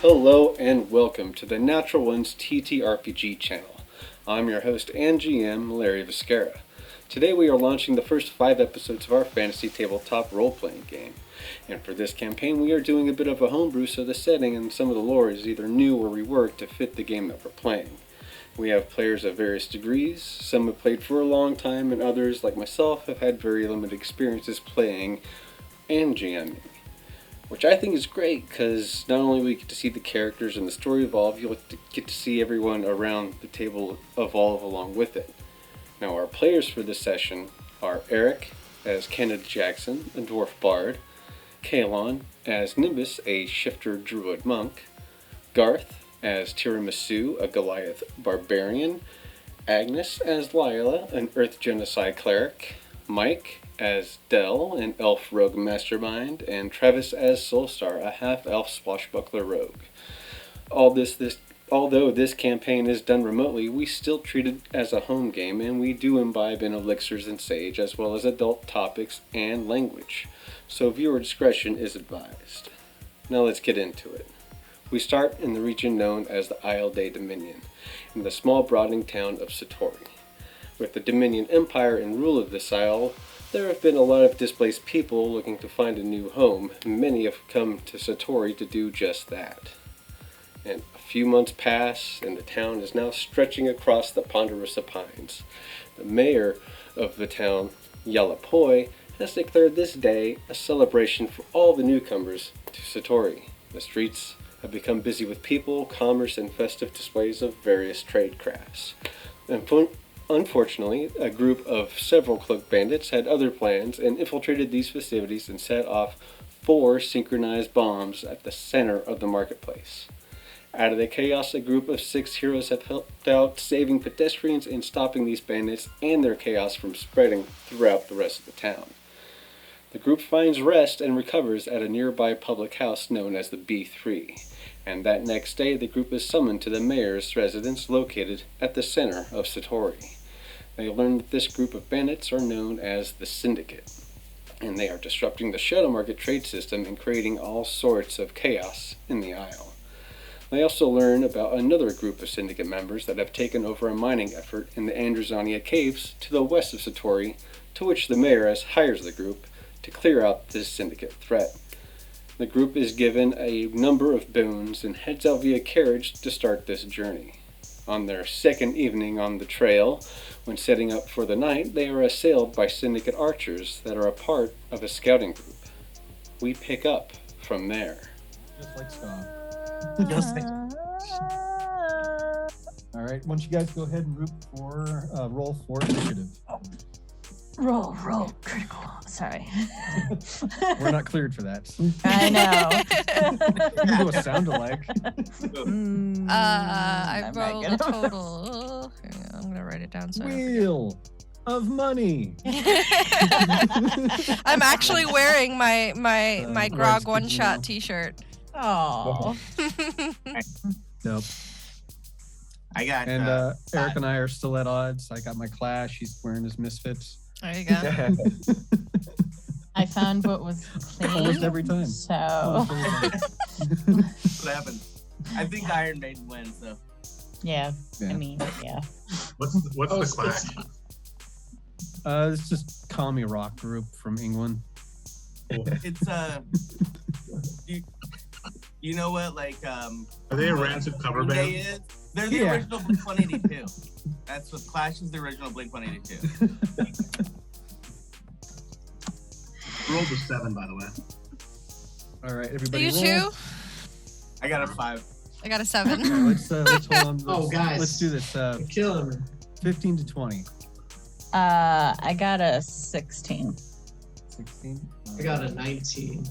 Hello and welcome to the Natural 1's TTRPG channel. I'm your host and GM, Larry Viscara. Today we are launching the first 5 episodes of our fantasy tabletop role-playing game. And for this campaign we are doing a bit of a homebrew, so the setting and some of the lore is either new or reworked to fit the game that we're playing. We have players of various degrees. Some have played for a long time, and others, like myself, have had very limited experiences playing and GMing. Which I think is great, because not only we get to see the characters and the story evolve, you'll get to see everyone around the table evolve along with it. Now our players for this session are Eric as Canada Jackson, a dwarf bard, Kalon as Nimbus, a shifter druid monk, Garth as Tiramisu, a Goliath barbarian, Agnes as Lila, an earth genocide cleric, Mike as Dell, an elf rogue mastermind, and Travis as Soulstar, a half-elf swashbuckler rogue. Although this campaign is done remotely, we still treat it as a home game, and we do imbibe in elixirs and sage, as well as adult topics and language. So viewer discretion is advised. Now let's get into it. We start in the region known as the Isle de Dominion, in the small broadening town of Satori. With the Dominion Empire in rule of this isle, there have been a lot of displaced people looking to find a new home. Many have come to Satori to do just that. And a few months pass, and the town is now stretching across the Ponderosa Pines. The mayor of the town, Yalapoi, has declared this day a celebration for all the newcomers to Satori. The streets have become busy with people, commerce, and festive displays of various trade crafts. Unfortunately, a group of several cloaked bandits had other plans and infiltrated these festivities and set off 4 synchronized bombs at the center of the marketplace. Out of the chaos, a group of 6 heroes have helped out, saving pedestrians and stopping these bandits and their chaos from spreading throughout the rest of the town. The group finds rest and recovers at a nearby public house known as the B3. And that next day the group is summoned to the mayor's residence located at the center of Satori. They learn that this group of bandits are known as the Syndicate, and they are disrupting the shadow market trade system and creating all sorts of chaos in the Isle. They also learn about another group of Syndicate members that have taken over a mining effort in the Andrizonia caves to the west of Satori, to which the mayor hires the group to clear out this Syndicate threat. The group is given a number of boons and heads out via carriage to start this journey. On their second evening on the trail, when setting up for the night, they are assailed by Syndicate archers that are a part of a scouting group. We pick up from there. Just like Scott. Alright, why don't you guys go ahead and roll for initiative. Roll, critical. Sorry. We're not cleared for that. I know. You can do a sound alike. I rolled a total. I'm going to write it down. So Wheel of money. I'm actually wearing my Grog one-shot t-shirt. Oh. Nope. I got. And Eric and I are still at odds. I got my Clash. He's wearing his Misfits. There you go. I found what was clean. Almost every time. So. What happened? I think Iron Maiden wins, though. Yeah. I mean, yeah. What's the class? It's just Call Me Rock group from England. It's you know what? Like Are they a rancid cover band? is? They're the original Blink 182. That's what Clash is. The original Blink 182. Rolled a 7, by the way. All right, everybody. You roll. too? I got a 5. I got a 7. All right, let's hold on. Guys, let's do this. you're killing me. 15 to 20. I got a 16. 16. I got a 19.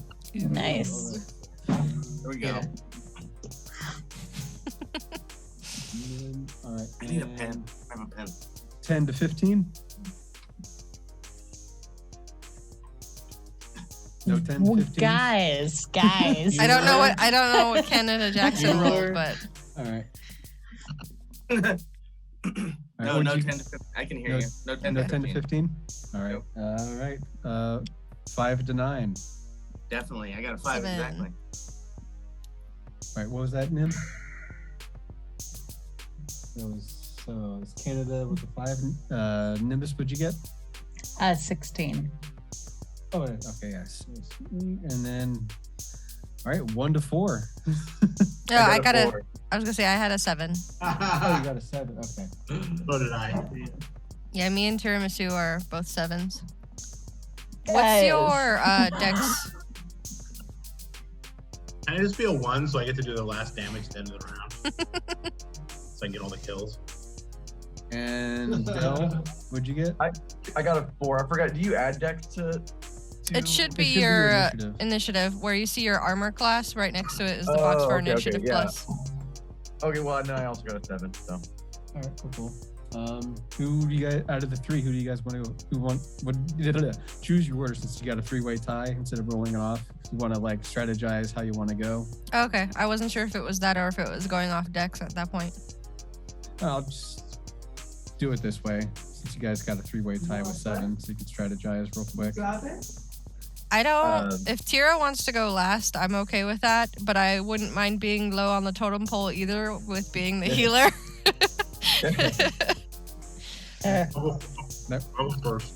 Nice. There we go. Yeah. All right. I need a pen. I have a pen. 10 to 15. No 10 to 15. Guys. I don't know what Canada Jackson rolled, but All right. No, 10 to 15. I can hear you. No 10 No to 10 to 15. 15. All right. All right. 5 to 9. Definitely. I got a 5 7. exactly. right, what was that, Nim? It was Canada with the 5. Nimbus, what'd you get? 16. Oh, okay, yes. And then, all right, 1 to 4. Yeah, I got a got a. 4. I was gonna say I had a 7. Oh, you got a 7. Okay. So did I. Yeah, me and Tiramisu are both 7s. What's Guys. your dex? Can I just be a 1 so I get to do the last damage at the end of the round? So I can get all the kills. And Del, what'd you get? I got a 4. I forgot. Do you add dex to It should be It should be your your initiative. initiative, where you see your armor class. Right next to it is the box for okay, initiative yeah. plus. Okay, well, no, I also got a 7. So All right, cool. Who do you guys, out of the 3, who do you guys want to, choose your order since you got a 3-way tie instead of rolling it off. You want to like strategize how you want to go. Okay, I wasn't sure if it was that or if it was going off dex at that point. I'll just do it this way since you guys got a 3-way tie with 7, so you can strategize real quick. I don't. If Tira wants to go last, I'm okay with that. But I wouldn't mind being low on the totem pole either, with being the healer. I'll go first.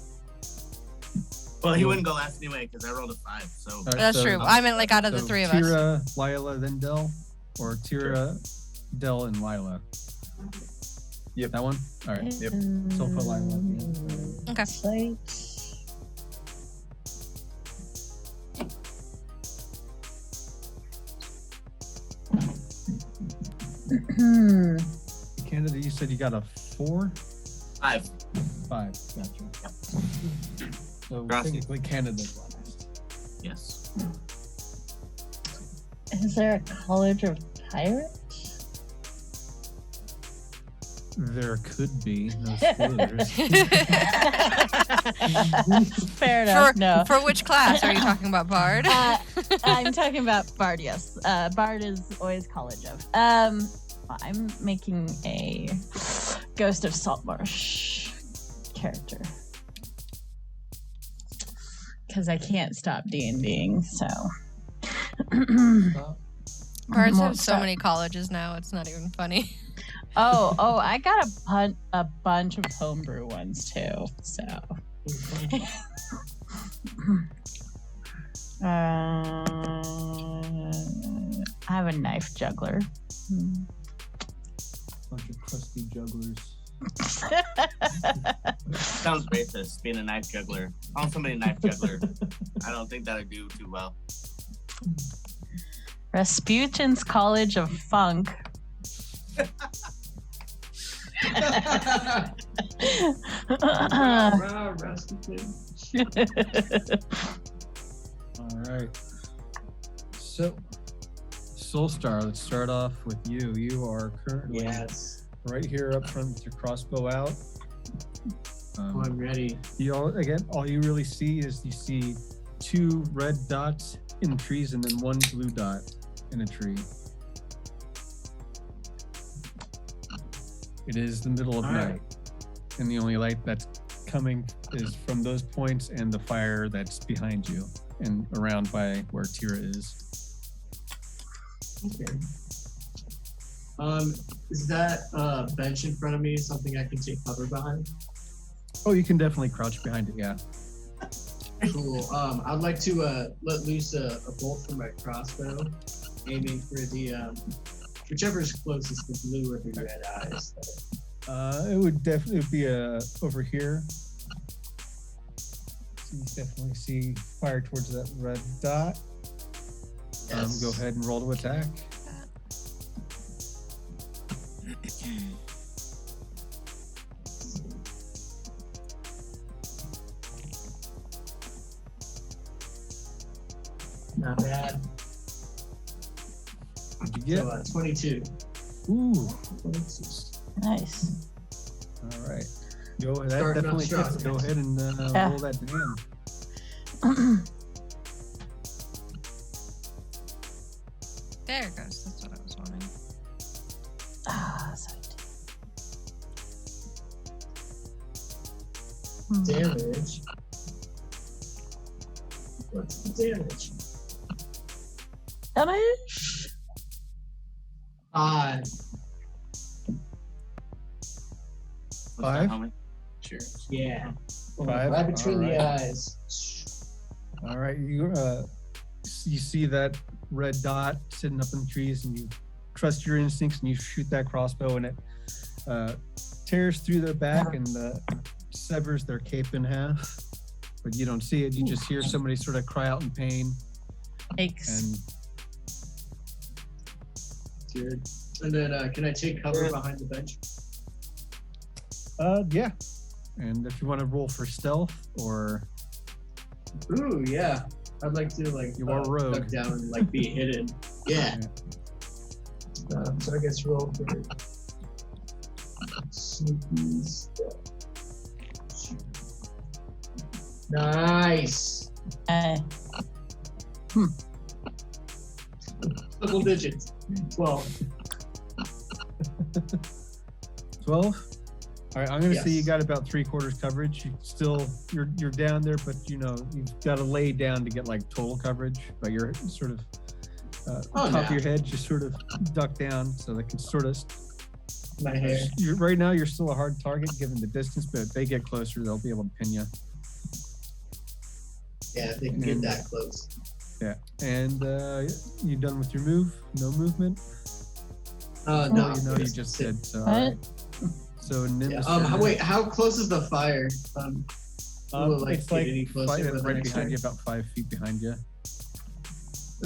Well, he wouldn't go last anyway because I rolled a 5. So All right, That's so- true. I meant like out of the 3 of us. Tira, Lila, then Del, or Tira, Del, and Lila. Yep. That one. All right. Yep. So I'll put Lila at the end. Okay. Canada, you said you got a 4? 5. 5. Gotcha. So Gracias. technically Canada's last. Yes. Is there a college of pirates? There could be. No spoilers. Fair enough. No. For which class are you talking about, Bard? I'm talking about Bard, yes. Bard is always college of. I'm making a Ghost of Saltmarsh character. Because I can't stop D&Ding, so. Bards Won't have so stop. many colleges now, it's not even funny. Oh, I got a bunch of homebrew ones too, so. I have a knife juggler. Bunch of crusty jugglers. Sounds racist, being a knife juggler. Call somebody a knife juggler. I don't think that would do too well. Rasputin's College of Funk. All right. So, Soulstar, let's start off with you. You are currently right here up front with your crossbow out. I'm ready. All you really see is you see 2 red dots in trees and then 1 blue dot in a tree. It is the middle of night, and the only light that's coming is from those points and the fire that's behind you and around by where Tira is. Okay. Is that bench in front of me something I can take cover behind? Oh, you can definitely crouch behind it, yeah. Cool. I'd like to let loose a bolt from my crossbow, aiming for the whichever's closest, the blue or the red eyes. It would definitely be over here. So you definitely see fire towards that red dot. Yes. Go ahead and roll to attack. Not bad. What'd you get? So 22. Ooh. Nice. All right. Go ahead. That Starting definitely off strong. hits. Go ahead and Yeah. roll that down. There it goes. That's what I was wanting. Damage. What's the damage? Damage. 5. What's that, Five? homie? Sure. Yeah. 5? Right between the Alright. eyes. All right, you see that red dot sitting up in the trees, and you trust your instincts, and you shoot that crossbow, and it tears through their back and severs their cape in half. But you don't see it. You just hear somebody sort of cry out in pain. Yikes. Good. And then can I take cover behind the bench? Yeah. And if you want to roll for stealth, or Ooh, yeah. I'd like to You are rogue. duck down and be hidden. Yeah. So I guess roll for sneaky stuff. Nice. Double digits. 12. 12. All right, I'm gonna say you Yes. got about 3/4 coverage. You're down there, but you've got to lay down to get total coverage. But you're sort of top of your head, just sort of duck down so they can sort of. My hair. Right now, you're still a hard target given the distance, but if they get closer, they'll be able to pin you. Yeah, if they can get that close. Yeah, and you done with your move? No movement? No. You just did. So, all What? right. So Nim is Wait, how close is the fire? Will it, it's get any closer with the right next behind turn? you, about 5 feet behind you.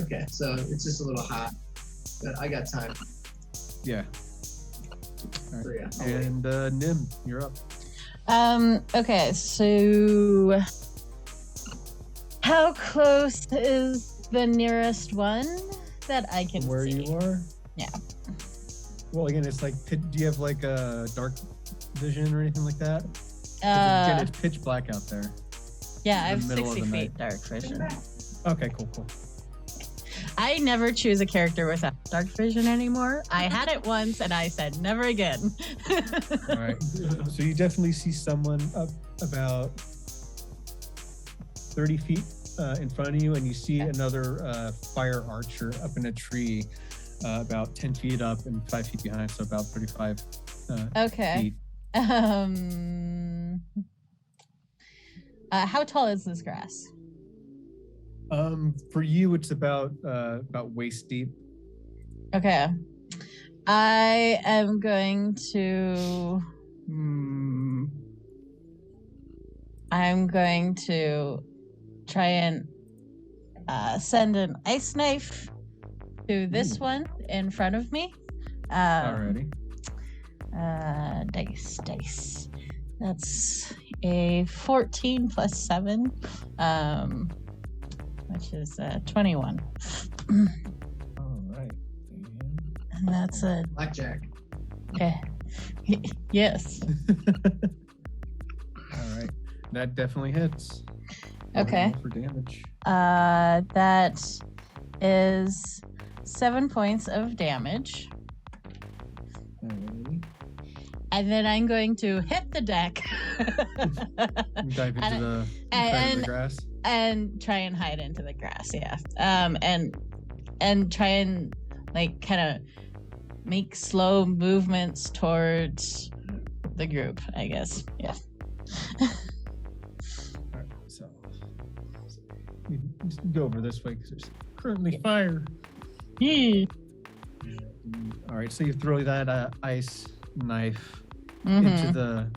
Okay, so it's just a little hot. But I got time. Yeah. All So right. yeah, I'll wait. And Nim, you're up. Okay, so how close is the nearest one that I can Where see? you are? Yeah. Well, again, it's do you have a dark vision or anything like that? 'Cause again, it's pitch black out there. Yeah, I have the middle of 60 the feet dark vision. Okay, cool. I never choose a character without dark vision anymore. I had it once and I said never again. All right. So you definitely see someone up about 30 feet in front of you, and you see another fire archer up in a tree about 10 feet up and 5 feet behind, so about 35 Okay. feet. How tall is this grass? For you, it's about waist deep. Okay. I am going to. I'm going to try and send an ice knife to this one in front of me. Alrighty. Dice. That's a 14 plus 7, which is 21. All right. And that's a Blackjack. okay. Yes. All right. That definitely hits. Okay. Roll for damage. That is 7 points of damage. Alrighty. And then I'm going to hit the deck Dive into the grass. and try and hide into the grass. Yeah. And try and kind of make slow movements towards the group, I guess. Yeah. Alright, so you go over this way because there's currently fire. All right, so you throw that ice knife into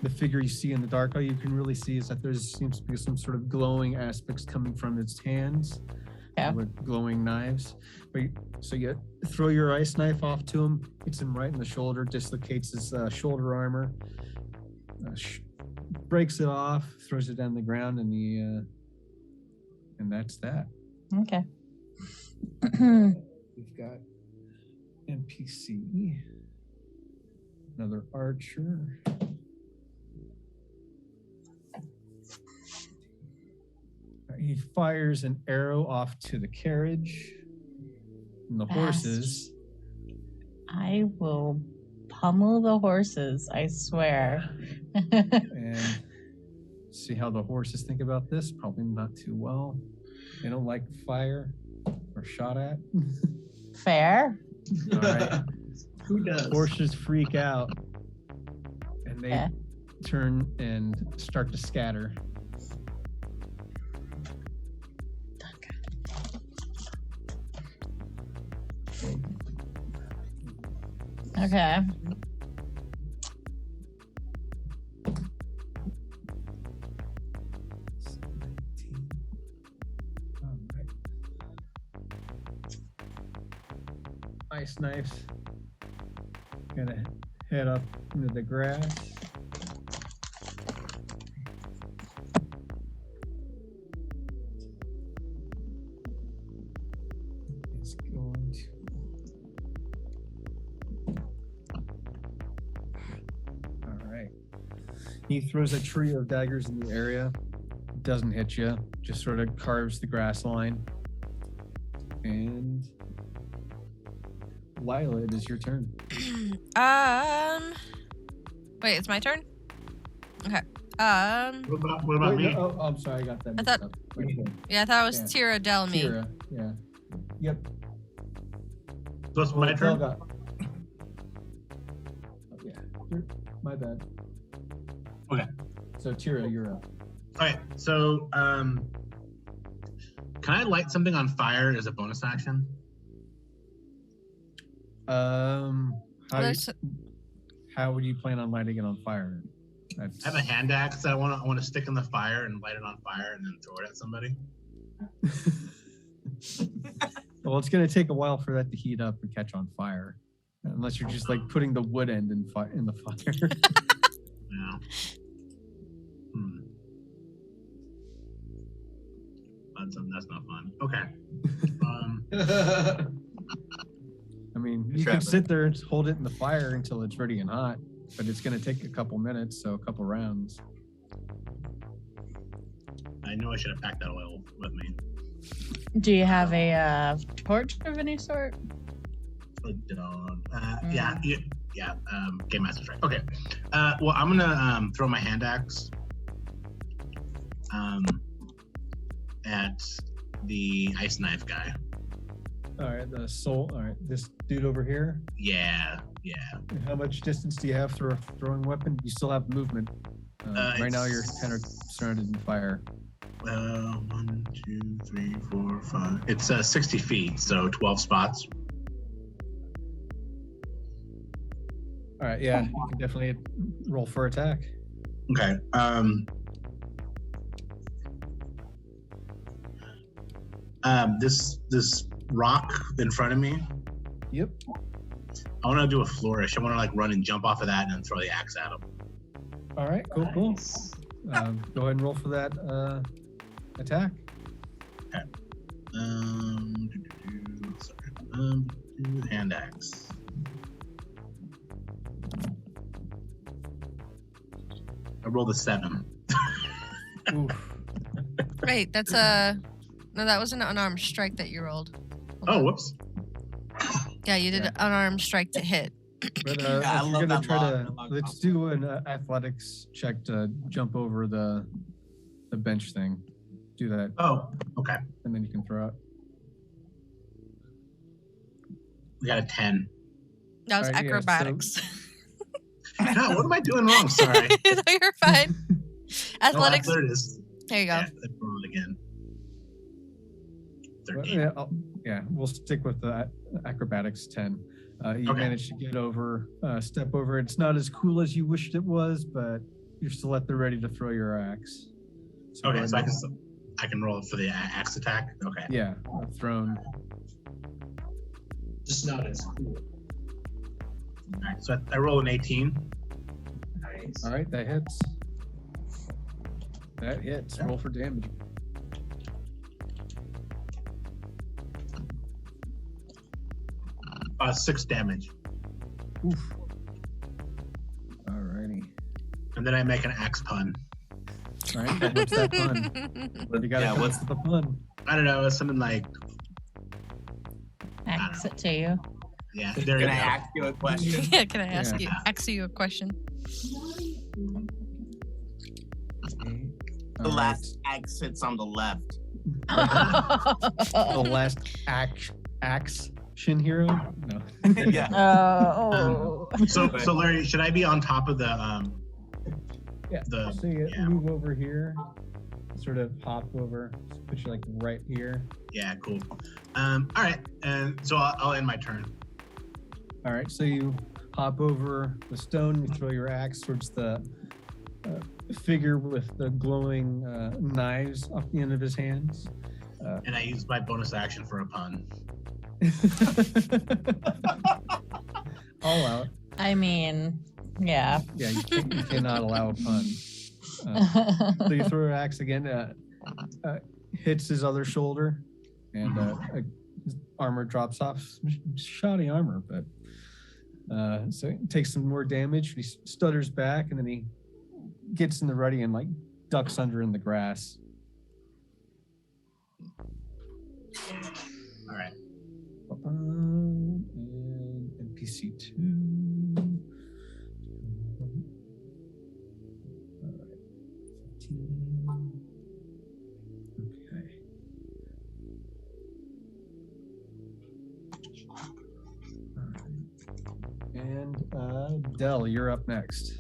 the figure you see in the dark. All you can really see is that there seems to be some sort of glowing aspects coming from its hands. Yeah. With glowing knives. So you throw your ice knife off to him, hits him right in the shoulder, dislocates his shoulder armor, breaks it off, throws it down the ground, and that's that. Okay. We've got NPC, another archer. He fires an arrow off to the carriage and the horses. I will pummel the horses, I swear. And see how the horses think about this. Probably not too well. They don't like fire or shot at. Fair. All right. Who does? Horses freak out, and they Yeah. turn and start to scatter. Okay. Alright. Ice knives. Gonna head up into the grass. It's going to. Alright. He throws a trio of daggers in the area. Doesn't hit you, just sort of carves the grass line. And Lila, it is your turn. Wait, it's my turn? Okay. What about Wait, me? no, I'm sorry, I got that. I mixed thought- up. Okay. Yeah, I thought it was Yeah. Tira Delmy. Tira, yeah. Yep. So it's Oh, my Del turn? got- Oh, yeah. My bad. Okay. So Tira, you're up. Okay, so can I light something on fire as a bonus action? How would you plan on lighting it on fire? That's... I have a hand axe that I want to stick in the fire and light it on fire and then throw it at somebody. Well, it's gonna take a while for that to heat up and catch on fire, unless you're just like putting the wood end in the fire. Yeah. That's not fun. Okay. I mean, you can sit there and hold it in the fire until it's ready and hot, but it's gonna take a couple minutes, so a couple rounds. I know I should have packed that oil with me. Do you have a torch of any sort? Yeah. Game Master's right. Okay. Well, I'm gonna throw my hand axe at the ice knife guy. All right, all right, this dude over here. Yeah. How much distance do you have for a throwing weapon? You still have movement. Right now, you're kind of surrounded in fire. 1, 2, 3, 4, 5. It's 60 feet, so 12 spots. All right, yeah, you can definitely roll for attack. Okay. This rock in front of me. Yep. I want to do a flourish. I want to like run and jump off of that and then throw the axe at him. All right, cool. Go ahead and roll for that attack. Okay. Hand axe. I rolled a 7. Oof. Wait, that's a... No, that was an unarmed strike that you rolled. Oh, whoops. Yeah, you did an unarmed strike to hit. But I if you're love gonna that try log, to, that log let's do an athletics check to jump over the bench thing. Do that, Oh, okay. and then you can throw it. We got a 10. That was Alright, yeah, acrobatics. God, what am I doing wrong? Sorry. No, you're fine. Athletics. Oh, there it is. There you go. Yeah, let's roll it again. Well, 13. yeah, we'll stick with the acrobatics 10. You Okay. managed to get over, step over. It's not as cool as you wished it was, but you're still at the ready to throw your axe. So Okay, go so ahead I can roll for the axe attack. Okay. yeah, thrown. Just not as cool. All right, so I roll an 18. Nice. All right, that hits. That hits. Roll for damage. Uh, 6 damage. Oof. Alrighty. And then I make an axe pun. All right, what's that pun? You gotta Yeah, come what's up with a pun. I don't know, it's something like, Axe it to you. yeah, there you Can I go. ask you a question? Yeah, can I ask Yeah. you a question? The last axe sits on the left. The last axe Shin Hero? No. Yeah. Oh. So Larry, should I be on top of the Yeah. the So you yeah. move over here, sort of hop over, put you like right here. Yeah, cool. All right, and so I'll end my turn. All right, so you hop over the stone, you throw your axe towards the figure with the glowing knives off the end of his hands. And I use my bonus action for a pun. All out. I mean, yeah. Yeah, you cannot allow a pun. So you throw your axe again, hits his other shoulder, and his armor drops off. Shoddy armor, but so he takes some more damage. He stutters back, and then he gets in the ready and like ducks under in the grass. All right. And NPC 2. All right. 15. Okay. All right. And Dell, you're up next.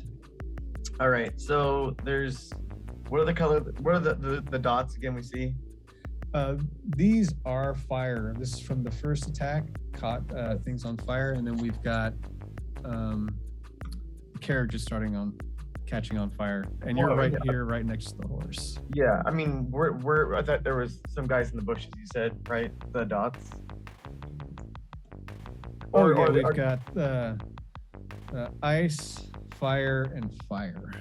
All right. So there's what are the dots again we see? These are fire. This is from the first attack, caught things on fire, and then we've got carriages catching on fire, and you're right here, right next to the horse. Yeah, I mean, I thought there was some guys in the bushes. You said, right? The dots. We've got ice, fire, and fire.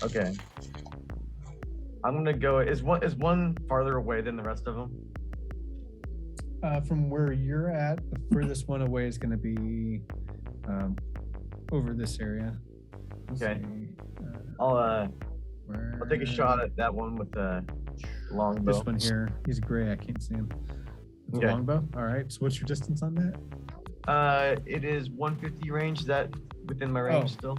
Okay. I'm gonna go. Is one farther away than the rest of them? From where you're at, the furthest one away is going to be over this area. Okay. I'll take a shot at that one with the longbow. This one here. He's gray. I can't see him. It's Okay. a longbow. All right. So what's your distance on that? It is 150 range. Is that within my range still?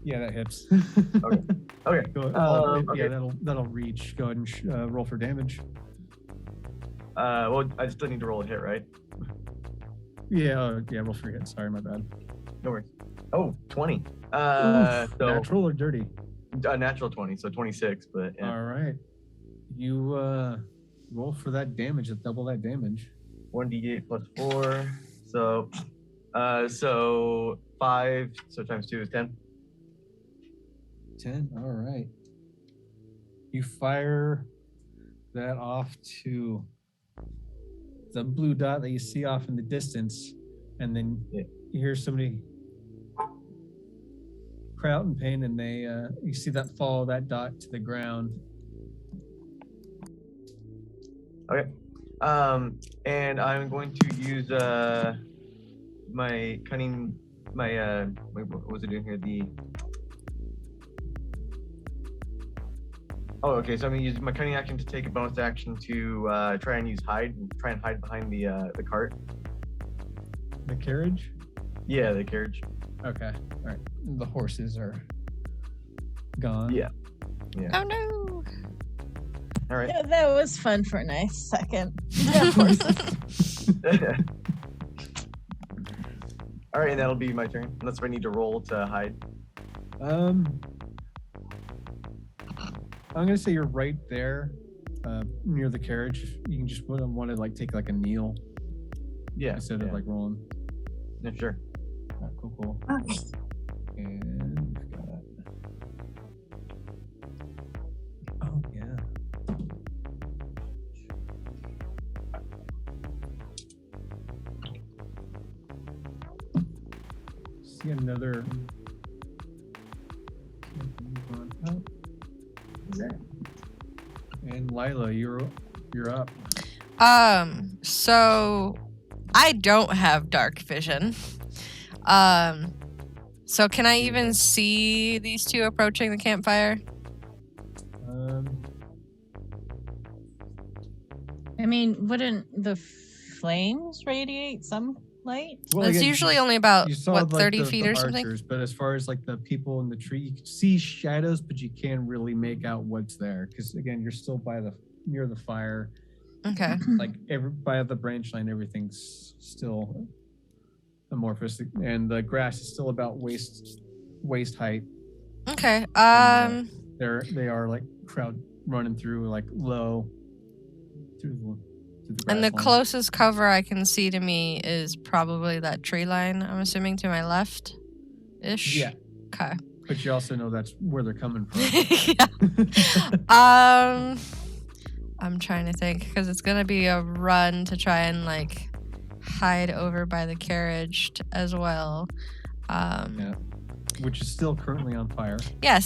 Yeah, that hits. Okay. Okay. Go, okay. Yeah, that'll reach. Go ahead and roll for damage. Well, I still need to roll a hit, right? Yeah, roll for hit. Sorry, my bad. No worries. Oh, 20. So Natural? natural or dirty? Natural 20, so 26. But yeah. All right. You roll for that damage. Double that damage. 1d8 plus 4. So 5. So times 2 is 10. 10. All right. You fire that off to the blue dot that you see off in the distance, and then you hear somebody cry out in pain, and they you see that follow that dot to the ground. Okay. And I'm going to use my cunning. What was it doing here? Oh, okay. So I'm gonna use my cunning action to take a bonus action to try and hide behind the cart. The carriage? Yeah, the carriage. Okay. All right. The horses are gone. Yeah. Oh no. All right. Yeah, that was fun for a nice second. Of course. All right, and that'll be my turn. Unless I need to roll to hide. I'm gonna say you're right there, near the carriage. You can just want to like take like a kneel. Yeah. Instead of like rolling. Yeah, sure. Cool. And we've got. Oh yeah. See another. And Lila, you're up. So I don't have dark vision. So can I even see these two approaching the campfire? I mean, wouldn't the flames radiate some light? Well, It's again, usually only about, you saw, what, like, 30 the feet or something? archers, but as far as like the people in the tree, you can see shadows, but you can't really make out what's there because again, you're still by the near the fire. Okay. Like by the branch line, everything's still amorphous, and the grass is still about waist height. Okay. They are like crowd running through like low through the And the grass line. closest cover I can see to me is probably that tree line, I'm assuming to my left ish. Yeah. Okay. But you also know that's where they're coming from. Yeah. I'm trying to think because it's gonna be a run to try and like hide over by the carriage as well. Yeah. Which is still currently on fire. Yes.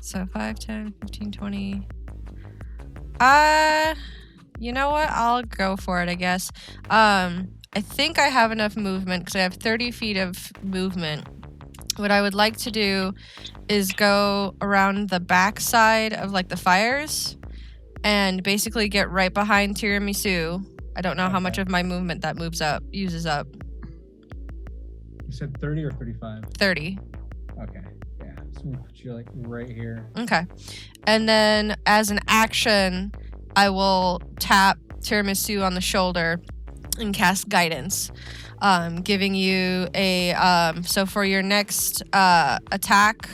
So 5, 10, 15, 20. You know what? I'll go for it, I guess. I think I have enough movement because I have 30 feet of movement. What I would like to do is go around the back side of like the fires and basically get right behind Tiramisu. I don't know how much of my movement that uses up. You said 30 or 35? 30. Okay. Yeah. So we put you like right here. Okay. And then as an action, I will tap Tiramisu on the shoulder and cast guidance. Giving you a so for your next attack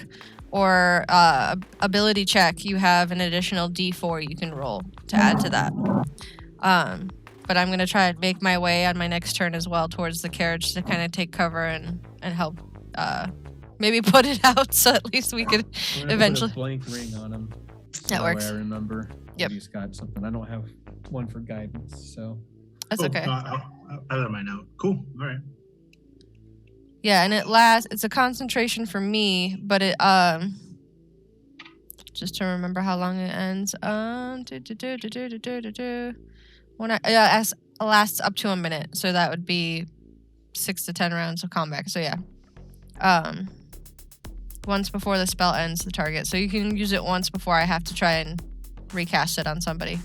or ability check, you have an additional D4 you can roll to add to that. But I'm gonna try and make my way on my next turn as well towards the carriage to kind of take cover and help maybe put it out so at least we could eventually. Put a blank ring on him. That works. I remember. Yep. He's got something. I don't have one for guidance, so. That's okay. I let mine out. Cool. All right. Yeah, and it's a concentration for me, but it just to remember how long it ends. When it lasts up to a minute, so that would be 6 to 10 rounds of combat. So yeah. Once before the spell ends the target. So you can use it once before I have to try and recast it on somebody.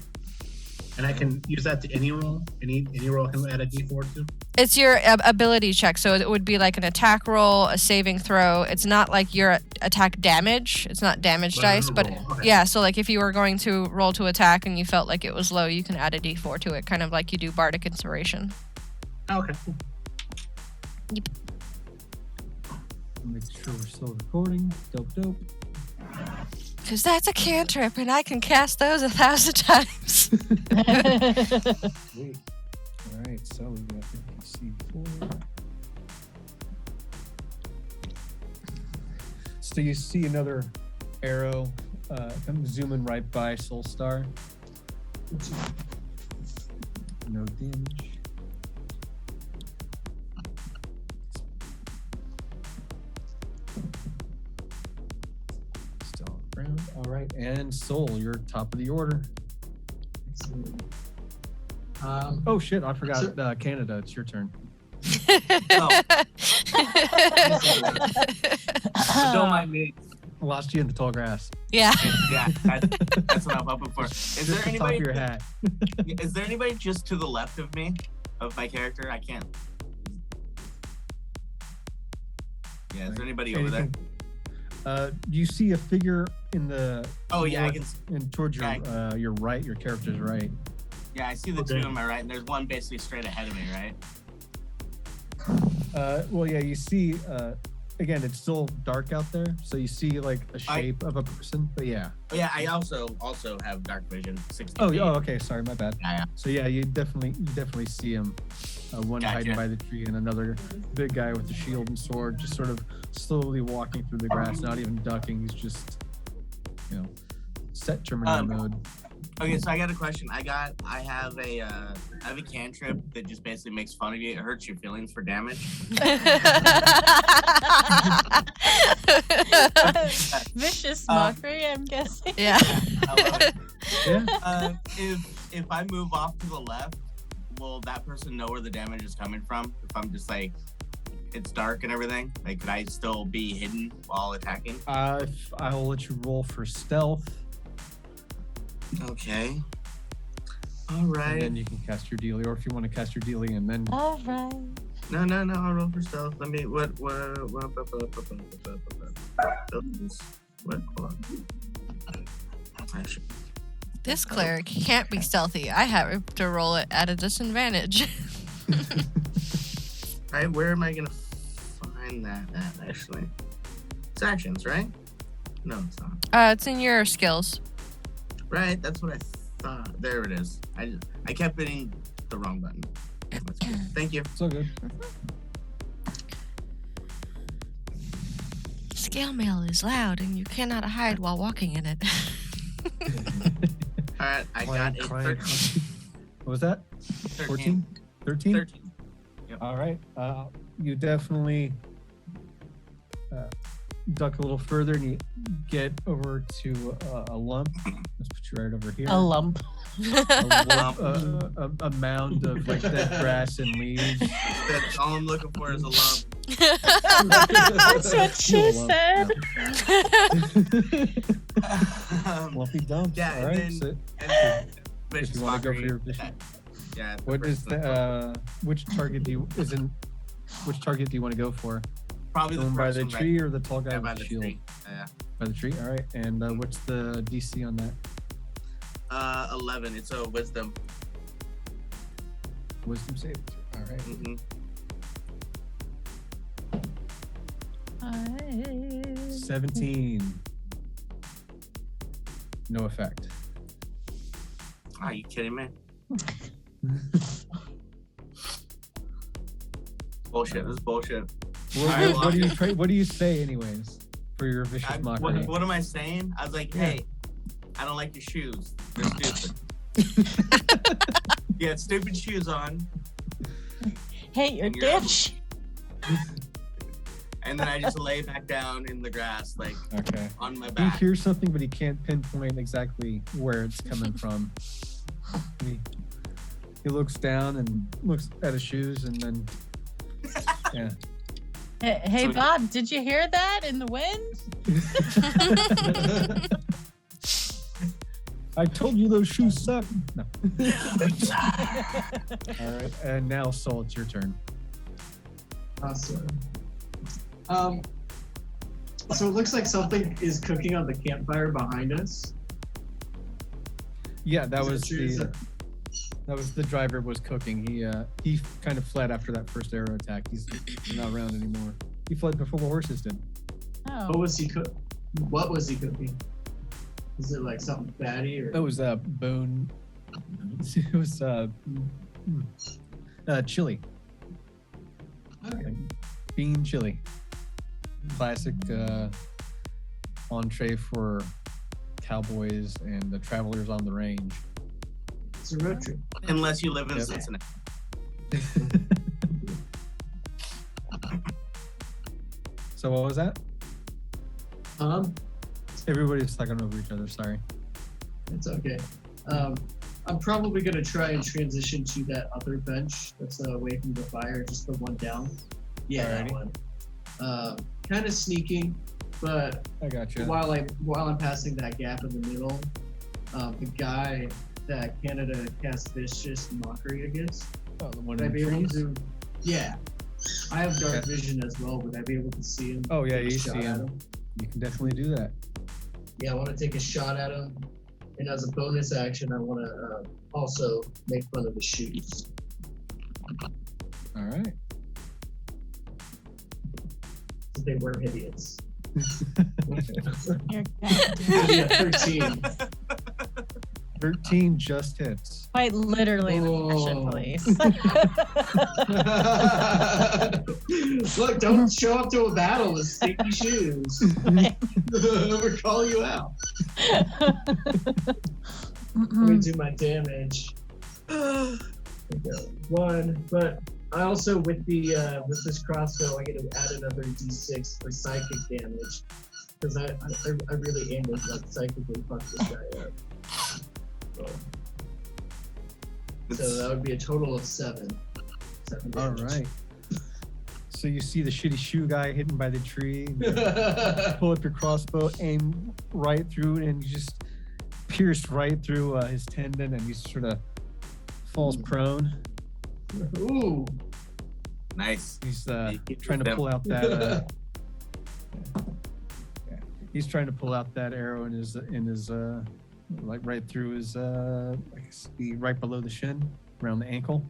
And I can use that to any roll? Any roll I can add a D4 to? It's your ability check, so it would be like an attack roll, a saving throw. It's not like your attack damage. It's not damage dice, but okay. yeah, so like if you were going to roll to attack and you felt like it was low, you can add a D4 to it, kind of like you do Bardic Inspiration. Okay, cool. Yep. Make sure we're still recording. Dope. Because that's a cantrip, and I can cast those 1,000 times. Sweet. All right, so we got C4. So you see another arrow come zooming right by Soulstar. No damage. Still on the ground. All right, and Soul, you're top of the order. Excellent. Oh shit, I forgot Canada. It's your turn. Don't mind me. Lost you in the tall grass. Yeah. Yeah, that's what I'm hoping for. Is there Just the anybody? top of your hat. Is there anybody just to the left of me, of my character? I can't. Yeah, is there anybody over there? You see a figure in the. Oh yeah, I can. And towards your right, your character's right. Yeah, I see the Okay. two on my right, and there's one basically straight ahead of me, right? Well, yeah, you see. Again, it's still dark out there, so you see like a shape of a person. But yeah. Oh yeah, I also have dark vision. 60 Oh, feet. okay. Sorry, my bad. Yeah. So yeah, you definitely see him. One Gotcha. hiding by the tree, and another big guy with a shield and sword, just sort of slowly walking through the grass, not even ducking. He's just, set Terminator mode. Okay, so I got a question. I have a cantrip that just basically makes fun of you. It hurts your feelings for damage. Vicious mockery, I'm guessing. Yeah. I love it. Yeah. If I move off to the left, will that person know where the damage is coming from? If I'm just like, it's dark and everything, like, could I still be hidden while attacking? I will let you roll for stealth, Okay. All right. and then you can cast your dealie, or if you want to cast your dealie and then. All right. No. I'll roll for stealth. Let me. What? What? Hold on. This cleric can't be stealthy. I have to roll it at a disadvantage. Alright, where am I gonna find that at, actually? It's actions, right? No, it's not. It's in your skills. Right, that's what I thought. There it is. I kept hitting the wrong button. That's good. Thank you. It's all good. Scale mail is loud and you cannot hide while walking in it. Alright, I got a 13. What was that? 14? 13? 13. Yep. All right. You definitely duck a little further and you get over to a lump. Let's put you right over here. A lump. A mound of like dead grass and leaves. That's all I'm looking for is a lump. That's what she said. Lumpy dumps. Yeah, all right. and So, Vicious if you want to go for mockery. your vicious, Yeah. what is the which target do you want to go for? Probably The the one by first the one tree or the tall guy yeah, with by the the shield? tree. Yeah. By the tree. All right. And what's the DC on that? 11. It's a wisdom. Wisdom save. All right. Mm-hmm. 17. No effect. Are you kidding me? Bullshit. This is bullshit. What do you say anyways for your vicious mockery? What am I saying? I was like, hey, I don't like your shoes. They're stupid. You had stupid shoes on. Hey, you're a bitch. And then I just lay back down in the grass, like on my He back. hears something, but he can't pinpoint exactly where it's coming from. He looks down and looks at his shoes, and then Hey, Bob, did you hear that in the wind? I told you those shoes suck. No. All right, and now Sol, it's your turn. Awesome. So it looks like something is cooking on the campfire behind us. Yeah, that was Is it the driver was cooking. He kind of fled after that first arrow attack. He's not around anymore. He fled before the horses did. Oh. What was he cooking? Is it like something fatty or? That was bone. It was chili. Okay. Bean chili. Classic entree for cowboys and the travelers on the range. It's a road trip. Unless you live in Yep. Cincinnati. So what was that? Everybody's talking over each other. Sorry. It's okay. I'm probably gonna try and transition to that other bench that's away from the fire, just the one down. Yeah, Alrighty. that one. Kind of sneaking, but I got you. while I'm passing that gap in the middle, the guy that Canada cast vicious mockery against, Oh, the one would I in be the able trees? to? Yeah, I have dark Okay. vision as well. Would I be able to see him? Oh yeah, Take a you shot see at him. You can definitely do that. Yeah, I want to take a shot at him, and as a bonus action, I want to also make fun of the shoes. All right. So they were idiots. You're Yeah, 13. 13 just hits. quite literally the Oh. fashion police. Look, don't show up to a battle with stinky shoes. We'll call you out. Let me do my damage. There we go. 1, but I also with this crossbow I get to add another d6 for psychic damage because I really aim to like psychically fuck this guy up. So that would be a total of 7. 7 All damage. right. So you see the shitty shoe guy hidden by the tree. Pull up your crossbow, aim right through, and you just pierce right through his tendon, and he sort of falls prone. Ooh. Nice. He's You keep trying to them. pull out that. He's trying to pull out that arrow in his like right through his I guess right below the shin, around the ankle.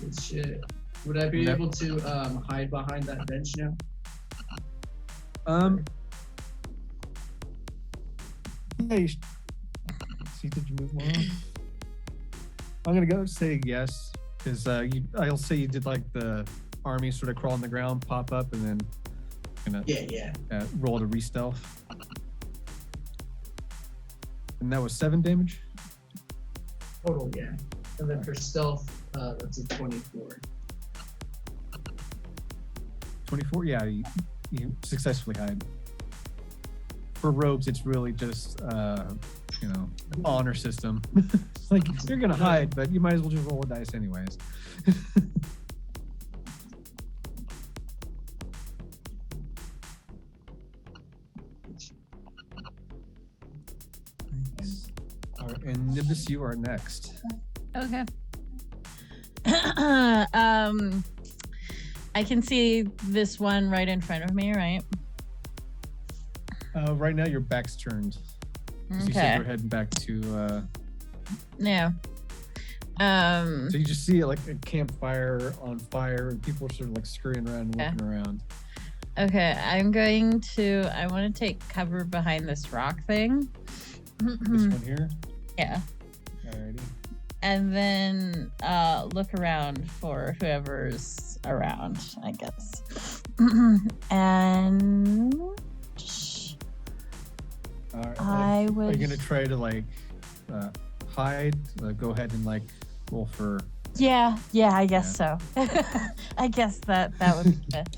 Good shit. Would I be Yep. able to hide behind that bench now? Yeah, you should. See, did you move more? I'm gonna go say yes, because I'll say you did like the army sort of crawl on the ground, pop up, and then Yeah. roll to re-stealth. And that was 7 damage. Total, yeah. And then for stealth, that's a 24. 24. Yeah, you successfully hide. For rogues, it's really just an honor system. It's like you're gonna hide, but you might as well just roll a dice anyways. Nice. All right, and Nibis, you are next. Okay. I can see this one right in front of me, right? Right now, your back's turned. So you said you're heading back to. Yeah. So you just see like a campfire on fire, and people are sort of like scurrying around and looking around. Okay, I want to take cover behind this rock thing. This one here. Yeah. Alrighty. And then look around for whoever's around, I guess. And All right. I Are would. you gonna try to like hide? Go ahead and like roll for. Yeah, I guess so. I guess that would be good.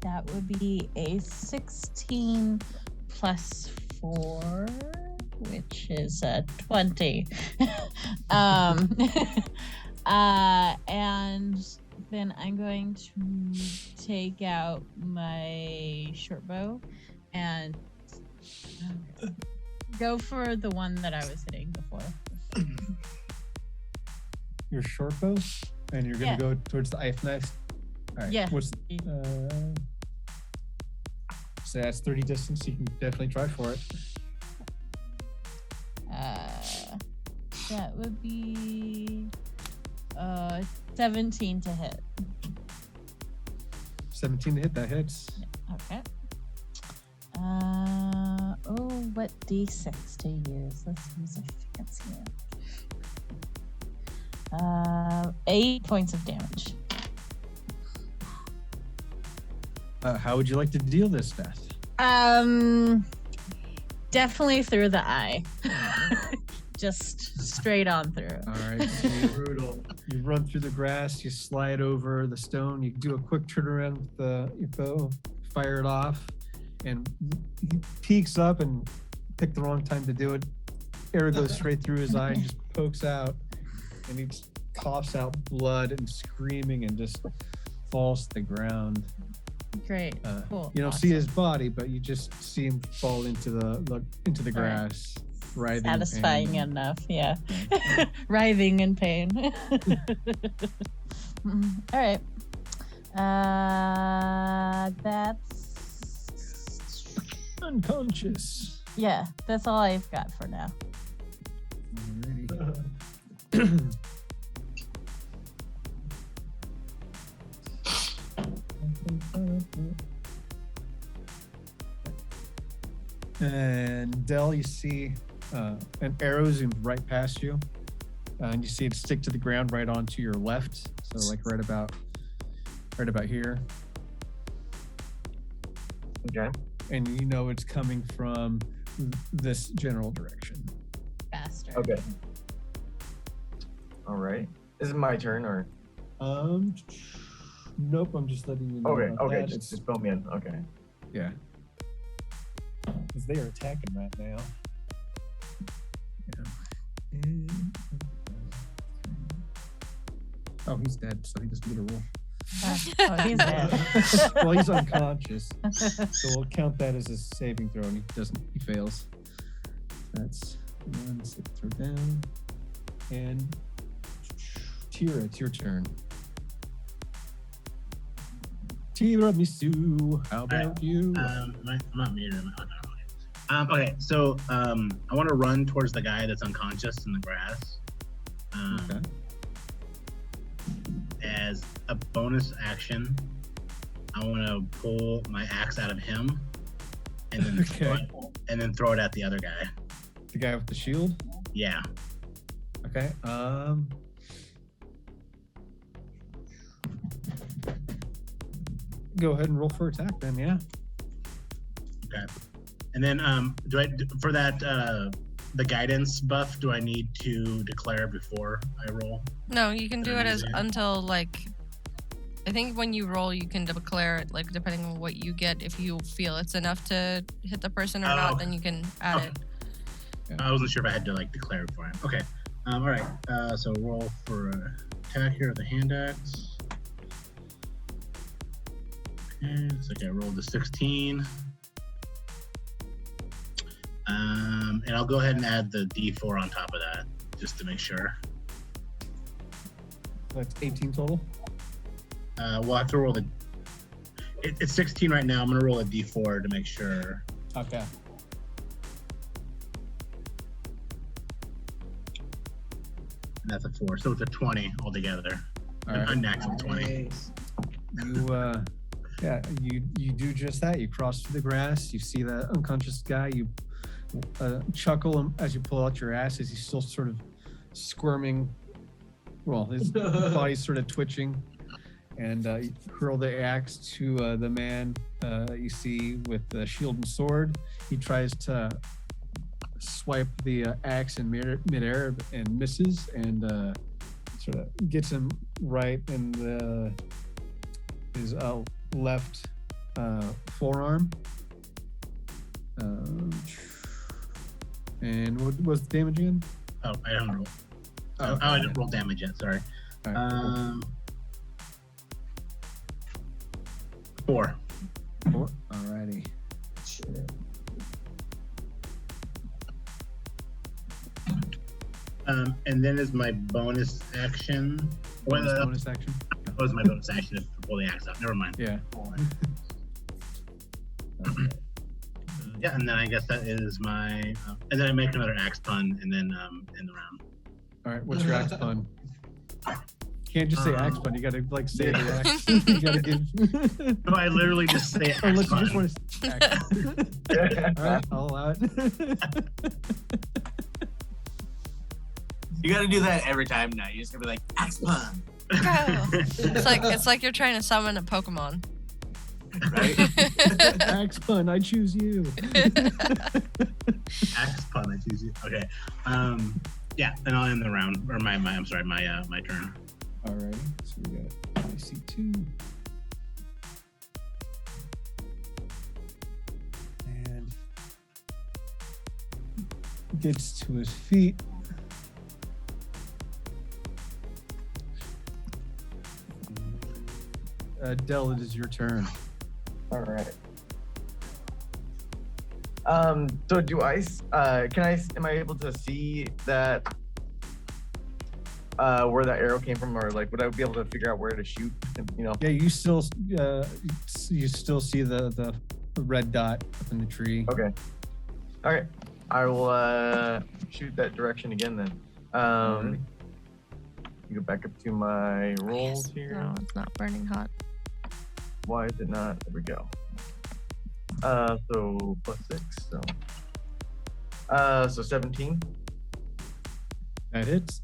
That would be a 16 plus 4, which is a 20. And then I'm going to take out my short bow and go for the one that I was hitting before. Your short bow, and you're gonna go towards the knife next. All right. Yeah. What's so that's 30 distance. You can definitely try for it. That would be 17 to hit. 17 to hit. That hits. Okay. What D6 to use? Let's use a fancy one. 8 points of damage. How would you like to deal this death? Definitely through the eye. Just straight on through. All right. So Brutal. you run through the grass. You slide over the stone. You do a quick turnaround with your bow, fire it off, and he peeks up and picked the wrong time to do it. Arrow goes straight through his eye and just pokes out, and he just coughs out blood and screaming and just falls to the ground. Great. Cool. You don't see his body, but you just see him fall into the grass, writhing. Satisfying enough, yeah. Writhing in pain. All right. That's unconscious. Yeah, that's all I've got for now. Alrighty. And Dell, you see an arrow zoomed right past you, and you see it stick to the ground right onto your left, so like right about here. Okay. And you know it's coming from this general direction. Faster. Okay. All right. This is my turn, or? Nope. I'm just letting you know. Okay. about Okay. that. Just fill me in. Okay. Yeah. Because they are attacking right now. Yeah. Oh, he's dead, so he doesn't get a roll. Oh, he's dead. Well, he's unconscious, so we'll count that as a saving throw, and he fails. That's one. So throw down. And Tira, it's your turn. Tiramisu. How about you? I'm not muted. Okay, so I want to run towards the guy that's unconscious in the grass. Okay. As a bonus action, I want to pull my axe out of him, and then throw it at the other guy. The guy with the shield? Yeah. Okay. Go ahead and roll for attack then, yeah. Okay. And then for that the guidance buff, do I need to declare before I roll? No, you can do it until like, I think when you roll, you can declare it, like depending on what you get. If you feel it's enough to hit the person or not, then you can add it. Yeah. I wasn't sure if I had to like declare it beforehand. Okay. All right. So roll for attack here with the hand axe. Okay, looks like I rolled a 16. And I'll go ahead and add the D4 on top of that, just to make sure. That's 18 total? We'll have to roll it's 16 right now. I'm gonna roll a D4 to make sure. Okay. And that's a 4, so it's a 20 altogether. All right. Unnatural 20. You do just that. You cross through the grass. You see that unconscious guy. You chuckle as you pull out your axe as he's still sort of squirming. Well, his body's sort of twitching, and you hurl the axe to the man you see with the shield and sword. He tries to swipe the axe in midair and misses, and sort of gets him right in his left forearm. And what was the damage again? Oh, I don't roll. I didn't roll damage yet. Sorry. All right, 4. 4. Alrighty. And then is my bonus action. Bonus action. What was my bonus action to pull the axe out? Never mind. Yeah. Yeah, and then I guess that is my. And then I make another axe pun, and then end the round. All right. What's your axe pun? You can't just say axe pun. You gotta like say the axe. You gotta give. No, I literally just say axe Unless pun. you just want to say axe pun. All right, I'll allow it. You gotta do that every time now. You just gotta be like, axe pun. It's like you're trying to summon a Pokemon. Right? Axe pun. I choose you. Axe pun. I choose you. Okay. Yeah, and I'll end the round, or my turn. Alrighty. So we got IC2. And gets to his feet. Dell, it is your turn. All right. So do I? Am I able to see that? Where that arrow came from, or like, would I be able to figure out where to shoot? You know? Yeah, you still see the red dot up in the tree. Okay. All right. I will shoot that direction again then. You go back up to my rolls here. No, it's not burning hot. Why is it not? There we go. So +6. So 17. That hits.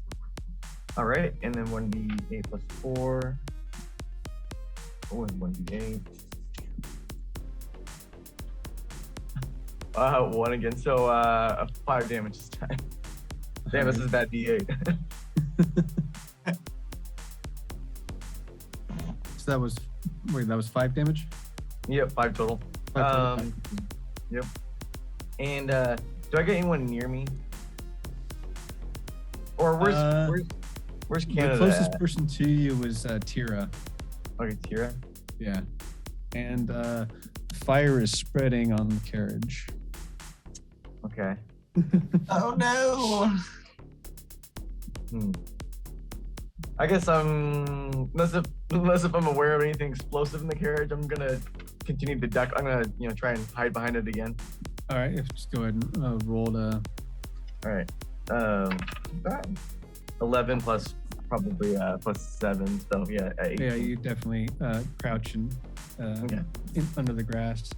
All right, and then 1d8 plus 4. Oh, and 1d8. 1 again. So 5 damage this time. Damn, this is a bad d8. So that was 5 damage? Yep, 5 total. 5 total. Yep. And do I get anyone near me? Or where's Canada? The closest at? person to you is Tira. Okay, Tira. Yeah. And fire is spreading on the carriage. Okay. Oh no. I guess unless if I'm aware of anything explosive in the carriage, I'm gonna continue to duck. I'm gonna try and hide behind it again. All right, just go ahead and roll to. All right. 11 plus probably plus 7. So yeah, 18. Yeah, you definitely crouch and under the grass.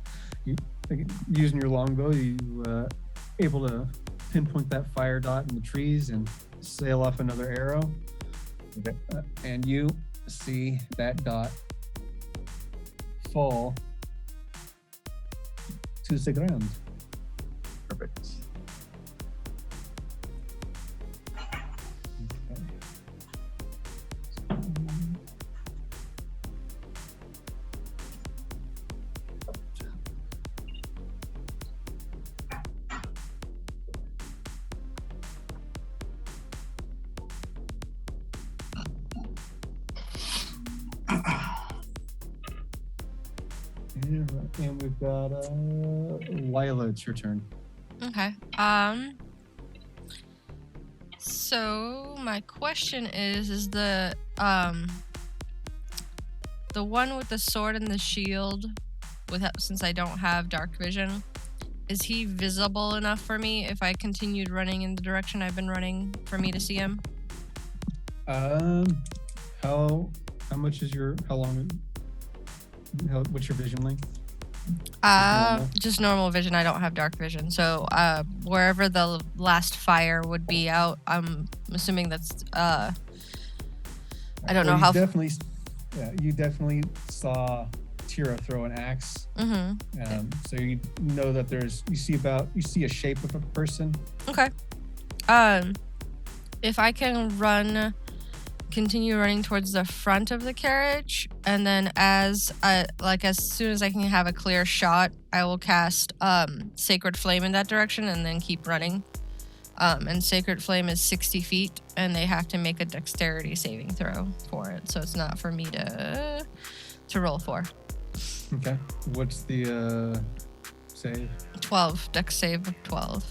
Using your longbow, you able to pinpoint that fire dot in the trees and sail off another arrow. Okay. And you see that dot fall to the ground. Perfect. And we've got Lila, it's your turn. Okay. So my question is the one with the sword and the shield, since I don't have dark vision, is he visible enough for me if I continued running in the direction I've been running for me to see him? How much is what's your vision length? Just normal vision. I don't have dark vision. So wherever the last fire would be out, I'm assuming that's I don't know how. You definitely saw Tira throw an axe. Mm-hmm. So you know that you see a shape of a person. Okay. If I can continue running towards the front of the carriage, and then as soon as I can have a clear shot, I will cast Sacred Flame in that direction and then keep running. And Sacred Flame is 60 feet, and they have to make a dexterity saving throw for it, so it's not for me to roll for. Okay. What's the save? 12. Dex save of 12.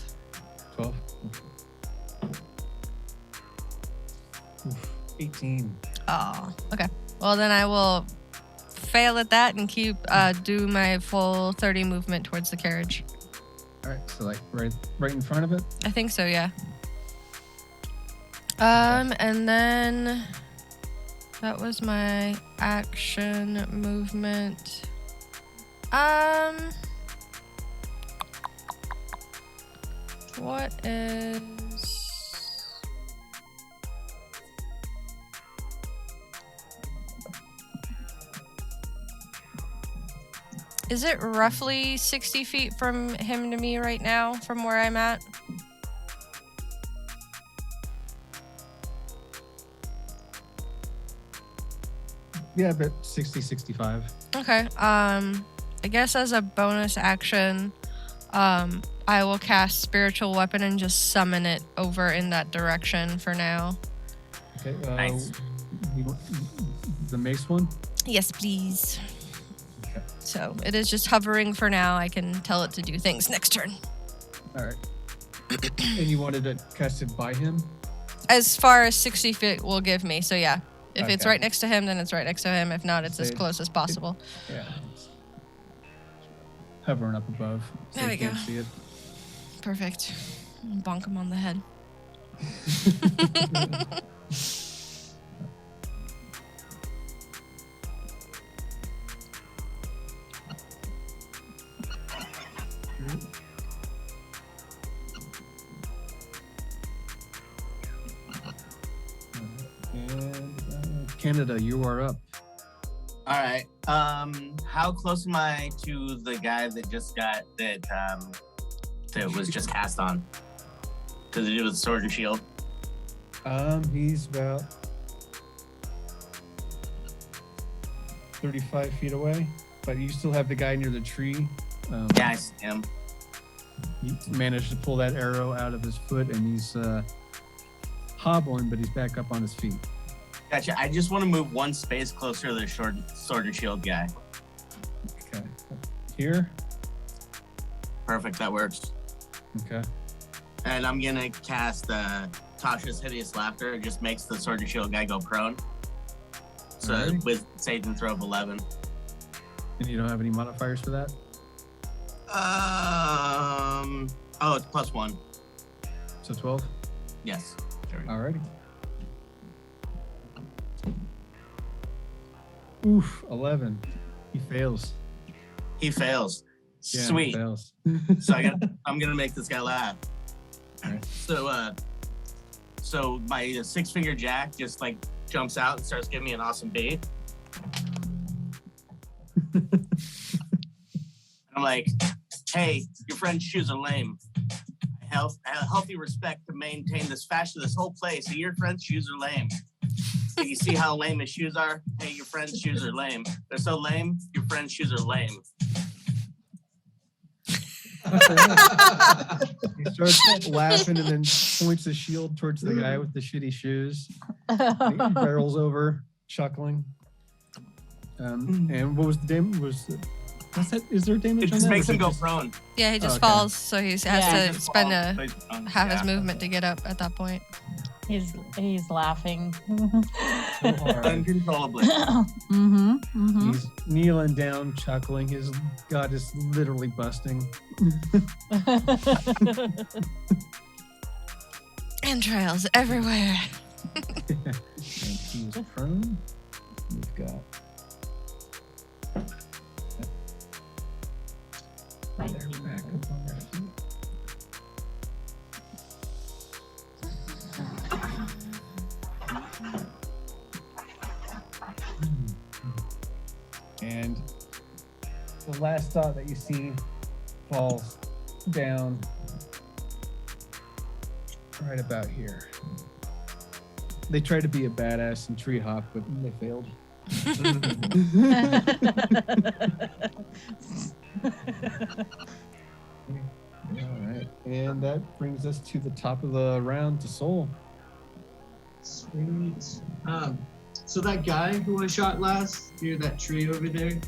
12? Oof. 18. Oh, okay. Well, then I will fail at that and do my full 30 movement towards the carriage. All right, so right in front of it? I think so, yeah. And then that was my action movement. What is... Is it roughly 60 feet from him to me right now, from where I'm at? Yeah, but 60, 65. Okay. I guess as a bonus action, I will cast Spiritual Weapon and just summon it over in that direction for now. Okay. Nice. The mace one? Yes, please. Okay. So it is just hovering for now. I can tell it to do things next turn. All right. And you wanted it casted by him? As far as 60 feet will give me. So yeah, if it's Okay. right next to him, then it's right next to him. If not, it's as close as possible. Yeah. It's hovering up above. So There you we go. can't see it. Perfect. Bonk him on the head. And Canada, you are up. All right. How close am I to the guy that just got that was just cast on? To the dude with the sword and shield? He's about 35 feet away, but you still have the guy near the tree. Yeah, I see him. He managed to pull that arrow out of his foot, and he's hobbling, but he's back up on his feet. Gotcha. I just want to move one space closer to the sword and shield guy. Okay. Here? Perfect. That works. Okay. And I'm gonna cast Tasha's hideous laughter. It just makes the sword and shield guy go prone. So Alrighty. with saving throw of 11. And you don't have any modifiers for that? Oh, it's +1. So 12? Yes. There we go. Alrighty. Oof, 11. He fails. He fails. Yeah, he Sweet. fails. So I'm gonna make this guy laugh. Alright. So my six-finger jack just like jumps out and starts giving me an awesome beat. I'm like, hey, your friend's shoes are lame. I have a healthy respect to maintain this fashion of this whole place. And your friend's shoes are lame. So you see how lame his shoes are? Hey, your friend's shoes are lame. They're so lame, your friend's shoes are lame. He starts laughing and then points the shield towards the guy with the shitty shoes. He barrels over, chuckling. And what was the damage? Is there damage It on just that? makes or him go just- prone. Yeah, he just Okay. falls, so he has Yeah. to spend half his Yeah. movement to get up at that point. He's laughing. So hard. Uncontrollably. He's kneeling down, chuckling. His gut is literally busting. Entrails everywhere. And he's prone. We've got. They're back up on their feet. And the last thought that you see falls down right about here. They tried to be a badass and tree hop, but they failed. All right, and that brings us to the top of the round to Soul. Sweet. So that guy who I shot last, near that tree over there,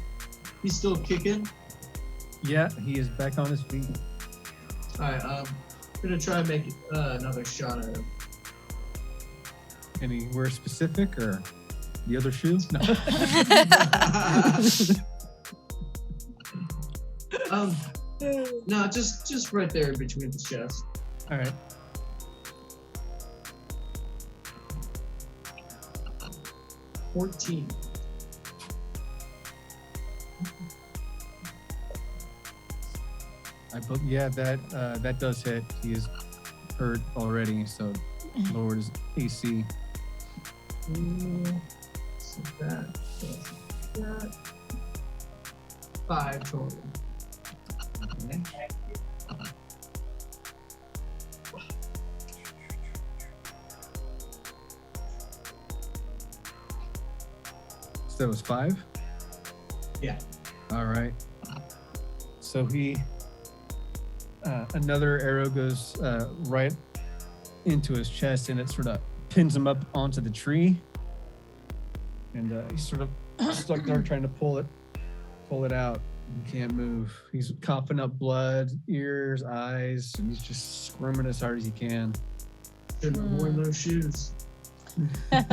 he's still kicking. Yeah, he is back on his feet. Alright, I'm gonna try and make another shot at him. Anywhere specific or the other shoe? No. No, just right there between the chest. All right. $14. Yeah, that does hit. He is hurt already, so lowered his AC. So that plus that. 5 total. Okay. So that was 5? Yeah. All right. So another arrow goes right into his chest, and it sort of pins him up onto the tree. And he's sort of stuck there trying to pull it out. He can't move. He's coughing up blood, ears, eyes, and he's just squirming as hard as he can. Shouldn't have worn those shoes. Can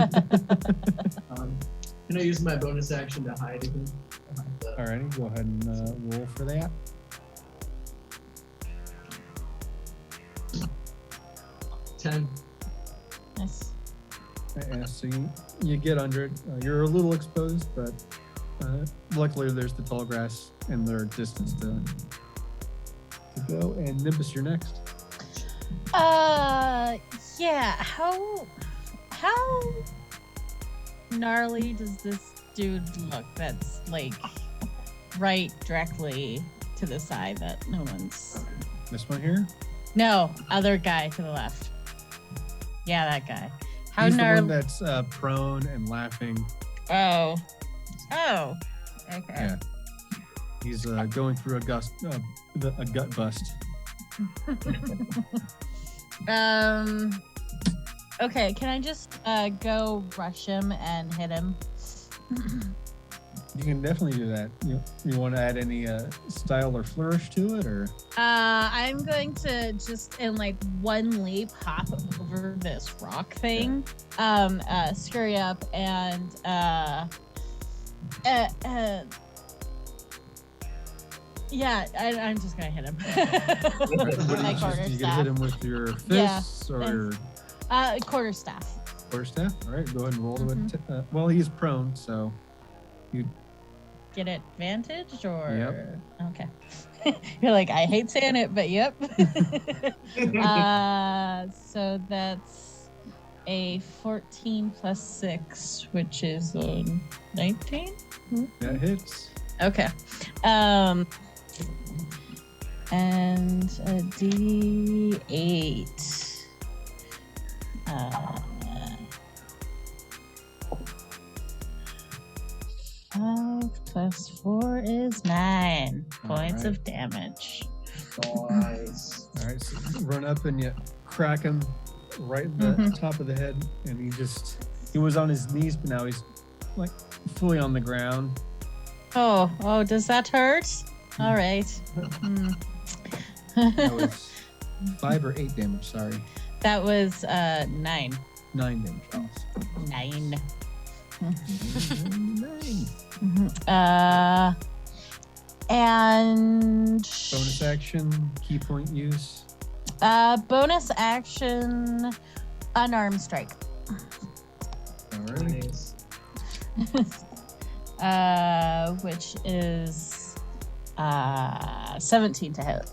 I use my bonus action to hide again? Alrighty, go ahead and roll for that. $10. Nice. Yeah, so you get under it. You're a little exposed, but luckily there's the tall grass and their distance to go. And Nimbus, you're next. Yeah. How gnarly does this dude look? That's like right directly to the side that no one's. This one here? No, other guy to the left. Yeah, that guy. How He's the one gnarly? that's prone and laughing. Oh. Okay. Yeah. He's going through a gut bust. Okay, can I just go rush him and hit him? You can definitely do that. You want to add any style or flourish to it, or? I'm going to just in like one leap hop over this rock thing, scurry up and yeah, I'm just gonna hit him. My You can hit him with your fists or quarterstaff. Quarterstaff. All right, go ahead and roll to it. Well, he's prone, so you get advantage or Yep. Okay. You're like, I hate saying it, but yep. So that's a 14 plus 6, which is 19. That hits. Okay. And a D8. 5 plus 4 is 9 points of damage. Nice. All right, so you run up and you crack him right in the top of the head, and he was on his knees, but now he's like fully on the ground. Oh, does that hurt? All right. That was 5 or 8 damage, sorry. That was 9. 9 damage. Oh. 9. 9. And Bonus action, key point use. bonus action, unarmed strike. Alright. Nice. Which is 17 to hit.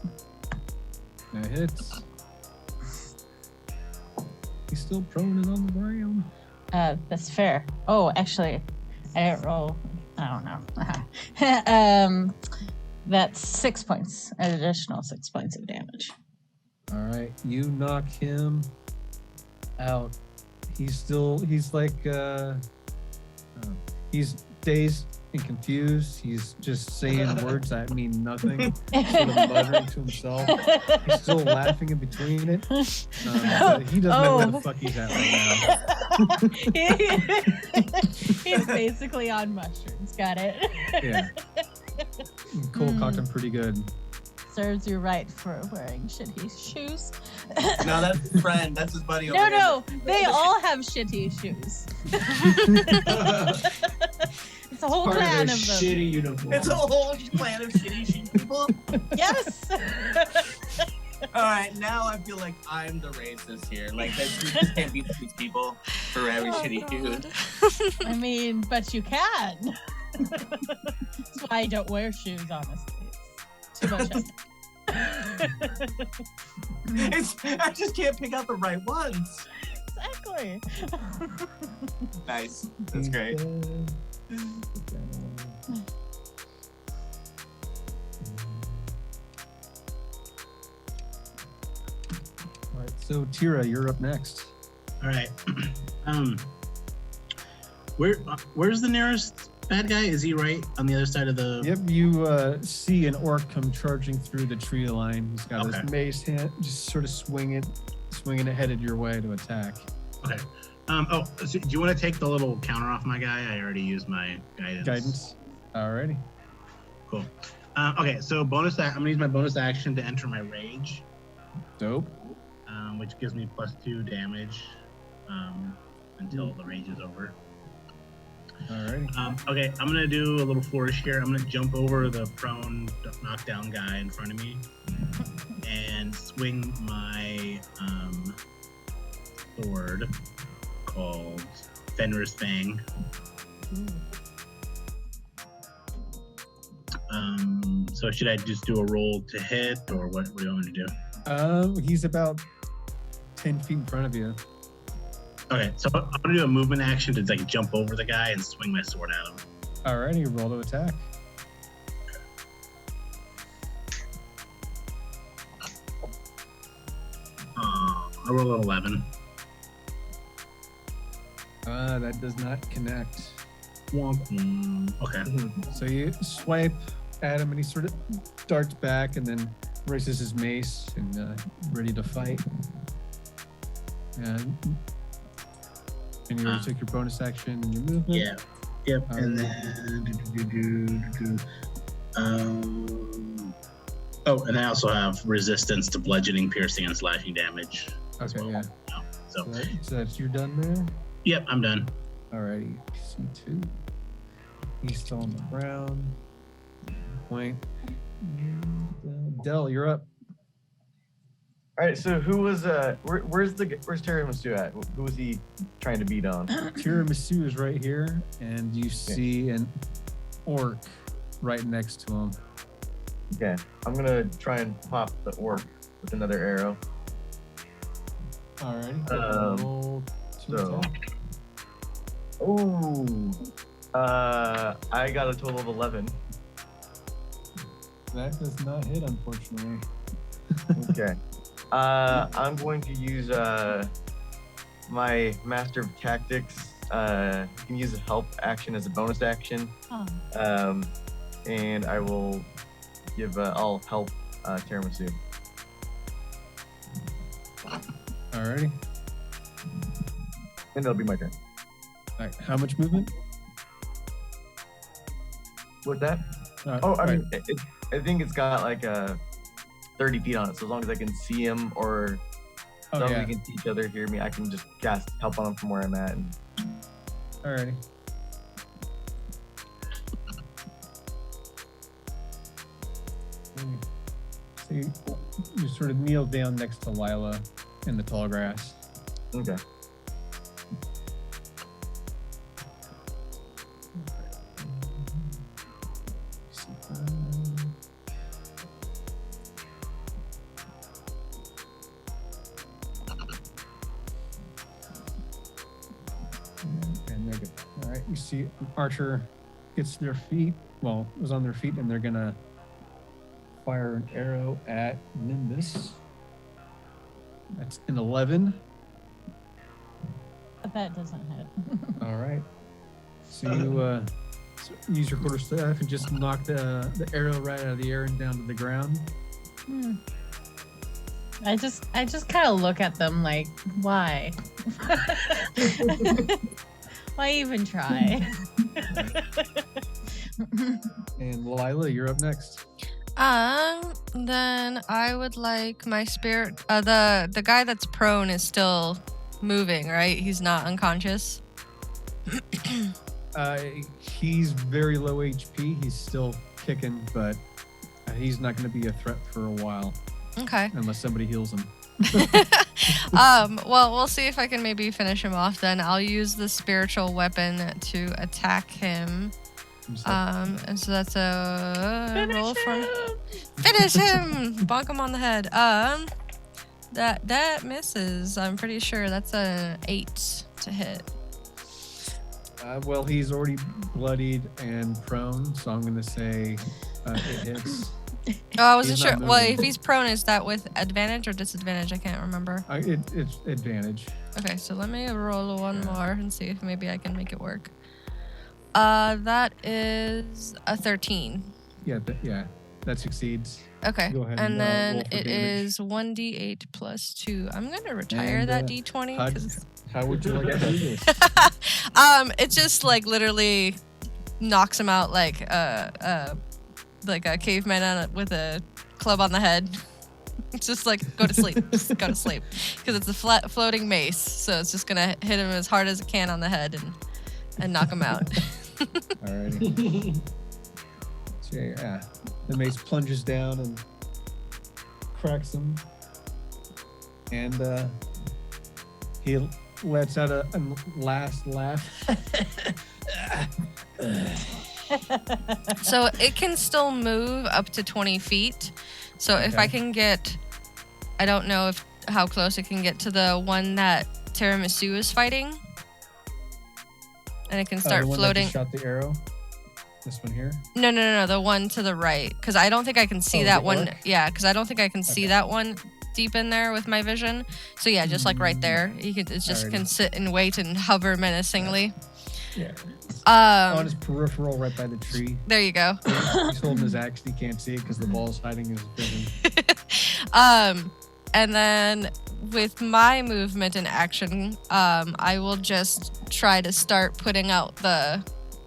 That hits. He's still prone and on the ground. That's fair. Oh, actually, I didn't roll. I don't know. That's 6 points, an additional 6 points of damage. All right, you knock him out. He's like, he's dazed and confused. He's just saying words that mean nothing, sort of muttering to himself. He's still laughing in between it. But he doesn't know where the fuck he's at right now. He's basically on mushrooms. Got it. Yeah. Cole cocked him pretty good. Serves you right for wearing shitty shoes. No, that's his friend. That's his buddy over there. No, they all have shitty shoes. It's a whole Part clan of of a them. shitty uniform. It's a whole clan of shitty people. Yes. All right, now I feel like I'm the racist here. Like, we just can't beat these people for every shitty dude. I mean, but you can. That's why I don't wear shoes, honestly. It's too much effort. I just can't pick out the right ones. Exactly. Nice. That's great. All right, so Tira, you're up next. All right. Where's the nearest bad guy? Is he right on the other side of the? Yep, you see an orc come charging through the tree line. He's got Okay. his mace hand, just sort of swinging it headed your way to attack. Okay. So do you want to take the little counter off my guy? I already used my guidance. Alrighty. Cool. Okay, so I'm gonna use my bonus action to enter my rage, Dope. which gives me +2 damage until the rage is over. Alrighty. Okay, I'm gonna do a little flourish here. I'm gonna jump over the prone, knockdown guy in front of me, and swing my sword called Fenrir's Fang. So should I just do a roll to hit, or what do you want me to do? He's about 10 feet in front of you. Okay, so I'm gonna do a movement action to like jump over the guy and swing my sword at him. Alrighty, roll to attack. I roll an 11. That does not connect. Okay. So you swipe at him and he sort of darts back and then raises his mace and ready to fight. And you already took your bonus action and your movement. Yeah. Yep, and then and I also have resistance to bludgeoning, piercing, and slashing damage. Okay, well. yeah. So that's you're done there. Yep, I'm done. Alrighty, C2. He's still on the ground. Point. Dell, you're up. All right, so who was where's Tiramisu at? Who was he trying to beat on? Tiramisu is right here, and you see an orc right next to him. Okay, I'm gonna try and pop the orc with another arrow. Alrighty. Roll to attack. I got a total of 11. That does not hit, unfortunately. Okay. I'm going to use my Master of Tactics. You can use a help action as a bonus action. Oh. And I will give I'll help Tiramisu. Alrighty. And it'll be my turn. Alright, how much movement? With that? I mean, I think it's got like 30 feet on it. So as long as I can see him or as long as we can see each other, hear me, I can just cast help on him from where I'm at. And... Alrighty. So you sort of kneel down next to Lila in the tall grass. Okay. And they're good. All right, you see Archer gets to their feet. Well, it was on their feet, and they're gonna fire an arrow at Nimbus. That's an 11. That doesn't hit. All right. So you use your quarterstaff and just knock the arrow right out of the air and down to the ground. I just kind of look at them like, why? Why even try? And Lila, you're up next. Then I would like my spirit. The guy that's prone is still moving, right? He's not unconscious. He's very low HP. He's still kicking, but he's not going to be a threat for a while. Okay. Unless somebody heals him. Well, we'll see if I can maybe finish him off then. I'll use the spiritual weapon to attack him. And so that's a roll for finish him. Bonk him on the head. That misses. I'm pretty sure that's an 8 to hit. Well, he's already bloodied and prone, so I'm going to say it hits. Oh, I wasn't sure. Well, if he's prone, is that with advantage or disadvantage? I can't remember. It's advantage. Okay, so let me roll one more and see if maybe I can make it work. That is a 13. Yeah, that succeeds. Okay, Go ahead and then it damage. is 1d8 plus 2. I'm gonna retire that d20. How would you like to do this? It just like literally knocks him out like a caveman with a club on the head. It's just like go to sleep, just go to sleep, because it's a flat floating mace, so it's just gonna hit him as hard as it can on the head and knock him out. Alrighty. So yeah, the mace plunges down and cracks him, and he lets out a last laugh. So it can still move up to 20 feet. So if I can get, I don't know how close it can get to the one that Tiramisu is fighting. And it can start the one floating. That just shot the arrow. This one here? No, the one to the right. Because I don't think I can see that one. Orc? Yeah, because I don't think I can see that one deep in there with my vision. So yeah, just like right there. It just can sit and wait and hover menacingly. Yeah. On his peripheral, right by the tree. There you go. He's holding his axe. He can't see it because the ball's hiding his vision. And then with my movement and action, I will just try to start putting out the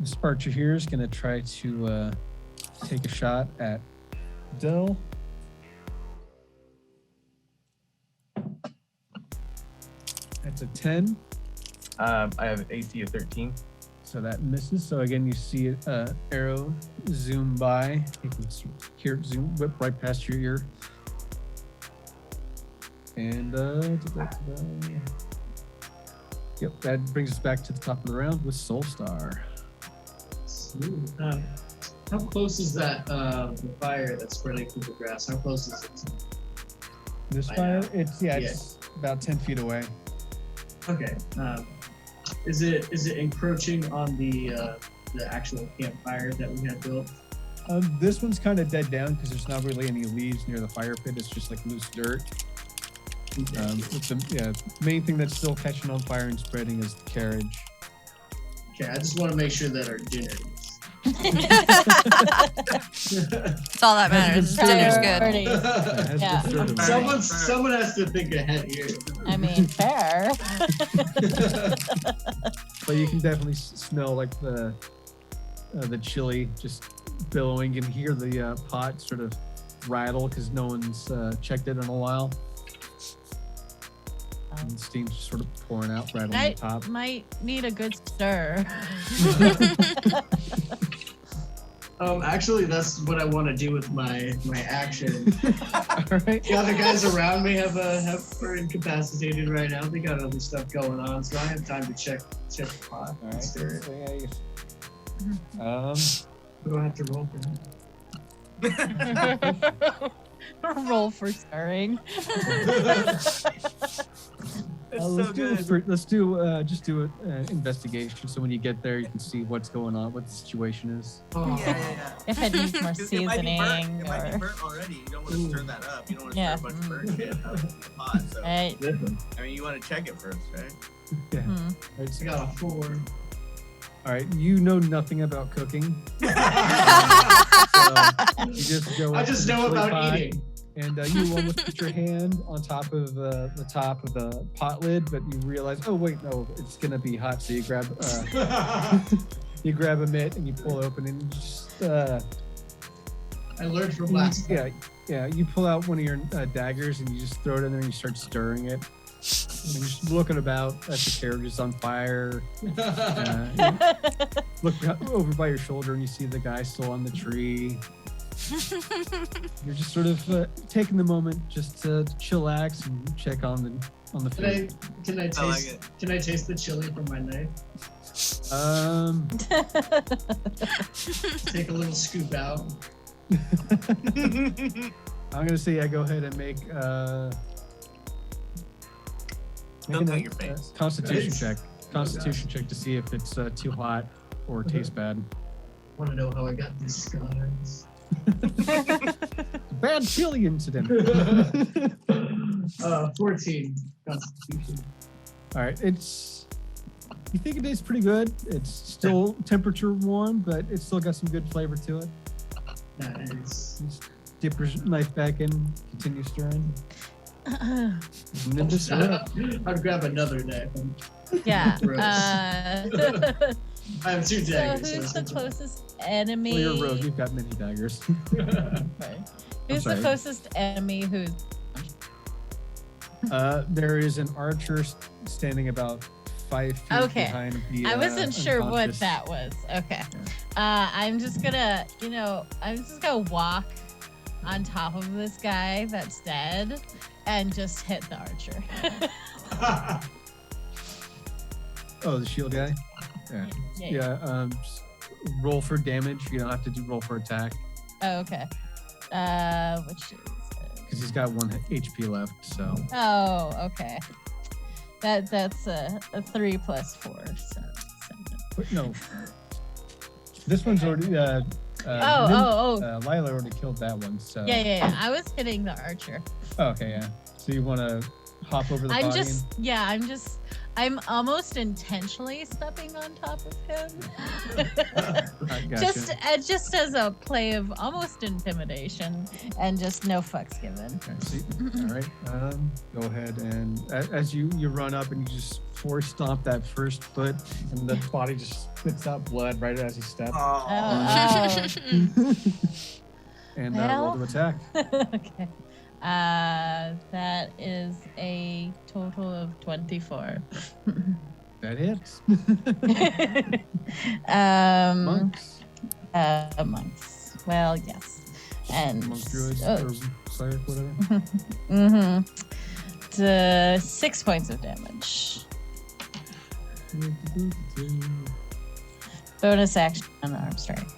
This archer here is going to try to take a shot at Dell. That's a 10. I have AC of 13. So that misses. So again, you see arrow zoom by. You can hear it zoom, whip right past your ear. And yep, that brings us back to the top of the round with Soulstar. How close is that the fire that's spreading through the grass? How close is it to This fire, it's about 10 feet away. Okay. Is it encroaching on the actual campfire that we had built? This one's kind of dead down because there's not really any leaves near the fire pit. It's just like loose dirt. The main thing that's still catching on fire and spreading is the carriage. Okay, I just want to make sure that our dinner is. That's all that matters. Dinner's good. Yeah. Someone has to think ahead here. I mean, fair. But you can definitely smell like the chili just billowing. You can hear the pot sort of rattle because no one's checked it in a while. And the steam's just sort of pouring out right on the top. Might need a good stir. Actually, that's what I want to do with my action. All right. The other guys around me are incapacitated right now. They got other stuff going on, so I have time to check the pot. All right. Stir it. So, Do I have to roll for that? Roll for stirring. Let's do an investigation. So when you get there, you can see what's going on, what the situation is. Yeah. If it needs more seasoning. It might be burnt already. You don't want to stir that up. You don't want to stir a bunch of burnt shit up in the pot. So, Right. I mean, you want to check it first, right? Yeah. I got a 4. All right. You know nothing about cooking. So you just go. I just know about eating. And you almost put your hand on top of the top of the pot lid, but you realize, oh wait, no, it's gonna be hot. So you grab you grab a mitt and you pull it open and you just. I learned from last time. Yeah. You pull out one of your daggers and you just throw it in there and you start stirring it. And you're just looking about at the carriage is on fire. Look over by your shoulder and you see the guy still on the tree. You're just sort of taking the moment just to chillax and check on the food. Can I taste the chili from my knife? Take a little scoop out. I'm gonna say go ahead and make Don't cut your face. Constitution check. Constitution check to see if it's too hot or tastes bad. Want to know how I got these scars? Bad chili incident. 14 Constitution. All right, you think it tastes pretty good. It's still temperature warm, but it's still got some good flavor to it. Nice. Just dip your knife back in, continue stirring. And then just I'd grab another knife. Yeah. I have 2 So daggers. who's the closest enemy? Well, you're a rogue. You've got many daggers. Right. Who's the closest enemy who's... There is an archer standing about 5 feet behind the I wasn't sure what unconscious. that was. Okay. I'm just gonna walk on top of this guy that's dead and just hit the archer. Oh, the shield guy? Yeah. Just roll for damage. You don't have to roll for attack. Oh, okay. Which is... Because he's got 1 HP left, so... Oh, okay. That's a 3 plus 4, so 7. No. This one's already... Lila already killed that one, so... Yeah. I was hitting the archer. Oh, okay, yeah. So you want to hop over the body? I'm almost intentionally stepping on top of him. Gotcha. Just as a play of almost intimidation and just no fucks given. Okay, see. All right. Go ahead and as you run up and you just force stomp that first foot, and the body just spits out blood right as you step. Oh. And roll to attack. Okay. That is a total of 24. That hits. Monks. Monks. Well, yes. And Monk druids or cleric, whatever. The 6 points of damage. Bonus action on arm strike.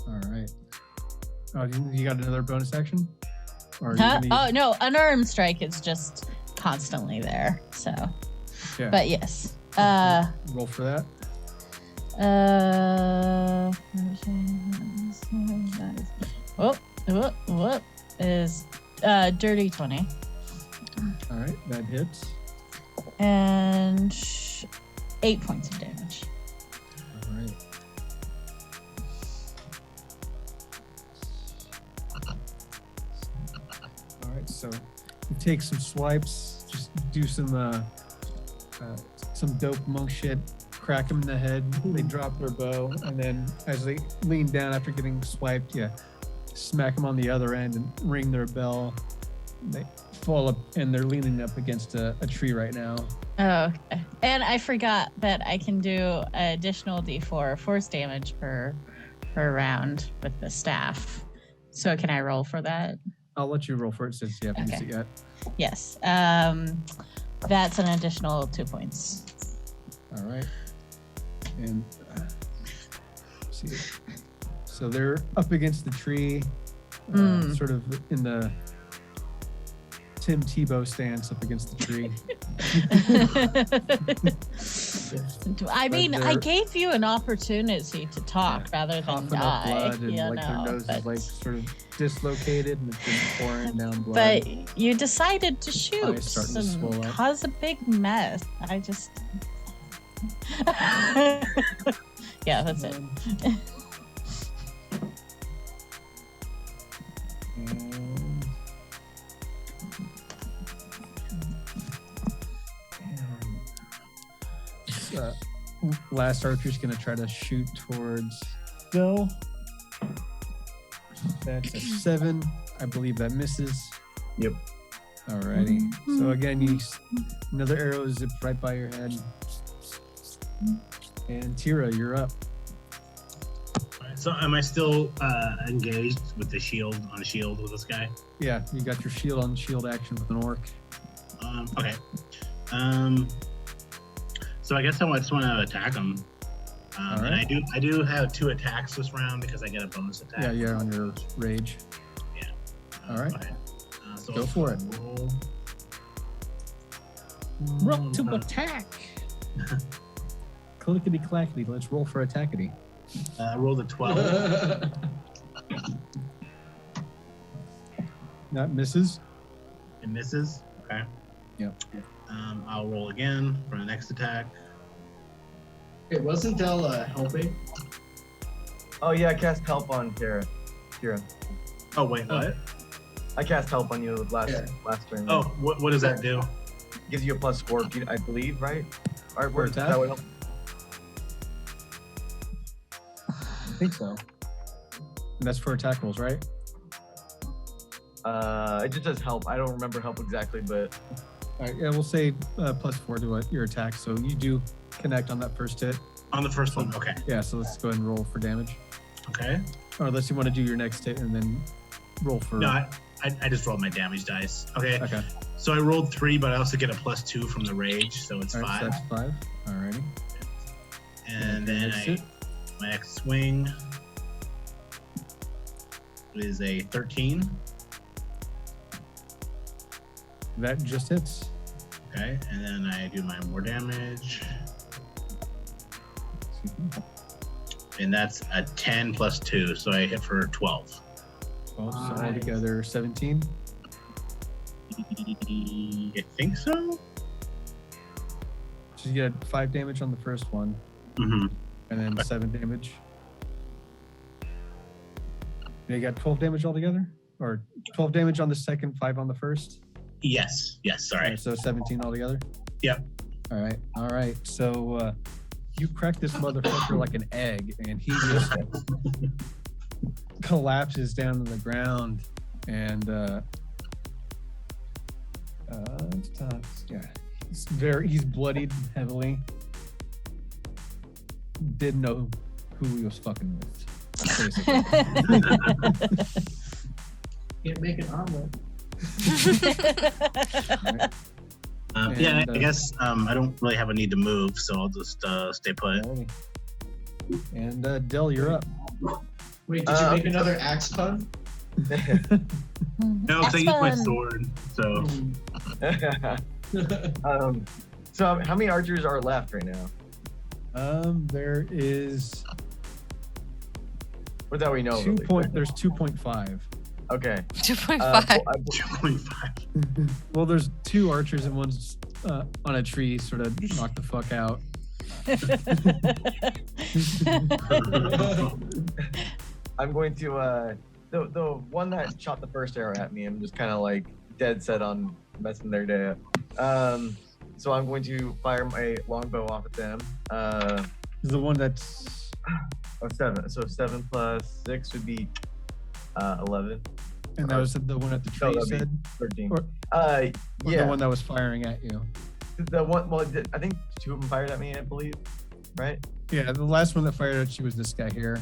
All right. Oh, you got another bonus action? Or Huh? Oh no, unarmed strike is just constantly there. So, yeah. But yes. Roll for that. What is dirty 20? All right, that hits. And 8 points of damage. All right. All right, so you take some swipes, just do some dope monk shit, crack them in the head, they drop their bow, and then as they lean down after getting swiped, smack them on the other end and ring their bell. They fall up and they're leaning up against a tree right now. Oh, okay. And I forgot that I can do an additional D4 force damage per round with the staff. So can I roll for that? I'll let you roll for it since you haven't used it yet. Yes. That's an additional 2 points. All right. And see. So they're up against the tree, sort of in the Tim Tebow stance up against the tree. I mean, I gave you an opportunity to talk rather than die. Blood and their nose is sort of dislocated and it's just pouring down blood. But you decided to shoot and cause a big mess. I just yeah, that's it. Last archer's gonna try to shoot towards Bill. That's a 7. I believe that misses. Yep. Alrighty. So again, another arrow zips right by your head. And Tira, you're up. So am I still engaged with the shield on shield with this guy? Yeah, you got your shield on shield action with an orc. Okay. So I guess I just want to attack him. Right. And I do have 2 attacks this round because I get a bonus attack. Yeah, you're on your rage. Yeah. All right. Okay. So go for it. Roll to attack. Clickety clackety. Let's roll for attackity. I rolled a 12. That misses. It misses. Okay. Yep. I'll roll again for the next attack. It wasn't Del helping? Oh yeah, I cast help on Kira. Oh wait, what? I cast help on you last turn. Oh, what does that do? Gives you a +4, I believe, right? Alright, For attack? that would help. I think so. And that's for attack rolls, right? It just says help. I don't remember help exactly, but All right, yeah, we'll say +4 to your attack, so you do connect on that first hit. On the first one, okay. Yeah, so let's go ahead and roll for damage. Okay. Or unless you want to do your next hit and then roll for... No, I just rolled my damage dice. Okay. Okay. So I rolled 3, but I also get a +2 from the rage, so it's 5. All right, so that's 5. Alrighty. And then my next swing is a 13. That just hits. Okay, and then I do my more damage. And that's a 10 + 2, so I hit for 12. 12, so altogether 17. I think so. So you get 5 damage on the first one, Mm-hmm. and then 7 damage. You got 12 damage altogether, or 12 damage on the second, 5 on the first. Yes. Sorry. Alright, so 17 altogether. Yep. All right. So you crack this motherfucker like an egg, and he just collapses down to the ground, and he's bloodied heavily. Didn't know who he was fucking with. Basically. Can't make an omelet. Yeah, And, I guess I don't really have a need to move, so I'll just stay put. alrighty. And Del, you're up. Wait, did you make another axe pun? No, because I used my fun. sword, so. So how many archers are left right now? There is What that we know? really? there's 2.5. Okay. 2.5. 2.5. Well, there's 2 archers and one's on a tree, sort of knocked the fuck out. I'm going to the one that shot the first arrow at me. I'm just kind of like dead set on messing their day up. So I'm going to fire my longbow off at them. Is the one that's 7. So 7 plus 6 would be 11. and that was the one at the tree, you that'd be said? 13. Or- Or The one that was firing at you. The one. Well, I think 2 of them fired at me. I believe. Right. Yeah, the last one that fired at you was this guy here.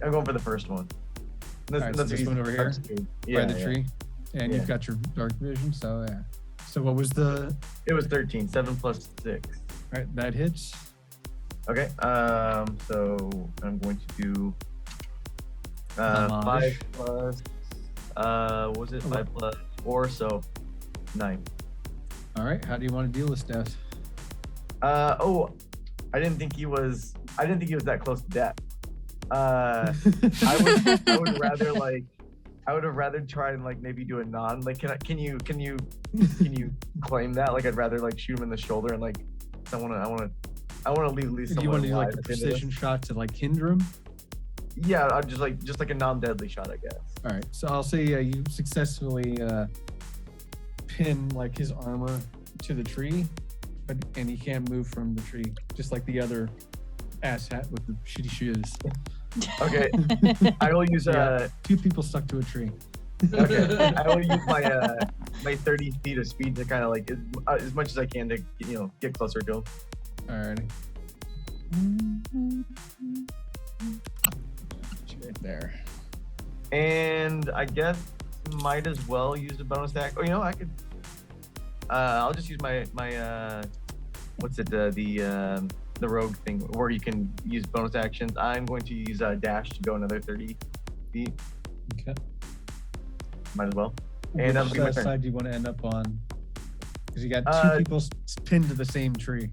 I'm going for the first one. Alright, so this one over here? Yeah, By the tree. And you've Yeah. got your dark vision, so yeah. So what was the It was 13. 7 plus 6. right? That hits. Okay. So I'm going to do 5 Homage. plus. What was it? 5 plus 4, so 9. All right. How do you want to deal with death? I didn't think he was that close to death. I would rather I would have rather tried and like maybe do a non. Like, can you claim that? Like, I'd rather like shoot him in the shoulder and like I want to leave at least Do you someone want to do like alive a at the end of precision shot to like hinder him? this. Yeah, I'd just like a non-deadly shot, I guess. All right. So I'll say you successfully pin like his armor to the tree, and he can't move from the tree, just like the other asshat with the shitty shoes. Okay, I will use 2 people stuck to a tree. Okay, I will use my 30 feet of speed to kind of like as much as I can to get closer to him. Alrighty. Right there. And I guess might as well use a bonus attack. Oh, I could. I'll just use my what's it? The rogue thing where you can use bonus actions. I'm going to use dash to go another 30 feet. Okay. Might as well. And that'll be my Which turn. side do you want to end up on? Because you got 2 people pinned to the same tree.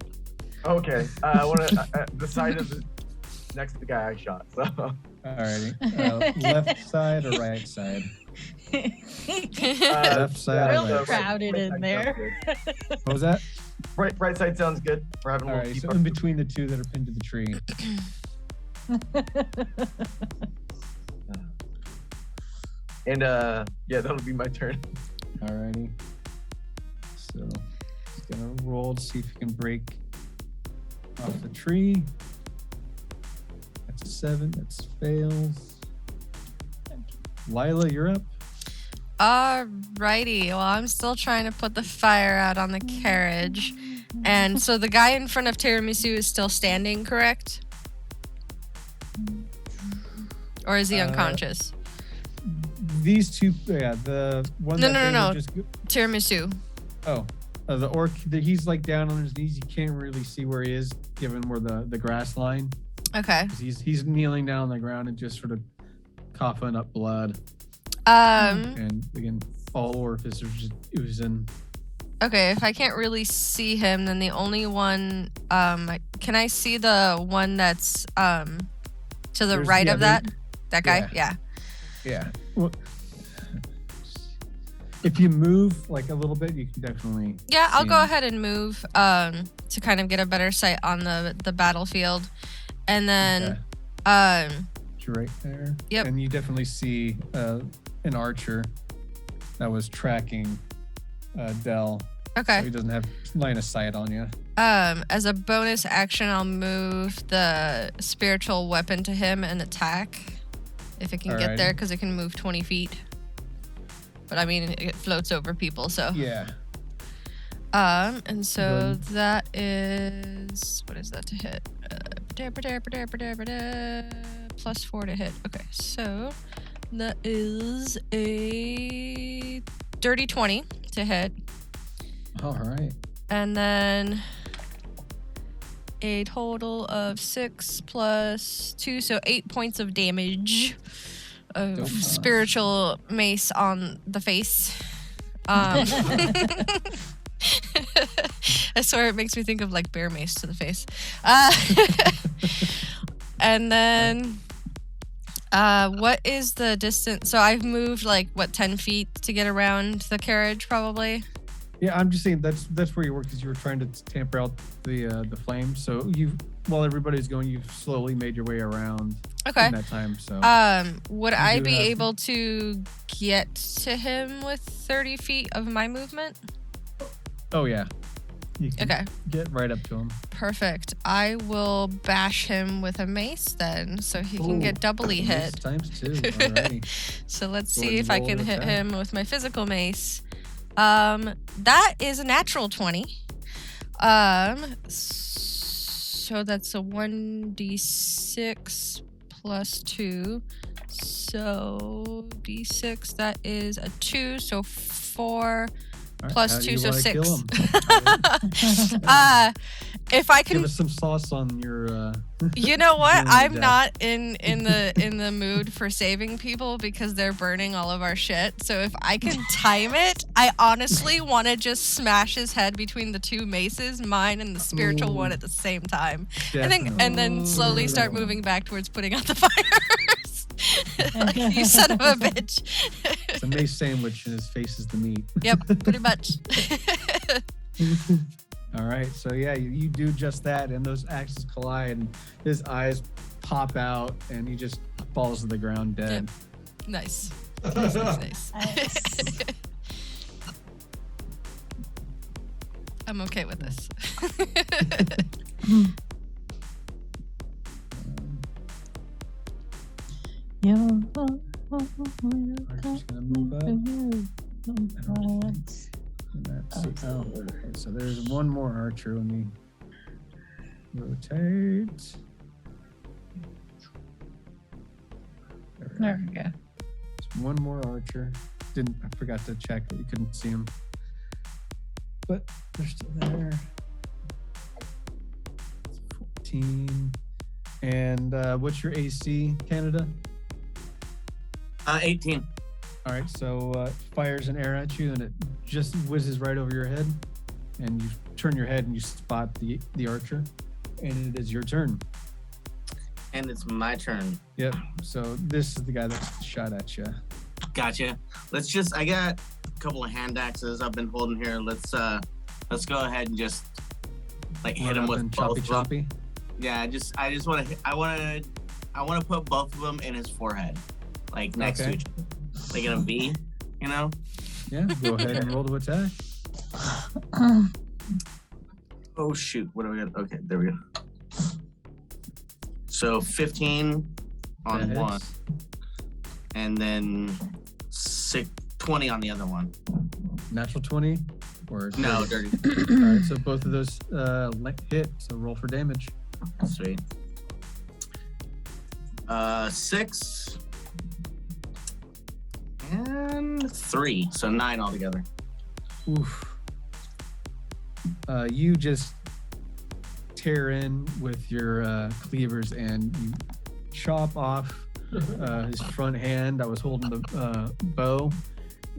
Okay. I want to the side of next to the guy I shot. So. Alrighty. Left side or right side? Left side Real or right side? crowded in there. What was that? Right side sounds good. We're having a little Alright, so keep in between the 2 that are pinned to the tree. And yeah, that'll be my turn. Alrighty. So just gonna roll to see if you can break off the tree. That's a 7. That's fails. Lila, you're up. Alrighty. Well, I'm still trying to put the fire out on the carriage. And so the guy in front of Tiramisu is still standing, correct? Or is he unconscious? These 2, yeah, the one No, that no, they no, were no. just Tiramisu. the orc, he's like down on his knees. You can't really see where he is given where the grass line. Okay. 'Cause he's kneeling down on the ground and just sort of coughing up blood. And again, all orifices are just oozing. Okay, if I can't really see him, then the only one, can I see the one that's to the There's- right yeah, of there- that guy? Yeah. Yeah. Well, If you move like a little bit, you can definitely. Yeah, I'll see go him. ahead and move to kind of get a better sight on the battlefield, and then You're right there. Yep. And you definitely see an archer that was tracking Dell. okay. So he doesn't have line of sight on you. As a bonus action, I'll move the spiritual weapon to him and attack if it can get there, because it can move 20 feet. But I mean, it floats over people, so. Yeah. And so that is, what is that to hit? +4 to hit. Okay, so that is a dirty 20 to hit. All right. And then a total of 6 + 2, so 8 points of damage of Dope. spiritual mace on the face. I swear it makes me think of like bear mace to the face. And then what is the distance? So I've moved like 10 feet to get around the carriage, probably. Yeah, I'm just saying that's where you were, because you were trying to tamper out the flames. So while everybody's going, you've slowly made your way around. Okay. In that time, so. Would You I do be have- able to get to him with 30 feet of my movement? Oh yeah. You can Okay, get right up to him. perfect. I will bash him with a mace then, so he can get doubly Mace hit. ×2. Alrighty. So let's Go see ahead if and I roll can an hit attack. him with my physical mace. That is a natural 20. So that's a 1d6 + 2. So d6, that is a 2, so 4 All right, plus how do 2, you so wanna 6. kill him? If I Give can, us some sauce on your. you know what? Burning I'm death. not in the mood for saving people because they're burning all of our shit. So if I can time it, I honestly want to just smash his head between the two maces, mine and the spiritual one at the same time, and then slowly start moving back towards putting out the fires. Like, you son of a bitch. It's a mace sandwich, and his face is the meat. Yep, pretty much. All right, so yeah, you do just that, and those axes collide, and his eyes pop out, and he just falls to the ground dead. Nice. Nice. Nice. I'm okay with this. Archer's gonna move up. And that's okay, so there's one more archer. Let me rotate. There we go. There's one more archer. I forgot to check, but you couldn't see him. But they're still there. 14. And what's your AC, Canada? 18. All right, so fires an arrow at you, and it just whizzes right over your head. And you turn your head and you spot the archer, and it is your turn. And it's my turn. Yep. So this is the guy that shot at you. Gotcha. I got a couple of hand axes I've been holding here. Let's go ahead and just hit him with both of them. choppy. Yeah, I just want to I want to put both of them in his forehead, next to each other, like in a V, you know? Yeah. Go ahead and roll to attack. Oh shoot! What do we got? Okay, there we go. So 15 on That one, hits. and then 20 on the other one. Natural 20 or No, dirty? dirty. All right. So both of those hit. So roll for damage. Sweet. 6 and 3, so 9 altogether. Oof. You just tear in with your cleavers and you chop off his front hand that was holding the bow,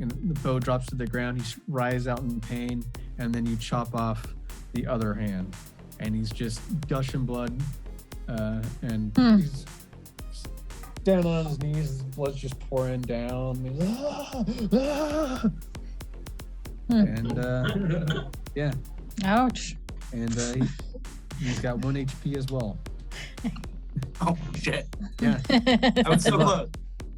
and the bow drops to the ground. He writhes out in pain, and then you chop off the other hand, and he's just gushing blood, and he's down on his knees. His blood's just pouring down. He's, And yeah. Ouch. And he's got 1 HP as well. Oh shit! Yeah. I was so close.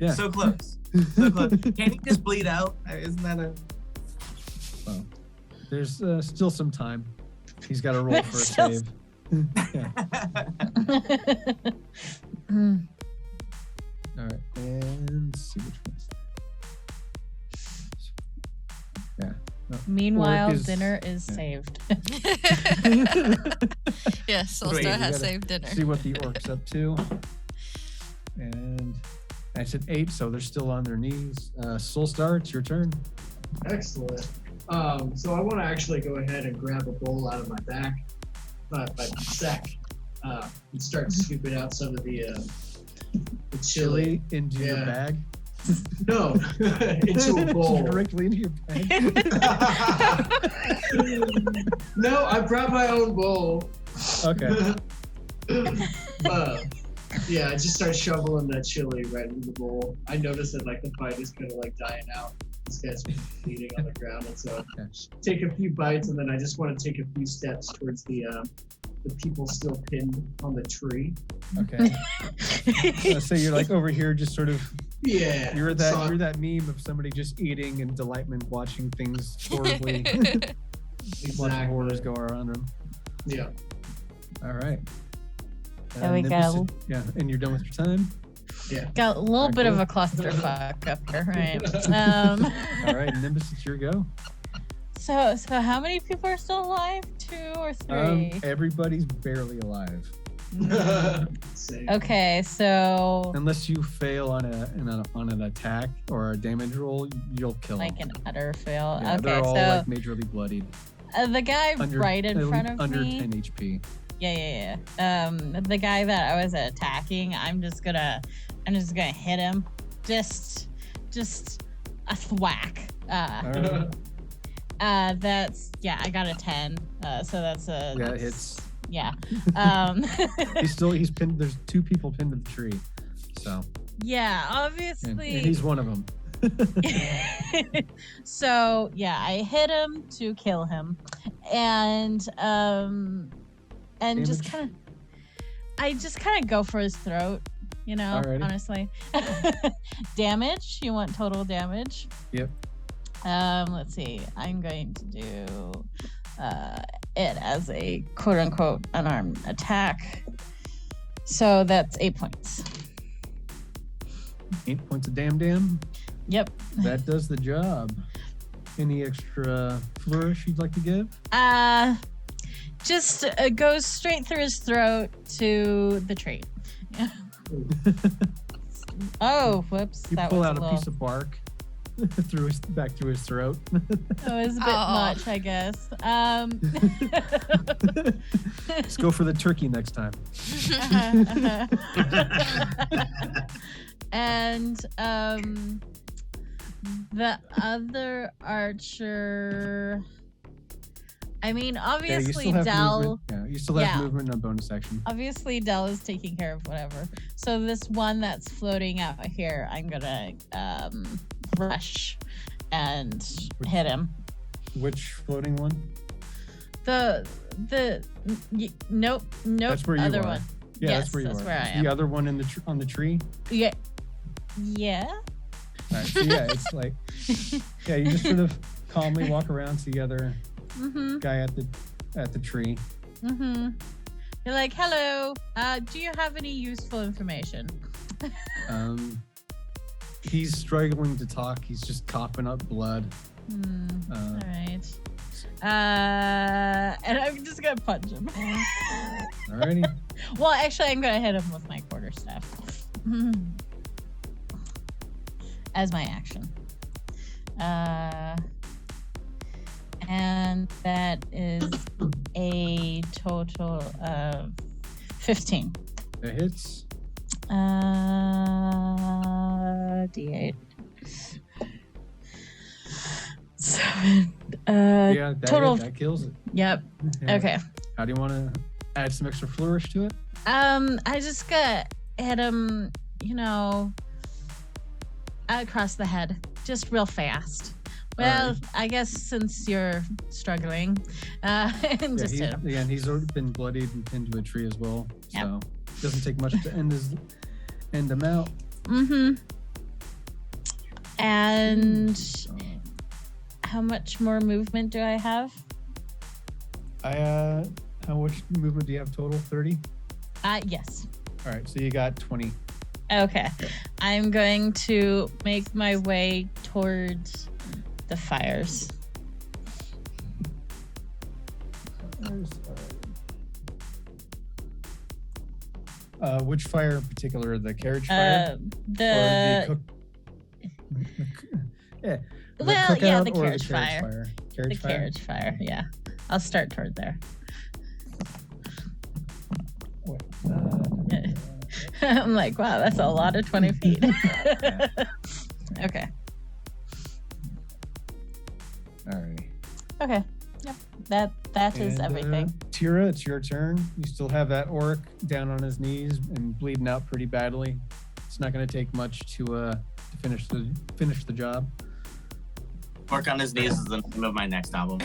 Yeah. So close. So close. Can he just bleed out? Isn't that a? Well, there's still some time. He's got to roll for a Still- save. Yeah. All right, and let's see which one's. Yeah. No, Meanwhile, orc is- dinner is yeah. saved. Yes, Solstar Great, we has gotta saved dinner. See what the orc's up to. And I said 8, so they're still on their knees. Soulstar, it's your turn. Excellent. So I want to actually go ahead and grab a bowl out of my back, my sack, and start scooping out some of the chili. Chili into your Yeah. bag. No, into a bowl. Directly into your bag. No, I brought my own bowl. Okay. Yeah, I just start shoveling that chili right into the bowl. I notice that like the fight is kind of like dying out. This guy's bleeding on the ground, and so take a few bites, and then I just want to take a few steps towards the people still pinned on the tree. Okay. So you're like over here, just sort of. Yeah. You're that meme of somebody just eating in delightment, watching things horribly, watching horrors go around them. Yeah. All right. There we go. Yeah, and you're done with your time. Yeah. Got a little Alright, bit of cool. a clusterfuck up here, right? All right, Nimbus, it's your go. So how many people are still alive? 2 or 3? Everybody's barely alive, Same. Okay, so unless you fail on an attack or a damage roll, you'll kill like them. an utter fail. Yeah, Okay, they're all so like majorly bloodied. the guy right in front of under me. 10 HP. Yeah. The guy that I was attacking, I'm just gonna hit him. Just a thwack. All right. That's I got a 10. So that's a Yeah, it hits. yeah. He's pinned. There's 2 people pinned to the tree, so Yeah, and obviously. he's one of them. So I hit him to kill him, and just Damage? I just kind of go for his throat, Alrighty. honestly. Damage? You want total damage? Yep. Let's see. I'm going to do it as a quote unquote unarmed attack. So that's 8 points. 8 points of damn. Yep. That does the job. Any extra flourish you'd like to give? Just goes straight through his throat to the tree. Yeah. Oh, whoops. You that pull was out a little, piece of bark back through his throat. That was a bit much, I guess. Let's go for the turkey next time. And the other archer. I mean, obviously, Dell. Movement. Yeah, you still have movement and a bonus action. Obviously, Dell is taking care of whatever. So this one that's floating out here, I'm gonna rush and hit him. Which floating one? Nope. That's where you other are. one. Yeah, Yes, that's where you that's are. where I Is am. the other one on the tree? Yeah. All right, so it's like, you just sort of calmly walk around to the other guy at the tree. You're like, hello. Do you have any useful information? He's struggling to talk. He's just coughing up blood. All right. And I'm just gonna punch him. Alrighty. Well, actually, I'm gonna hit him with my quarterstaff as my action. And that is a total of 15. It hits. D8. 7. Total. That kills it. Yep. Yeah. Okay. How do you want to add some extra flourish to it? I just got hit him, across the head, just real fast. Well, I guess since you're struggling, and just hit him. Yeah, and he's already been bloodied and pinned to a tree as well. So it doesn't take much to end him out. Mm-hmm. And how much more movement do I have? How much movement do you have total? 30? Yes. All right, so you got 20. Okay. I'm going to make my way towards the fires. Which fire in particular? The carriage fire? The carriage fire. Carriage fire, yeah. I'll start toward there. I'm like, wow, that's a lot of 20 feet. Okay. All right. Okay. Yep. That is everything. Tira, it's your turn. You still have that orc down on his knees and bleeding out pretty badly. It's not going to take much to finish the job. Orc on his knees is the name of my next album.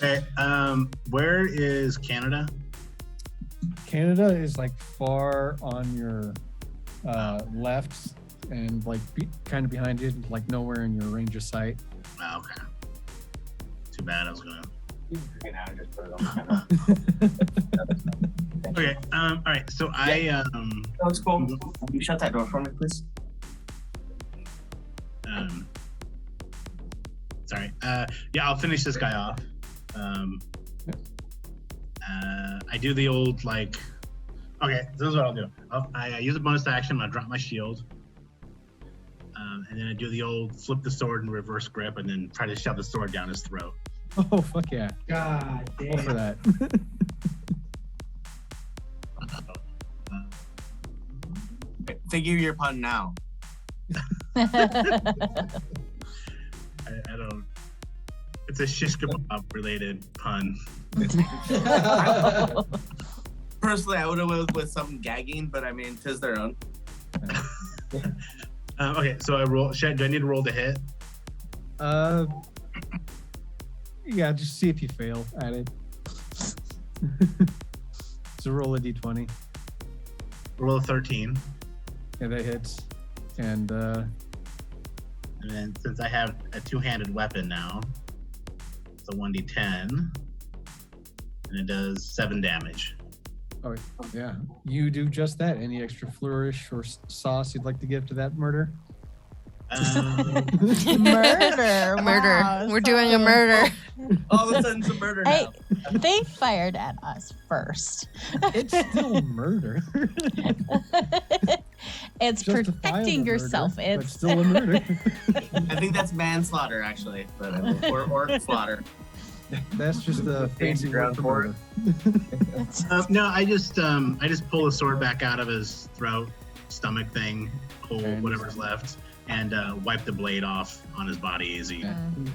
Okay, where is Canada? Canada is like far on your left and like kind of behind you, like nowhere in your range of sight. Oh, okay. Too bad. I was gonna. Okay. All right. So Let's go. Can you shut that door for me, please? Sorry. Yeah, I'll finish this guy off. I do the old like. Okay, this is what I'll do. I use a bonus action. I'll drop my shield, and then I do the old flip the sword and reverse grip, and then try to shove the sword down his throat. Oh fuck yeah! God damn. Go for that. Figure your pun now. I don't. It's a shish kebab related pun. Personally, I would have went with some gagging, but I mean, 'tis their own. Okay, so I roll. Do I need to roll to hit? Yeah, just see if you fail at it. So roll a d20. Roll a 13. Yeah, that hits. And then since I have a two-handed weapon now, it's a 1d10, and it does 7 damage. Oh yeah, you do just that. Any extra flourish or sauce you'd like to give to that murder? Murder. Murder. We're doing a murder. All of a sudden, it's a murder now. Hey, they fired at us first. It's still murder. It's protecting yourself. Murder, but It's still a murder. I think that's manslaughter, actually, but or orc slaughter. That's just a fancy word for murder. No, I just pull the sword back out of his throat, stomach thing, pull whatever's left, and wipe the blade off on his body as he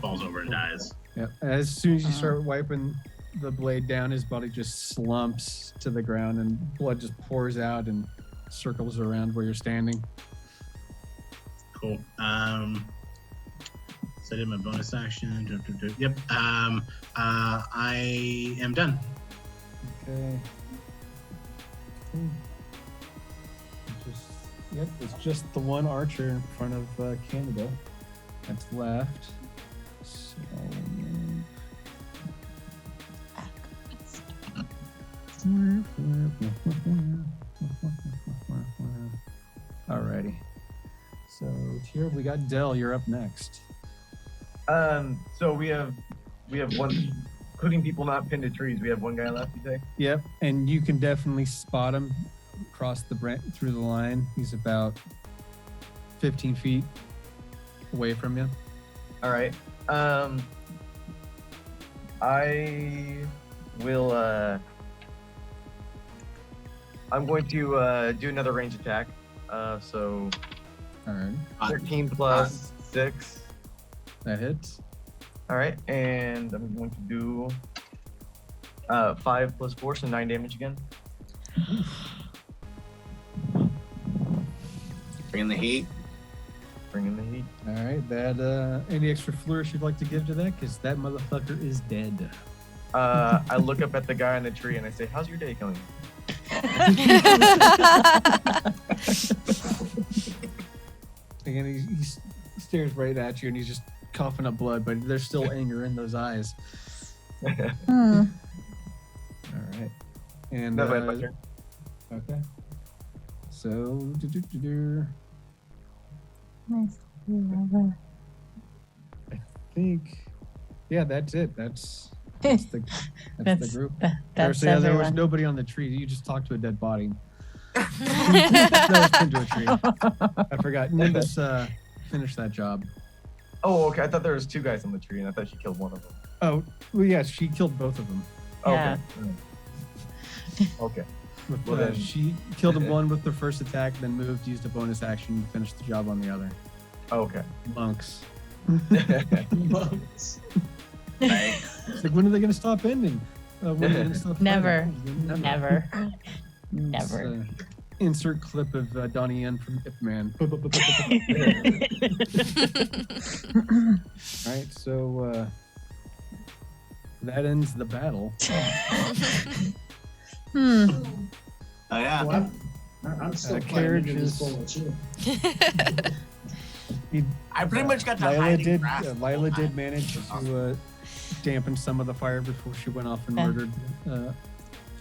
falls over and dies. Yeah. As soon as you start wiping the blade down, his body just slumps to the ground, and blood just pours out and circles around where you're standing. Cool. So I did my bonus action. Yep. I am done. Okay. It's just the one archer in front of Canada that's left. So, alrighty. So here we got Dell. You're up next. So we have one, including people not pinned to trees. We have one guy left, you say? Yep, and you can definitely spot him across through the line. He's about 15 feet away from you. All right. I will. I'm going to do another range attack. So. All right. 13 plus 6. That hits. All right, and I'm going to do 5 plus 4, so 9 damage again. Bringing the heat. bringing the heat. All right. That any extra flourish you'd like to give to that? Because that motherfucker is dead. I look up at the guy in the tree and I say, "How's your day going?" Again, he stares right at you and he's just coughing up blood, but there's still anger in those eyes. All right. And No, my turn. okay. So I think that's it. That's the group. That's So, yeah, there was everyone. nobody on the tree. You just talked to a dead body. That was pinned to a tree. I forgot. Nimbus finished that job. Oh, okay. I thought there was 2 guys on the tree, and I thought she killed one of them. Oh, well, yeah, she killed both of them. Yeah. Okay. With, Well, then- she killed one with the first attack, then moved, used a bonus action, and finished the job on the other. Okay. Monks. Monks. It's like, when are they going to stop ending? When are they gonna stop Never. fighting? Never. Let's, Never. insert clip of Donnie Yen from Ip Man. Alright, so that ends the battle. Hmm. Oh yeah. Well, I'm still Carriage fighting this is- bullet too. I pretty much got to Lila hide in did. grass the Lila whole did time. manage to dampen some of the fire before she went off and Okay.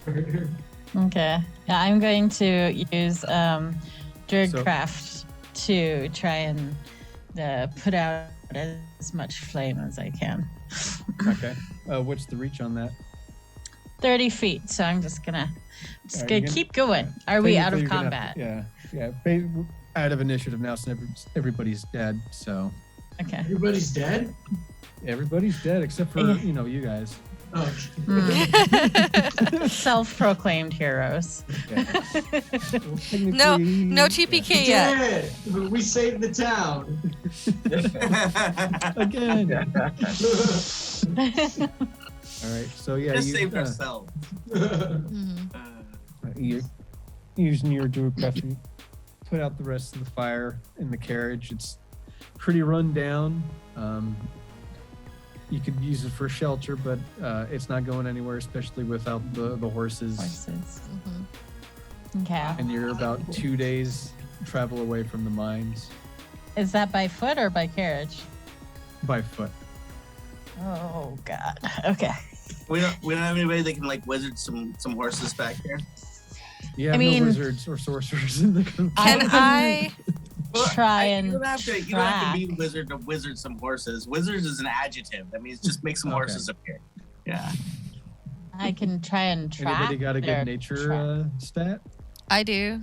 murdered. Okay. Yeah, I'm going to use Druidcraft to try and put out as much flame as I can. Okay. What's the reach on that? 30 feet. So I'm just gonna Alright, you're gonna- keep going. Are we out Technically, of you're gonna combat? have to- yeah. Out of initiative now, since everybody's dead. So Okay. Everybody's dead? everybody's dead except for Yeah. you guys. Oh. Self-proclaimed heroes. Yeah. No TPK yet. Dead! We saved the town. Again. All right. So yeah, Just you saved ourselves. Mhm. you're using your Druidcraft to put out the rest of the fire in the carriage. It's pretty run down. You could use it for shelter, but it's not going anywhere, especially without the horses. Horses. Mhm. Okay. And you're about 2 days travel away from the mines Is that by foot or by carriage? by foot. Oh God. Okay. We don't have anybody that can like wizard some horses back here. You have mean- no wizards or sorcerers in the group. Can I? Try and you don't have to be wizard to wizard some horses. Wizards is an adjective. That means just make some Okay. horses appear. Yeah. I can try and track. Anybody got a their good nature track. stat? I do.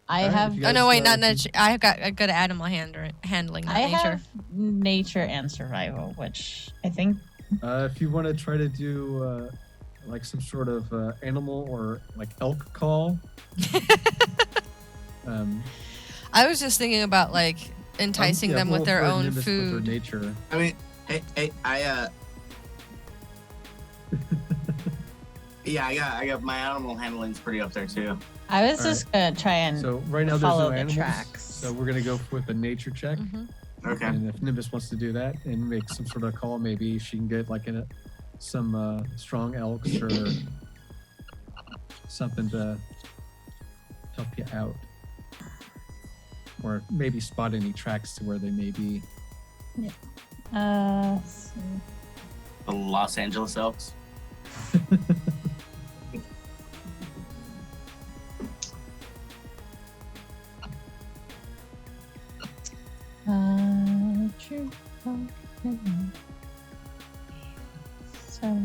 I Alright, have. if you Oh guys, no, wait, uh, not nature. I've got a good animal handling, not I nature. have nature and survival, which I think. If you want to try to do like some sort of animal or like elk call. I was just thinking about like enticing them with their own With their food. nature. I mean, hey, yeah, I got my animal handling's pretty up there too. I was All just gonna try and So right now there's follow no the animals. tracks. So we're gonna go with a nature check. Mhm. Okay. And if Nimbus wants to do that and make some sort of call, maybe she can get like some strong elks or something to help you out. Or maybe spot any tracks to where they may be. let's see. The Los Angeles Elks. True. So,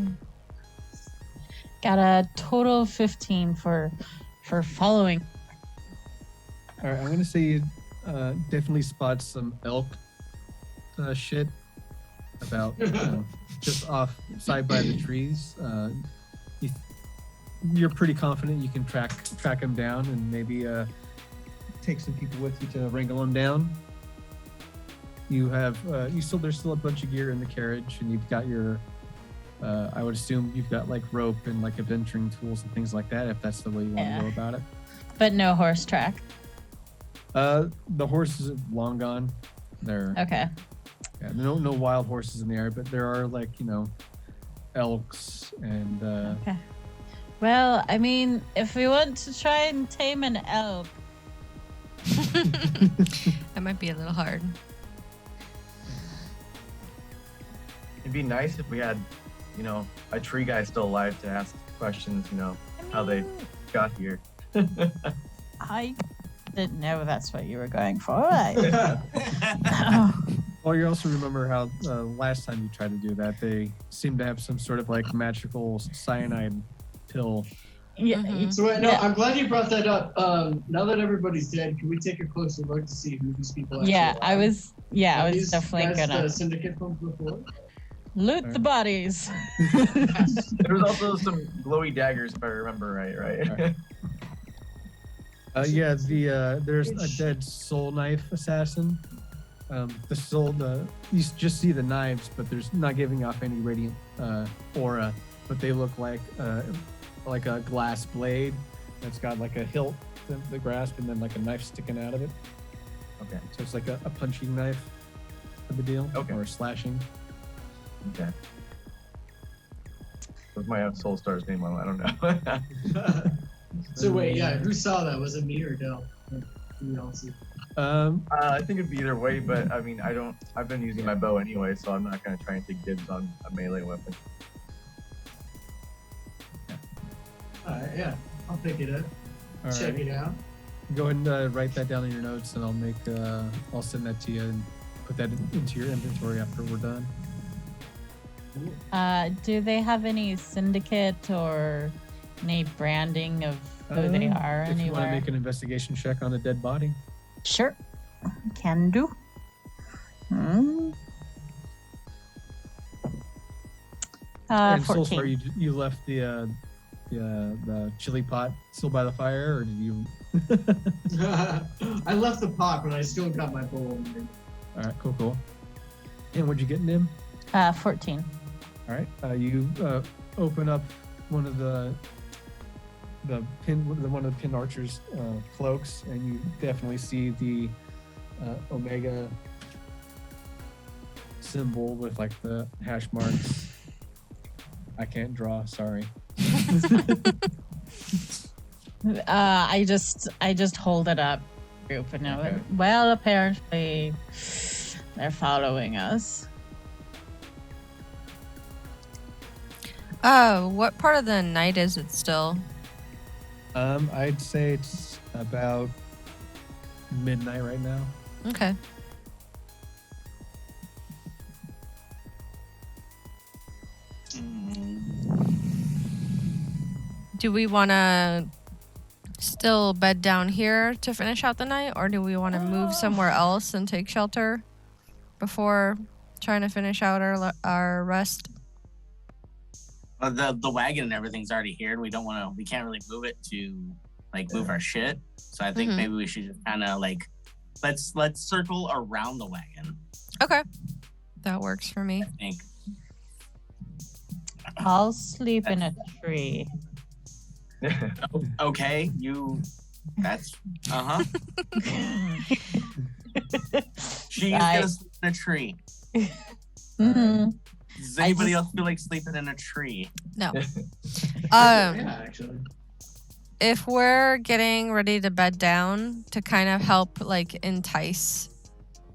got a total of 15 for following. All right, I'm gonna say you definitely spot some elk shit about just off side by the trees. You're pretty confident you can track them down and maybe take some people with you to wrangle them down. You have there's still a bunch of gear in the carriage, and you've got your I would assume you've got like rope and like adventuring tools and things like that, if that's the way you want Yeah. to go about it. But no horse track. The horse is long gone. There. Okay. Yeah, no wild horses in the area, but there are elks and. Okay. Well, I mean, if we want to try and tame an elk, That might be a little hard. It'd be nice if we had, a tree guy still alive to ask questions, how they got here. I didn't know that's what you were going for. Well, you also remember how last time you tried to do that, they seemed to have some sort of magical cyanide pill. Yeah. So wait, no, I'm glad you brought that up. Now that everybody's dead, can we take a closer look to see who these people actually Yeah, are? I was These definitely guys, gonna the Syndicate from before? loot the bodies. There was also some glowy daggers, if I remember right? Yeah, there's a dead soul knife assassin. You just see the knives, but there's not giving off any radiant aura. But they look like a glass blade that's got a hilt, the grasp, and then a knife sticking out of it. Okay. So it's like a punching knife of the deal, Okay. or slashing. Okay. What's my soul star's name on? I don't know. So wait, yeah, who saw that? Was it me or Del? Who else? I think it'd be either way, but I mean, I've been using my bow anyway, so I'm not gonna try and take dibs on a melee weapon. Alright, yeah, I'll pick it up. All Check right. it out. Go ahead and write that down in your notes, and I'll send that to you and put that into your inventory after we're done. Do they have any syndicate or any branding of who they are If you want to anywhere? make an investigation check on a dead body. Sure. Can do. And 14. so far, you left the chili pot still by the fire, or did you? I left the pot, but I still got my bowl. All right, cool. And what'd you get, Nim? 14. All right, you open up one of the pin archer's cloaks, and you definitely see the Omega symbol with the hash marks. I can't draw, sorry. I just hold it up, group, and Okay. well, apparently they're following us. Oh, what part of the night is it still? I'd say it's about midnight right now. Okay. Do we want to still bed down here to finish out the night, or do we want to move somewhere else and take shelter before trying to finish out our rest? Well, the wagon and everything's already here, and we can't really move it to move our shit. So I think Mhm. maybe we should just kind of let's circle around the wagon. Okay. That works for me. I think. I'll sleep in a tree. Okay, that's She's gonna sleep in a tree. Mhm. Does anybody else feel like sleeping in a tree? No. Yeah, actually. If we're getting ready to bed down to kind of help entice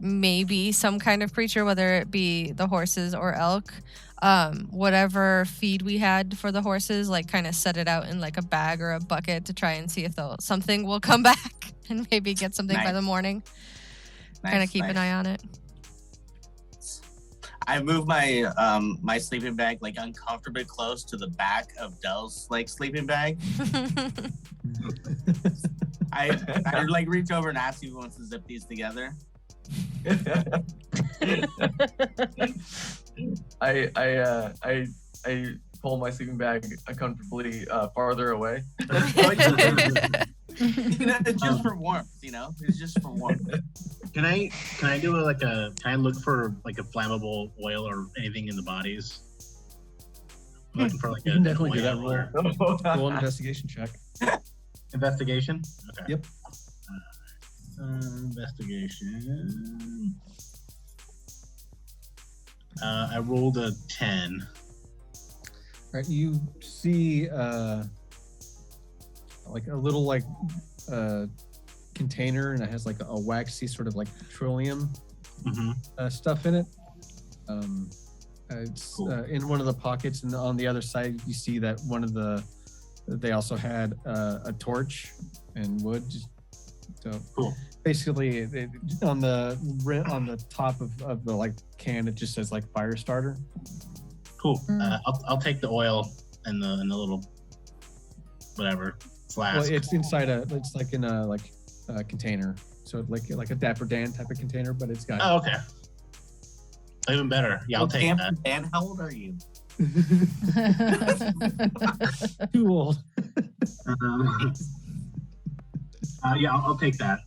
maybe some kind of creature, whether it be the horses or elk, whatever feed we had for the horses, kind of set it out in a bag or a bucket to try and see if something will come back and maybe get something by Nice. the morning. Kind of keep an eye on it. I moved my my sleeping bag uncomfortably close to the back of Dell's sleeping bag. I reach over and ask if he wants to zip these together. I pull my sleeping bag uncomfortably farther away. It's just for warmth, It's just for warmth. Can I do can I look for a flammable oil or anything in the bodies? I'm looking for You can definitely do that. oil or Roll an investigation check. investigation. Okay. Yep. Investigation. I rolled a 10. All right, you see like a little container, and it has like a waxy sort of like petroleum stuff in it. It's Cool. in one of the pockets, and on the other side you see that they also had a torch and wood. So Cool. basically, on the top of the like can, it just says like fire starter. Cool. I'll take the oil and the little whatever flask. Well, it's inside it's like in a container, so like a Dapper Dan type of container, but it's got. Oh, okay. Even better. Yeah, I'll take that. Dan, how old are you? Too old. Yeah, I'll take that.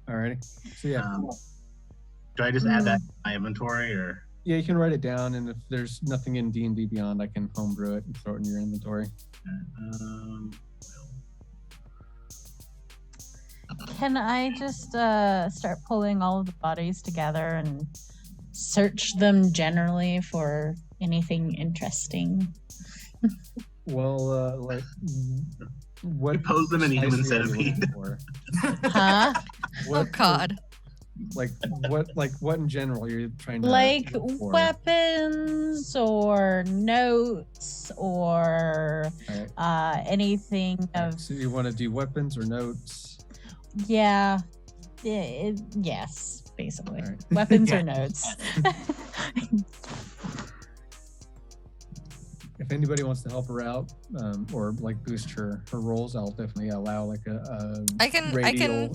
Alrighty. So yeah. Do I just add that to my inventory, or? Yeah, you can write it down, and if there's nothing in D&D Beyond, I can homebrew it and throw it in your inventory. Can I just start pulling all of the bodies together and search them generally for anything interesting? Well, what pose them in a human precisely are you centipede. looking for? Huh? Oh God. What in general you're trying to Like look for? weapons or notes or Alright. anything Alright, of so you want to do weapons or notes? yes, basically Alright. weapons Yeah. or notes. If anybody wants to help her out, or like boost her rolls, I'll definitely allow like a I can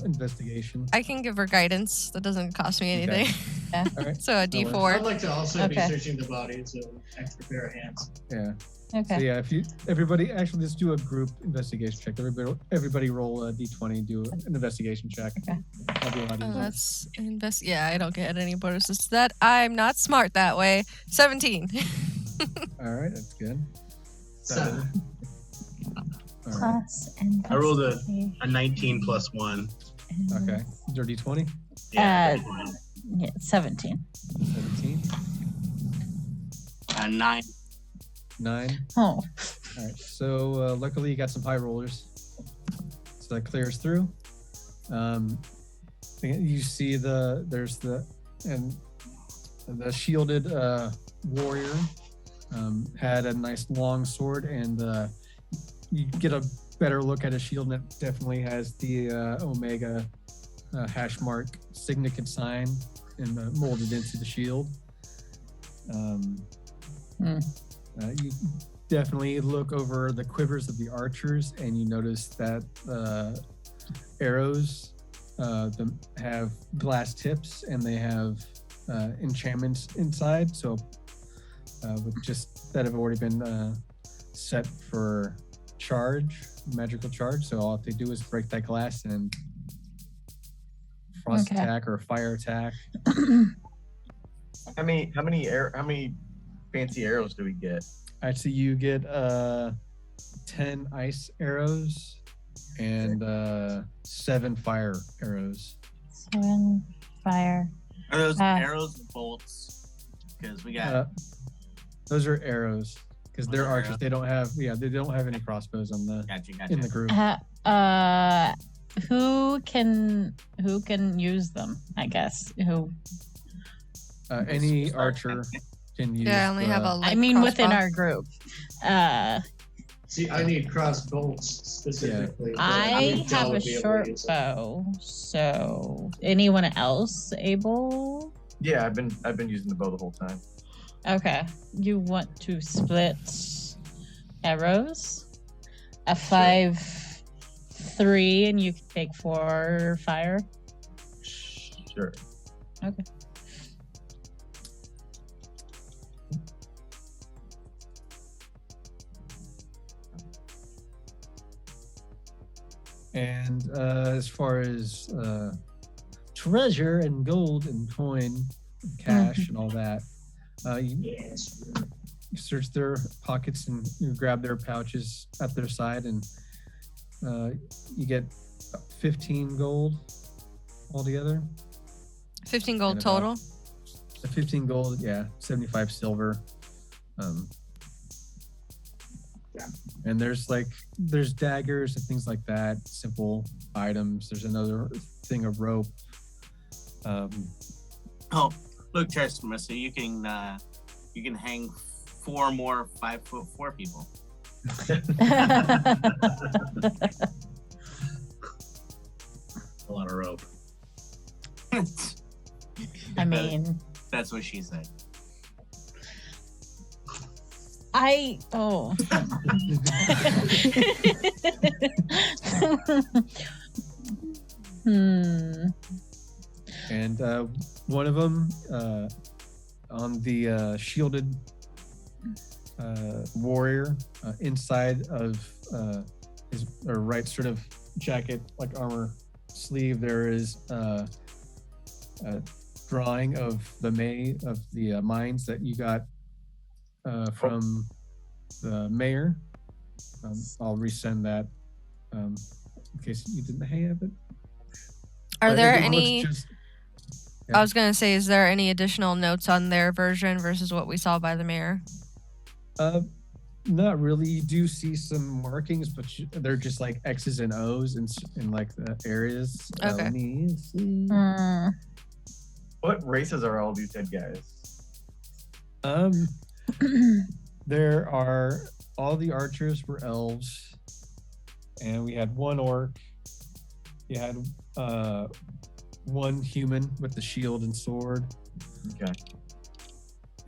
investigation. I can give her guidance. That doesn't cost me anything. Yeah. All right. So a That works. D4. I'd like to also be Okay. searching the body, so extra pair of hands. Yeah. Okay. So yeah, everybody actually just do a group investigation check. Everybody roll a d20, do an investigation check. Okay. That'll be a lot easier. Yeah, I don't get any bonuses to that. I'm not smart that way. 17. All right, that's good. 7. All right. Plus and I rolled a 19 plus 1. Okay. Dirty 20, Yeah. 17. 17, 9. 9. Oh, All right. So luckily you got some high rollers, so that clears through. You see there's the shielded warrior had a nice long sword, and you get a better look at his shield, and it definitely has the Omega hash mark Syndicate sign and molded into the shield. You definitely look over the quivers of the archers, and you notice that arrows have glass tips, and they have enchantments inside. So with just that have already been set for magical charge. So all they do is break that glass and frost attack or fire attack. How many fancy arrows do we get? Actually, you get 10 ice arrows and 7 fire arrows. 7 fire. Are those arrows or bolts? Because we got. Those are arrows because they're archers. Arrows. They don't have any crossbows on the Gotcha. in the group. Who can use them? I guess Any archer can use. Yeah, I only have a. I mean, within crossbow. our group. See, I need cross bolts specifically. but I think have Del a would be able to short use it. bow. So, anyone else able? Yeah, I've been using the bow the whole time. Okay. You want to split arrows? A 5, 3, and you can take 4 fire. Sure. Okay. And as far as treasure and gold and coin, and cash and all that, you Yes. search their pockets and you grab their pouches at their side, and you get 15 gold altogether. 15 gold And about total. The 15 gold, yeah, 75 silver. Yeah. And there's daggers and things like that, simple items. There's another thing of rope. Oh, look, Terramissa, you can hang 4 more 5'4" people. A lot of rope. I mean, That's what she said. And one of them on the shielded warrior inside of his right sort of jacket, like armor sleeve, there is a drawing of the mines that you got from the mayor. I'll resend that in case you didn't have it. Are But there it looks any? Yeah. I was gonna say, is there any additional notes on their version versus what we saw by the mayor? Not really. You do see some markings, but they're just like X's and O's in like the areas. Okay. Let me see. What races are all these dead guys? There are all the archers were elves, and we had one orc. You had one human with the shield and sword. Okay.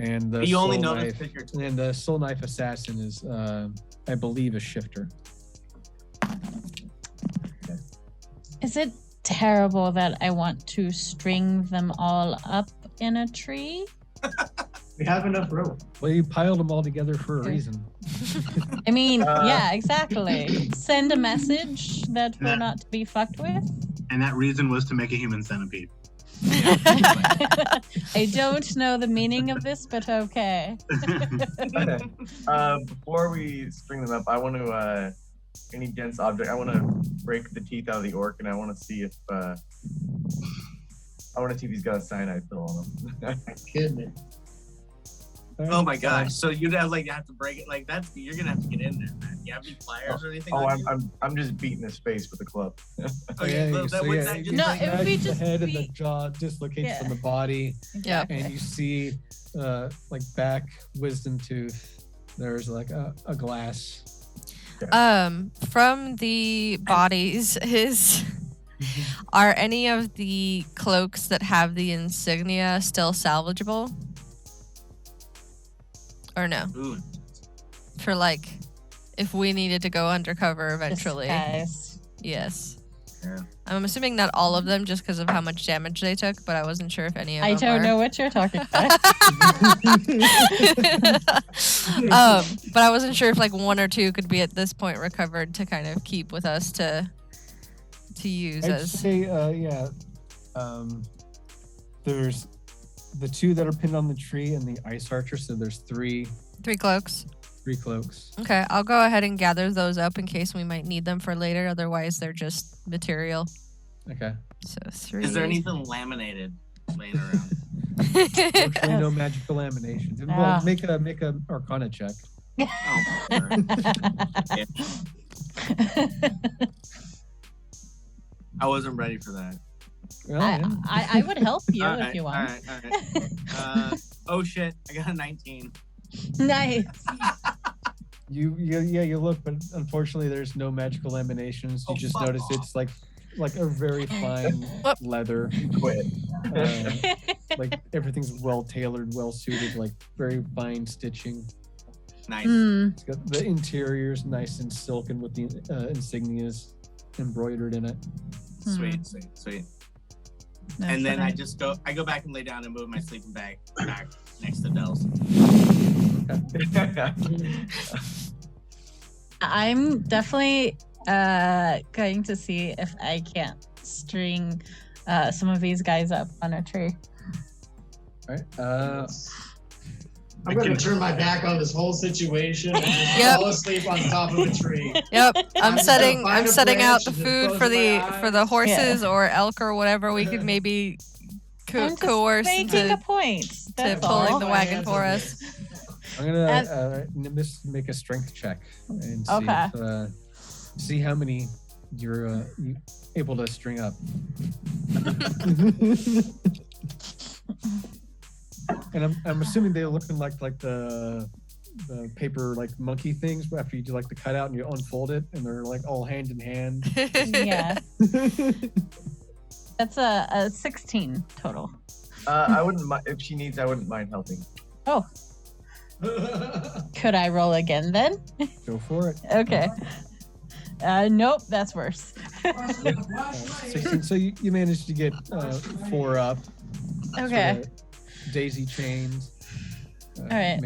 And the You only soul notice knife, that you're and the soul knife assassin is, I believe, a shifter. is it terrible that I want to string them all up in a tree? We have enough rope. Well, you piled them all together for a reason. I mean, yeah, exactly. Send a message that we're not to be fucked with. And that reason was to make a human centipede. I don't know the meaning of this, but okay. Okay. Before we string them up, I want to any dense object. I want to break the teeth out of the orc, and I want to see if he's got a cyanide pill on him. Goodness. Oh my gosh! So you'd have to break it like that's. You're gonna have to get in there, man. You have any pliers or anything? Oh, on you? I'm just beating his face with a club. Okay, yeah, well, so would yeah, that you just No, like- it would be the just head and be- the jaw dislocates Yeah. from the body, Yeah. and you see, like back wisdom tooth. There's like a glass. From the bodies, are any of the cloaks that have the insignia still salvageable? Or no? Ooh, For like, if we needed to go undercover eventually. Disguise. Yes. Yeah. I'm assuming not all of them just because of how much damage they took, but I wasn't sure if any of I them don't were. know what you're talking about. But I wasn't sure if like 1 or 2 could be at this point recovered to kind of keep with us to use I'd as. say, there's the 2 that are pinned on the tree and the ice archer. So there's 3 3 cloaks. cloaks. Okay, I'll go ahead and gather those up in case we might need them for later. Otherwise, they're just material. Okay. So 3. is there anything laminated laying around? Fortunately, no magical lamination. Well, make a Arcana check. Oh, sure. Yeah. I wasn't ready for that. Well, yeah. I would help you All if right, you want. All right. Oh shit! I got a 19. Nice. You look, but unfortunately, there's no magical laminations. You Oh, just fuck notice off. it's like a very fine leather. Quit. Like everything's well tailored, well suited, like very fine stitching. Nice. It's got the interior's nice and silken with the insignias embroidered in it. Sweet. No, And then funny. I go back and lay down and move my sleeping bag back next to Dell's. I'm definitely going to see if I can't string some of these guys up on a tree. All right. I'm going to turn my back on this whole situation and just Yep. fall asleep on top of a tree. Yep, I'm just setting gonna find a out branch the and just food close for my the eyes. horses or elk or whatever we could maybe I'm just coerce making a into point. to That's pulling all. the wagon for us. I'm gonna make a strength check and see Okay. if, see how many you're able to string up. And I'm assuming they're looking like the paper like monkey things after you do like the cutout and you unfold it and they're like all hand in hand. Yeah. That's a 16 total. I wouldn't mind if she needs. I wouldn't mind helping. Oh. Could I roll again then? Go for it. Okay. Nope, that's worse. 16. So you managed to get 4 up. Okay. Sort of daisy chains. All right.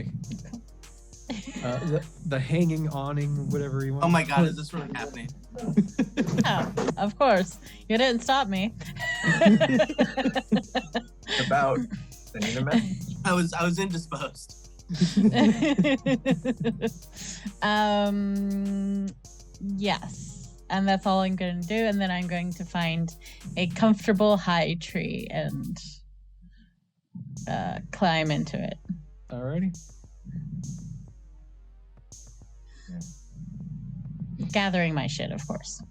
The hanging awning, whatever you want. Oh my god, is this really happening? Oh, of course. You didn't stop me. About sending a message. I was indisposed. Yes. And that's all I'm going to do. And then I'm going to find a comfortable high tree and climb into it. Alrighty. Gathering my shit, of course.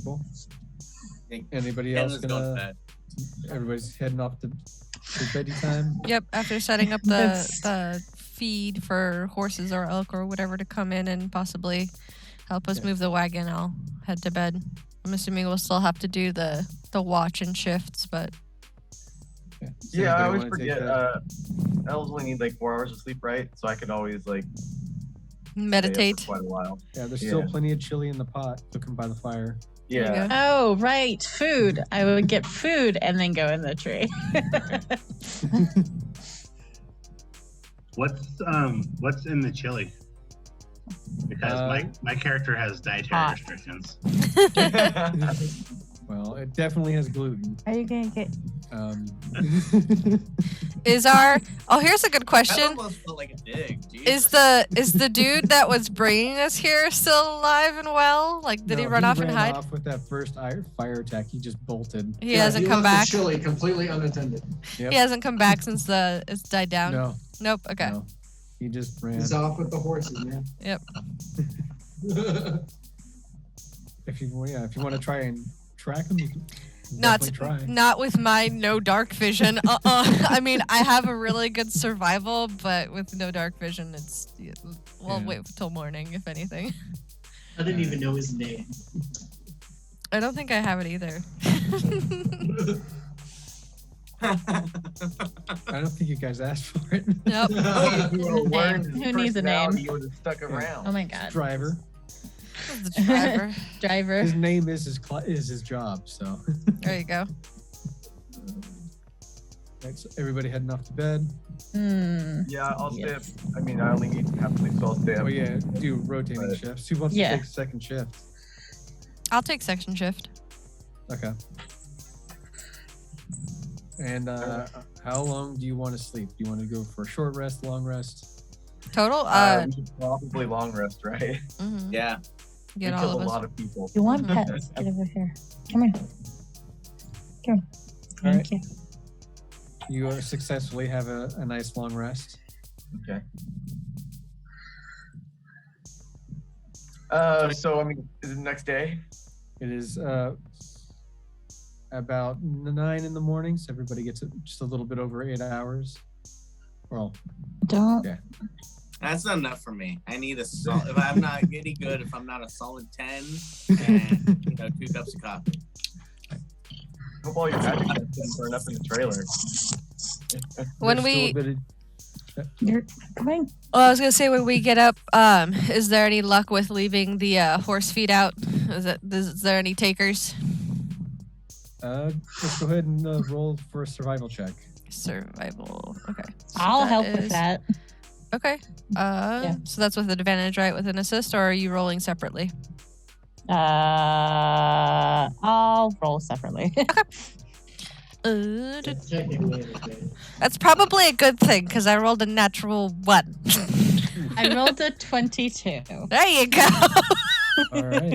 Cool. Anybody else Hannah's going to gonna? bed. Everybody's heading off to bedtime time. Yep, after setting up That's- the feed for horses or elk or whatever to come in and possibly help us move the wagon, I'll head to bed. I'm assuming we'll still have to do the watch and shifts, but Does Yeah, I anybody always wanna take forget. that? Elves only need like 4 hours of sleep, right? So I could always like stay up for meditate. quite a while. Yeah, there's still Yeah. plenty of chili in the pot cooking by the fire. There you Yeah. go. Oh, right. Food. I would get food and then go in the tree. What's in the chili? Because my character has dietary Hot. restrictions. Well, it definitely has gluten. Are you going to get... Is our here's a good I question. almost felt like a dig. Is the dude that was bringing us here still alive and well? Like, did he No, run off and ran hide? off with that first fire attack. He just bolted. He hasn't come left back. the chili completely unattended. Yep. He hasn't come back since it's died down. No. Nope. Okay. No. He just ran. He's off with the horses, man. Yep. If you want to try and track him, you can Not definitely try. not with my no dark vision. I mean, I have a really good survival, but with no dark vision, we'll Yeah. wait till morning, if anything. I didn't even know his name. I don't think I have it either. I don't think you guys asked for it. Nope. If you were learned his Who needs a name? personality, you would have stuck around. Oh my god. Driver. The driver. Driver. His name is his job. So. There you go. Right, so everybody heading off to bed. Yeah, I'll stay up. Yes. I mean, I only need half sleep, so I'll stay up. Oh yeah, do rotating Right. shifts. Who wants Yeah. to take second shift? I'll take section shift. Okay. And how long do you want to sleep? Do you want to go for a short rest, long rest? Total. We should probably long rest, right? Mhm. Yeah. Get we all killed of a us. lot of people. You want pets? Get over here. Come here. Come here. All right. Thank you. You successfully have a nice long rest. Okay. So I mean, is it the next day? It is about 9 in the morning, so everybody gets just a little bit over 8 hours. Well, Don't. yeah. That's not enough for me. I need a solid. If I'm not getting good, if I'm not a solid 10, and 2 cups of coffee. Hope all your magic didn't burn up in the trailer. When There's we, still a bit of- You're coming. well, I was gonna say when we get up, is there any luck with leaving the horse feed out? Is there any takers? let's go ahead and roll for a survival check. Survival. Okay. So I'll that help is- with that. Okay. So that's with advantage, right? With an assist, or are you rolling separately? I'll roll separately. It's technically an advantage. That's probably a good thing because I rolled a natural 1. I rolled a 22. There you go. All right.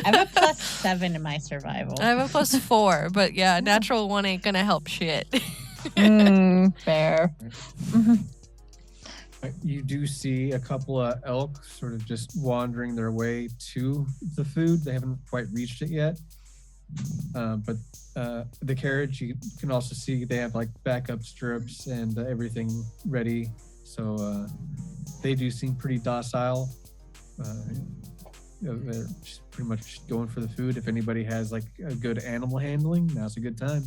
I have a +7 in my survival. I have a +4, but yeah, natural 1 ain't gonna help shit. Fair. You do see a couple of elk sort of just wandering their way to the food. They haven't quite reached it yet. But the carriage, you can also see they have like backup stirrups and everything ready. So they do seem pretty docile. They're just pretty much going for the food. If anybody has like a good animal handling, now's a good time.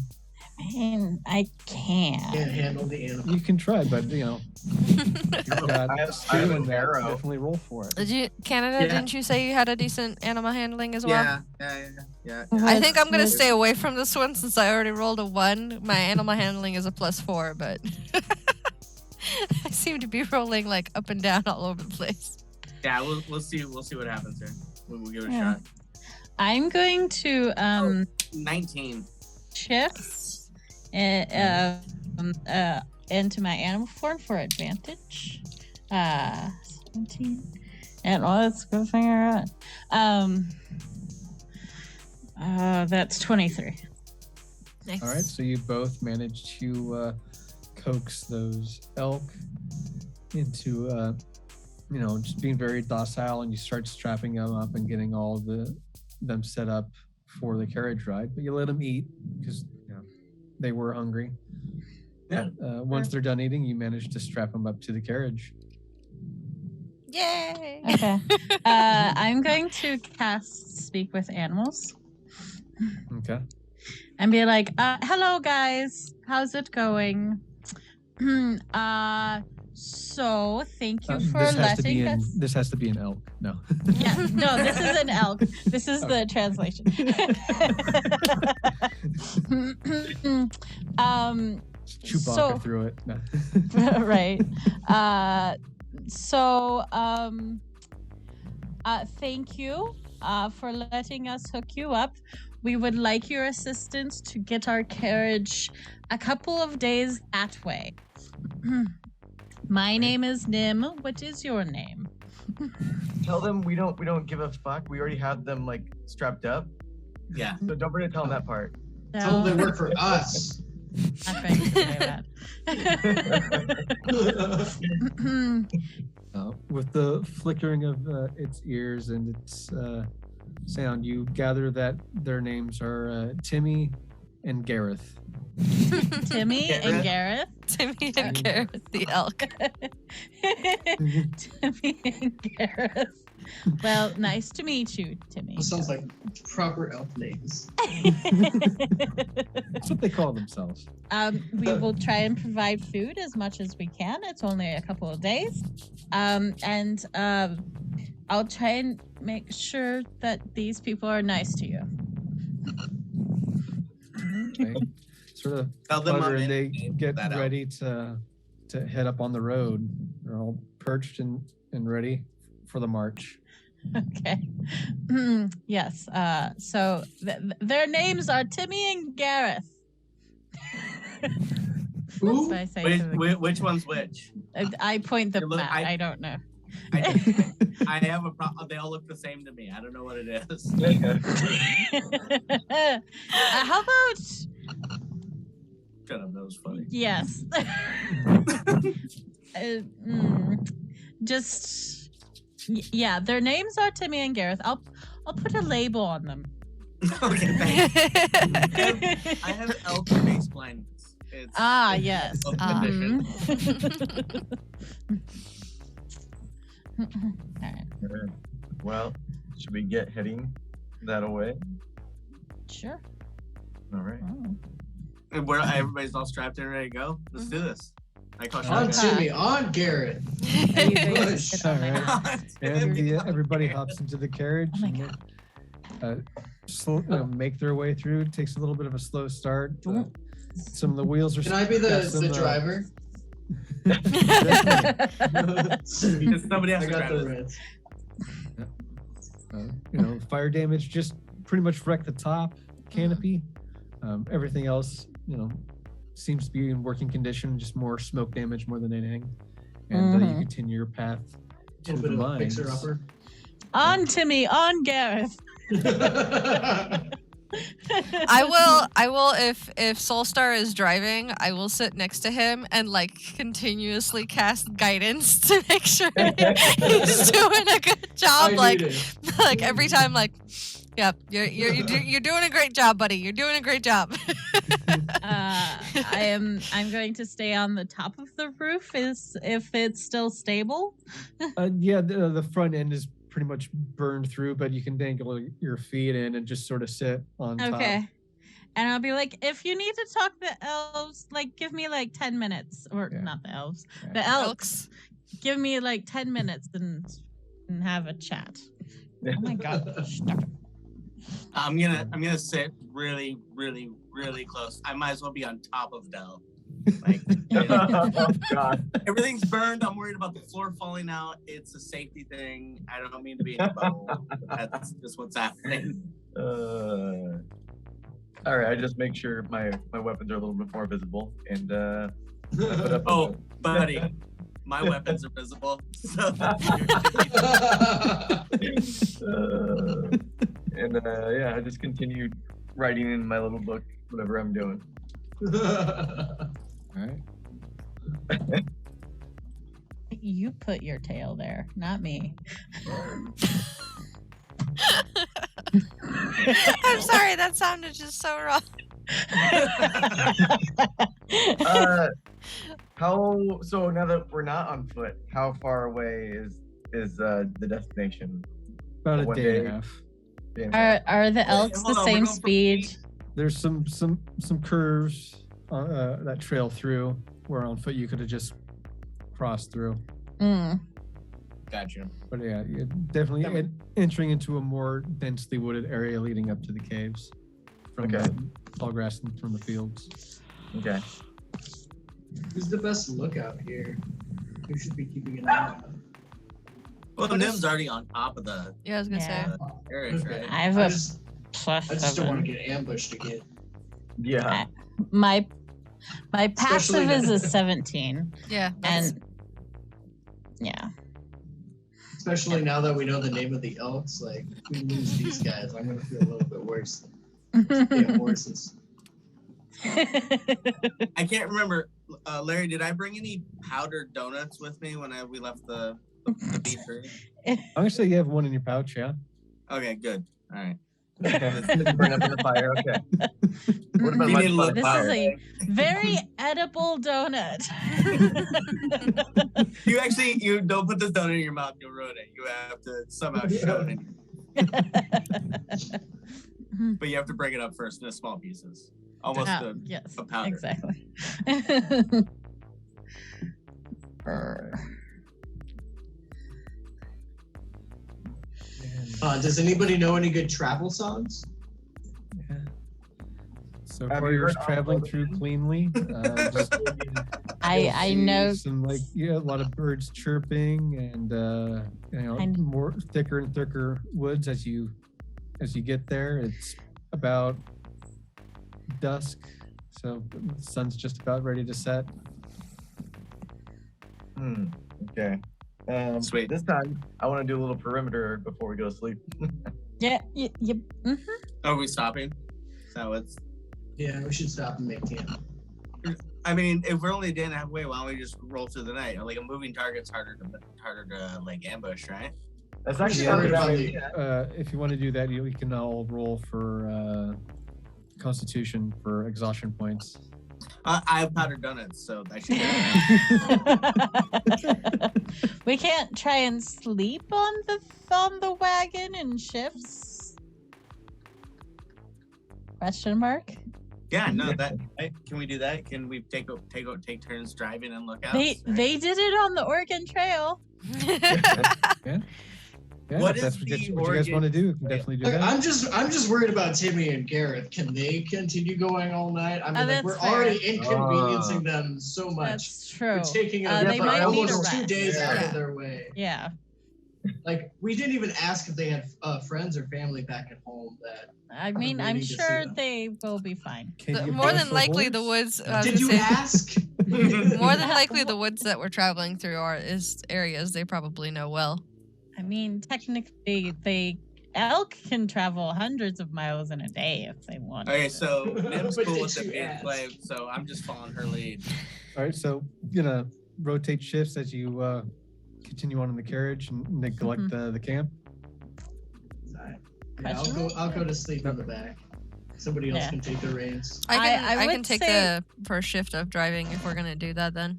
Man, I can't handle the animal. You can try, but you know, I have an arrow. Definitely roll for it. Canada, didn't you say you had a decent animal handling as well? Yeah. I think I'm gonna stay away from this one since I already rolled a 1. My animal handling is a +4, but I seem to be rolling like up and down all over the place. Yeah, we'll see what happens here. We'll give it a shot. I'm going to 19 shift into my animal form for advantage. 17. And let's go figure out. That's 23. Nice. All right, so you both managed to coax those elk into just being very docile, and you start strapping them up and getting all of them set up for the carriage ride. But you let them eat because they were hungry. Yeah. Once they're done eating, you manage to strap them up to the carriage. Yay! Okay. I'm going to cast Speak with Animals. Okay. And be like, hello guys, how's it going? So thank you for letting us. This has to be an elk. No. Yeah, no, this is an elk. This is the translation. Chewbacca through it. No. Right. Thank you for letting us hook you up. We would like your assistance to get our carriage a couple of days that way. My name is Nim. What is your name? Tell them we don't give a fuck. We already have them like strapped up. Yeah. So don't forget to tell them that part. No. Tell them they work for us. Not going to say that. With the flickering of its ears and its sound, you gather that their names are Timmy and Gareth. Timmy and Gareth? Timmy and Gareth, the elk. Timmy and Gareth. Well, nice to meet you, Timmy. That sounds like proper elf names. That's what they call themselves. We will try and provide food as much as we can. It's only a couple of days. And I'll try and make sure that these people are nice to you. Okay. Sort of and they get ready to head up on the road. They're all perched and ready for the march. Okay. Yes. So their names are Timmy and Gareth. Ooh. I say Which one's which? I point them out. I don't know. I have a problem. They all look the same to me. I don't know what it is. How about? Shut up. That was funny. Yes. Yeah, their names are Timmy and Gareth. I'll put a label on them. Okay, thanks. I have elk face blindness. Yes. Condition. All right. Well, should we get heading that way? Sure. All right. Oh. And everybody's all strapped and ready to go. Let's do this. On Timmy, on Garrett. All right. And everybody hops into the carriage and make their way through. It takes a little bit of a slow start. Some of the wheels are. Can I be the driver? Somebody has to got grab the it. Fire damage just pretty much wrecked the top canopy. Everything else, seems to be in working condition, just more smoke damage more than anything. And you continue your path to the mines. On Timmy, on Gareth. I will if Soulstar is driving, I will sit next to him and like continuously cast guidance to make sure he's doing a good job. Like every time, like, yep, you're doing a great job, buddy. You're doing a great job. I'm going to stay on the top of the roof if it's still stable. Yeah, the front end is pretty much burned through, but you can dangle your feet in and just sort of sit on top. Okay. And I'll be like, if you need to talk to elves, like give me like 10 minutes. Or not the elves. Yeah. The elks. Give me like 10 minutes and have a chat. Oh my god. Stop it. I'm gonna sit really, really, really close. I might as well be on top of Dell. Like, Oh God. everything's burned. I'm worried about the floor falling out. It's a safety thing. I don't mean to be in a bubble. That's just what's happening. All right, I just make sure my weapons are a little bit more visible, and I put up Oh, buddy, my weapons are visible. So yeah, I just continued writing in my little book whatever I'm doing. All right. You put your tail there, not me. I'm sorry, that sounded just so wrong. So now that we're not on foot, how far away is the destination? About a day and a half. Are the elks Hold the on, same we're going speed? There's some curves that trail through where on foot you could have just crossed through. Gotcha. But yeah, you're definitely entering into a more densely wooded area leading up to the caves from the tall grass and from the fields. Okay. Who's the best lookout here? Who should be keeping an eye on? Well, the Nim's already on top of the Yeah, I was gonna say. carriage, right? I have a I just don't want to +7. get ambushed again. Yeah. My passive Especially is now- a 17. Yeah. And yeah. Especially now that we know the name of the elks, like if we lose these guys, I'm gonna feel a little bit worse. Damn horses. I can't remember. Larry, did I bring any powdered donuts with me when we left the beach? I'm gonna say you have one in your pouch, yeah. Okay, good. All right. Burn up in the fire. Okay. Would have been You much need a fun little This fire. is a very edible donut. You don't put this donut in your mouth, you'll ruin it. You have to somehow shove it in. But you have to break it up first into small pieces. Almost yes, a powder. exactly. Does anybody know any good travel songs? Yeah. So Have far, you you're heard traveling all through cleanly. Just I know some a lot of birds chirping and more thicker and thicker woods as you get there. It's about dusk, so the sun's just about ready to set. Okay. Sweet. This time, I want to do a little perimeter before we go to sleep. yeah. Are we stopping? So it's. Yeah, we should stop and make camp. I mean, if we're only a day and a half away, why don't we just roll through the night? Like a moving target's harder to like ambush, right? That's actually Yeah, not a bad probably. idea. If you want to do that, you can all roll for Constitution for exhaustion points. I have powdered donuts, so I should. We can't try and sleep on the wagon in shifts? Question mark. Yeah, no. Can we do that? Can we take turns driving and look out? They did it on the Oregon Trail. Yeah, What if is that's the what you guys want to do, you can definitely do Look, that. I'm just worried about Timmy and Gareth. Can they continue going all night? I mean, like, we're that's fair. already inconveniencing them so much. That's true. We're taking They might need a almost 2 rest. days out Yeah. of their way. Yeah. Like, we didn't even ask if they had friends or family back at home that. I mean, I'm waiting to see sure them. they will be fine. Can you More both than likely, the horse? woods. I was Did you gonna say, ask? more than likely, the woods that we're traveling through is areas they probably know well. I mean, technically, they elk can travel hundreds of miles in a day if they want. Okay, so Nim's But cool did with it you being ask? slave, so I'm just following her lead. All right, so gonna rotate shifts as you continue on in the carriage and neglect the camp. Alright. Yeah, I'll go to sleep in the back. Somebody else can take the reins. I would can take say- the first shift of driving if we're gonna do that then.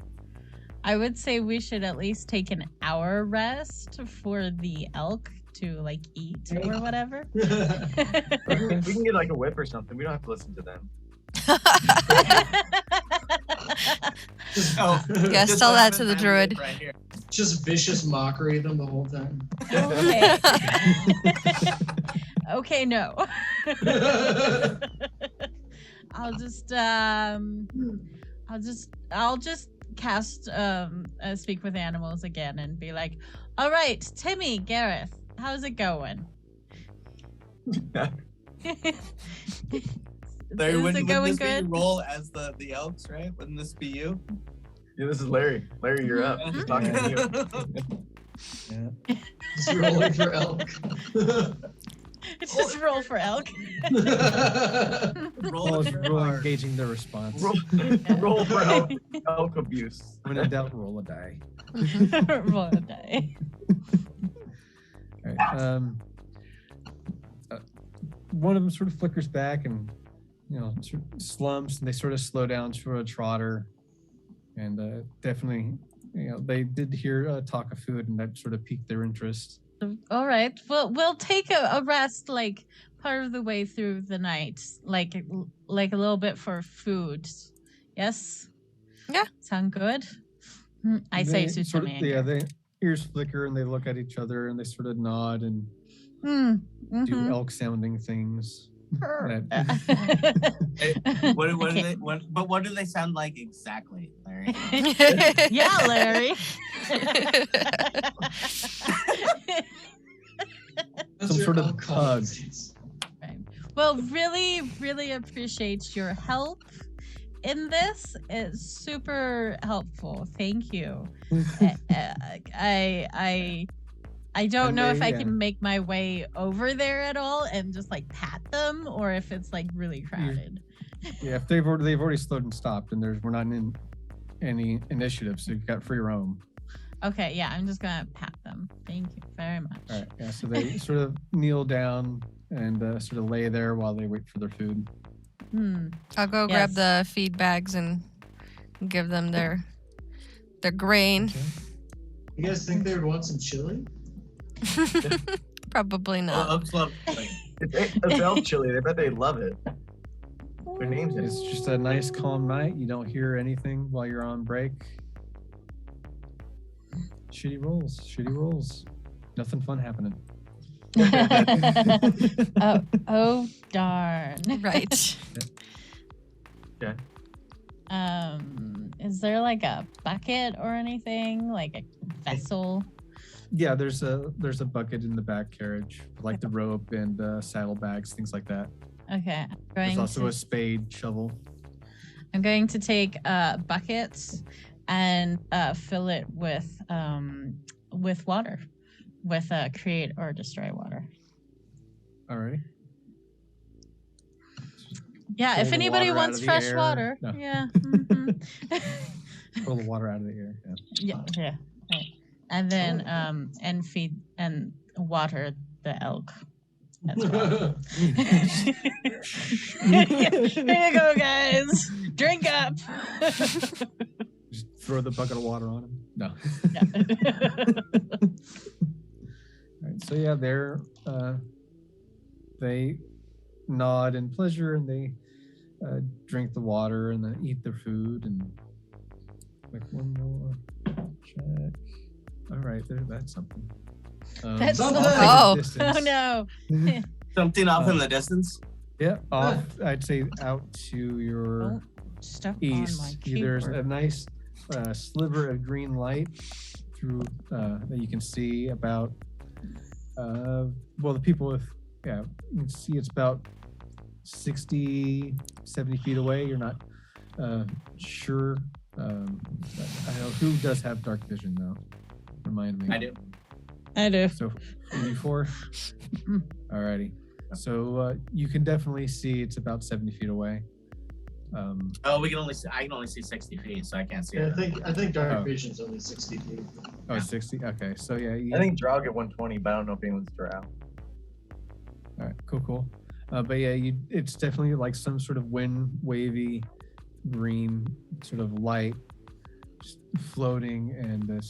I would say we should at least take an hour rest for the elk to like eat or whatever. We can get like a whip or something. We don't have to listen to them. Oh, Yes, just tell what that to the happened druid. right here. Just vicious mockery them the whole time. Okay. Okay, no. I'll just cast speak with animals again and be like, all right, Timmy, Gareth, how's it going? Larry, Is wouldn't it going this be good? your role as the elks, right? Wouldn't this be you? Yeah, this is Larry. Larry, you're up. He's talking to you. Just rolling for elk. Just roll for elk. Roll it Roll hard. engaging the response. Roll for elk abuse. When in doubt, roll a die. Roll a die. All right. One of them sort of flickers back and, sort of slumps, and they sort of slow down to a trotter. And definitely, they did hear talk of food, and that sort of piqued their interest. All right. Well, we'll take a rest, like part of the way through the night, like a little bit for food. Yes. Yeah. Sound good? I say to sort of, Timmy. yeah, their ears flicker and they look at each other and they sort of nod and do elk-sounding things. What do they sound like exactly, Larry? Yeah, Larry. Some sort of hug. Right. Well, really, really appreciate your help in this. It's super helpful. Thank you. I don't know if I can make my way over there at all and just like pat them, or if it's like really crowded. Yeah, if they've already slowed and stopped, and we're not in any initiative, so you've got free roam. Okay, yeah, I'm just gonna pat them. Thank you very much. All right, yeah, so they sort of kneel down and sort of lay there while they wait for their food. I'll go grab the feed bags and give them their grain. Okay. You guys think they would want some chili? Probably not. Elks love chili. It's elk chili. I bet they love it. Their name's It's just a nice calm night. You don't hear anything while you're on break. Shitty rolls. Nothing fun happening. Oh darn. Right. Okay. Is there like a bucket or anything? Like a vessel? Yeah, there's a bucket in the back carriage, like the rope and saddlebags, things like that. Okay. There's also a spade, shovel. I'm going to take buckets and fill it with water, with create or destroy water. Alrighty. Yeah, Pull if the anybody water out wants of the fresh air. water. No. Yeah. Pull the water out of the air. Yeah. Yeah. Right. And then and feed and water the elk as well. Here you go, guys. Drink up. Just throw the bucket of water on him. No. All right, so yeah, they nod in pleasure and they drink the water and then eat their food and like one more check. All right, that's something. That's something. oh Distance. no. Something off in the distance. Yeah, off. I'd say out to your Stuff east. on my There's a keyboard. nice sliver of green light through that you can see about. Well, the people with you can see it's about 60, 70 feet away. You're not sure. I know who does have dark vision though. Remind me. I do. I do. So 84. Alrighty. So you can definitely see it's about 70 feet away. Oh, I can only see 60 feet, so I can't see Yeah, it. I think dark vision's only 60 feet. Oh, 60? Okay. So yeah. I think Drow get 120, but I don't know if anyone's Drow. All right, cool. But yeah, it's definitely like some sort of wind wavy green sort of light just floating, and I'm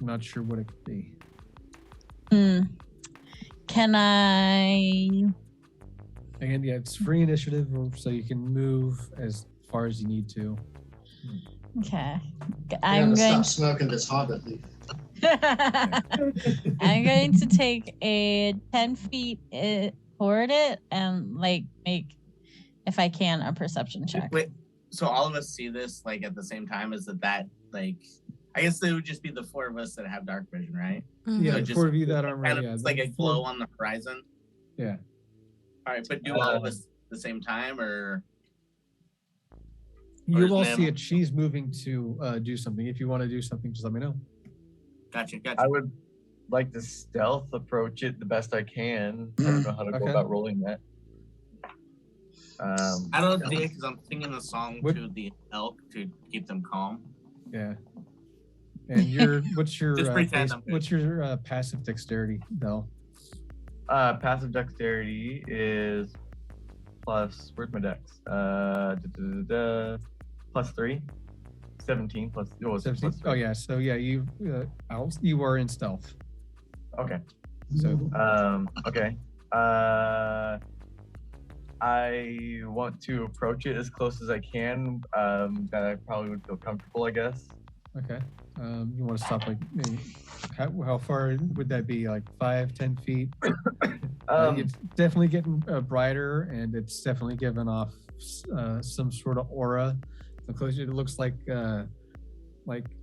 not sure what it could be. Can I? Again, yeah, it's free initiative, so you can move as far as you need to. Okay. I'm going to stop smoking this hobbit leaf. I'm going to take a 10 feet toward it and like make, if I can, a perception check. Wait, so all of us see this like at the same time? Is that like? I guess it would just be the four of us that have dark vision, right? Yeah, So the four of you that are it's like a glow on the horizon. Yeah. All right, but do all of us at the same time, or you'll all see it. She's moving to do something. If you want to do something, just let me know. Gotcha. I would like to stealth approach it the best I can. I don't know how to go about rolling that. I don't see it because I'm singing the song to the elk to keep them calm. Yeah. And what's your passive dexterity, Bell? Passive dexterity is plus. Where's my dex? Plus 3. 17 plus. Oh, 17? Plus 3. Oh yeah. So yeah, you are in stealth. Okay. So okay. I want to approach it as close as I can. That I probably would feel comfortable, I guess. Okay. You want to stop like maybe, how far would that be? Like 5-10 feet? It's definitely getting brighter, and it's definitely giving off some sort of aura. The closer it looks like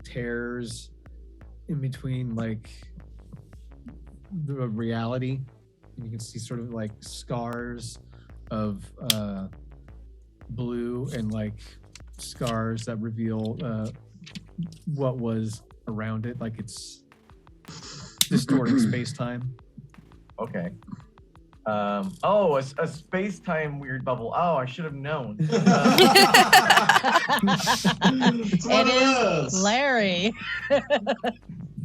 tears in between like the reality. And you can see sort of like scars of blue and like scars that reveal what was around it, like it's distorting space-time. Okay. A space-time weird bubble. Oh, I should have known. It is Larry.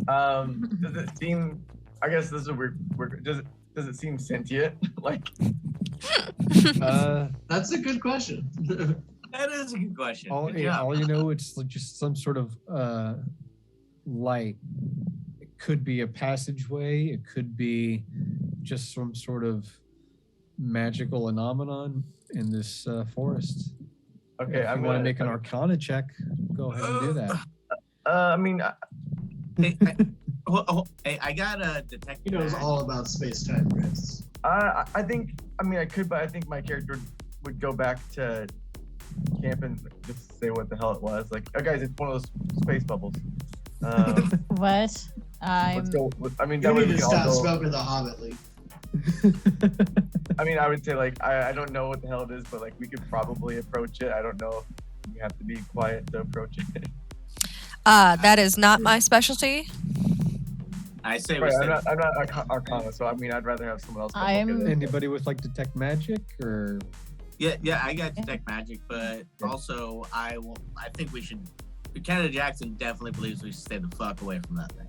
Does it seem? I guess this is weird. Does it seem sentient? Like. That's a good question. That is a good question. All you know, it's like just some sort of light. It could be a passageway. It could be just some sort of magical phenomenon in this forest. Okay, if you want to make an Arcana check, go ahead and do that. I mean, I got a detective. He knows all about space-time risks. I think. I mean, I could, but I think my character would go back to camp and just say what the hell it was. Like, oh, guys, it's one of those space bubbles. What? Let's go. I mean, you need to stop smoking the Hobbit leaf. I mean, I would say like I don't know what the hell it is, but like we could probably approach it. I don't know if you have to be quiet to approach it. That is not my specialty. I say I'm not Arcana, so I mean I'd rather have someone else. Anybody with like detect magic or? Yeah, I got detect magic, but also I think we should. Canada Jackson definitely believes we should stay the fuck away from that thing.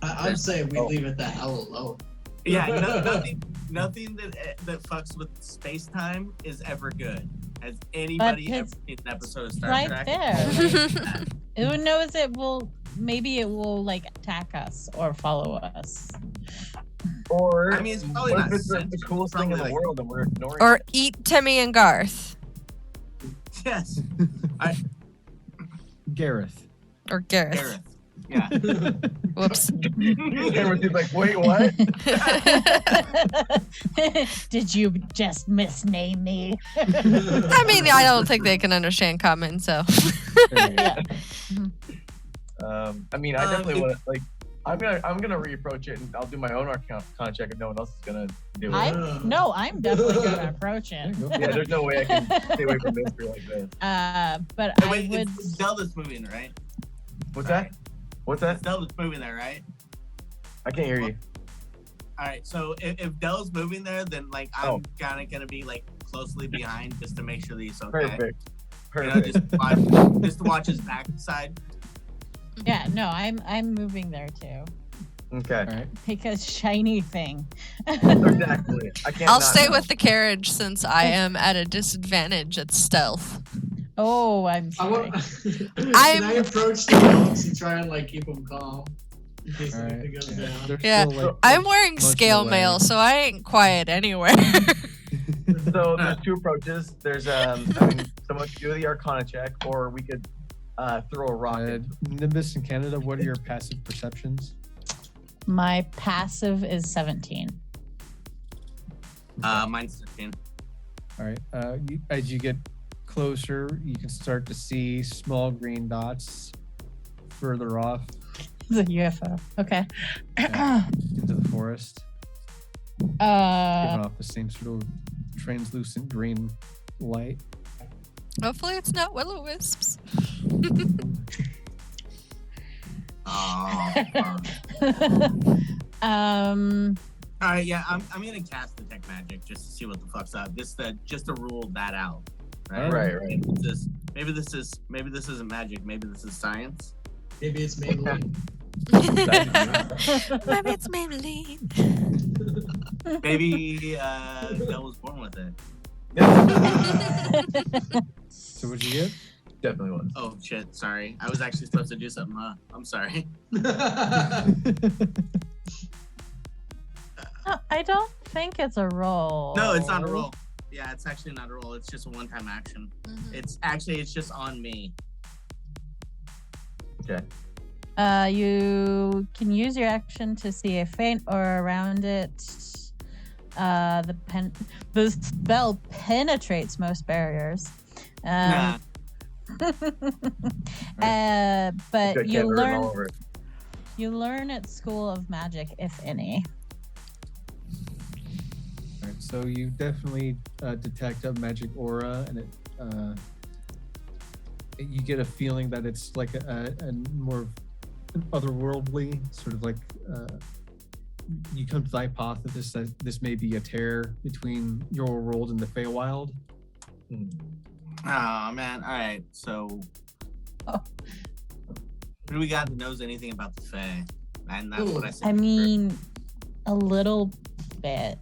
I'd say we leave it the hell alone. Yeah, nothing that fucks with space time is ever good. Has anybody ever seen an episode of Star Trek? Right there. Like, who knows? Maybe it will like attack us or follow us. Or I mean, it's probably not the coolest thing in the world, and we're ignoring. Or eat Timmy and Garth. Yes. Gareth. Or Gareth. Yeah. Whoops. Gareth is like, wait, what? Did you just misname me? I mean, I don't think they can understand common, so. Yeah. I mean, I definitely want to like. I'm gonna reapproach it, and I'll do my own Arcana check if no one else is gonna do it. I'm definitely gonna approach it. Yeah, there's no way I can stay away from mystery like this. But I would. It's Zelda's moving, right? What's that? What's that? Zelda's moving there, right? I can't hear you. All right, so if Dell's moving there, then like I'm kind of gonna be like closely behind just to make sure that he's okay. Perfect. Just to watch his backside. Yeah, no, I'm moving there too. Okay. All right. Because shiny thing. Exactly. I can't. I'll stay with the carriage since I am at a disadvantage at stealth. Oh, I'm sorry. Can I approach the dogs and try and like keep them calm in case anything goes down? They're Yeah, still, like, I'm wearing bunching scale away. mail, so I ain't quiet anywhere. So there's two approaches. There's someone could do the Arcana check, or we could throw a rock. Nimbus in Canada, what are your passive perceptions? My passive is 17. Mine's 15. All right. As you get closer, you can start to see small green dots further off The UFO. Okay. into the forest, giving off the same sort of translucent green light. Hopefully it's not will-o-wisps. Oh. All right, yeah, I'm gonna cast detect magic just to see what the fuck's up, just to rule that out. Right. Maybe this isn't magic. Maybe this is science. Maybe it's Maybelline. Maybe it's Maybelline. Maybe Dell was born with it. So what'd you get? Definitely was. Oh shit! Sorry, I was actually supposed to do something. I'm sorry. I don't think it's a roll. No, it's not a roll. Yeah, it's actually not a roll. It's just a one-time action. Mhm. It's just on me. Okay. You can use your action to see a feint or around it. The spell penetrates most barriers. Nah. But Good, you can't learn all learn over it. you learn at School of Magic, if any. All right, so you definitely detect a magic aura, and you get a feeling that it's like a more otherworldly, sort of like you come to the hypothesis that this may be a tear between your world and the Feywild. Oh man! All right, so who do we got that knows anything about the Fae? And that's what I said. I mean, a little bit.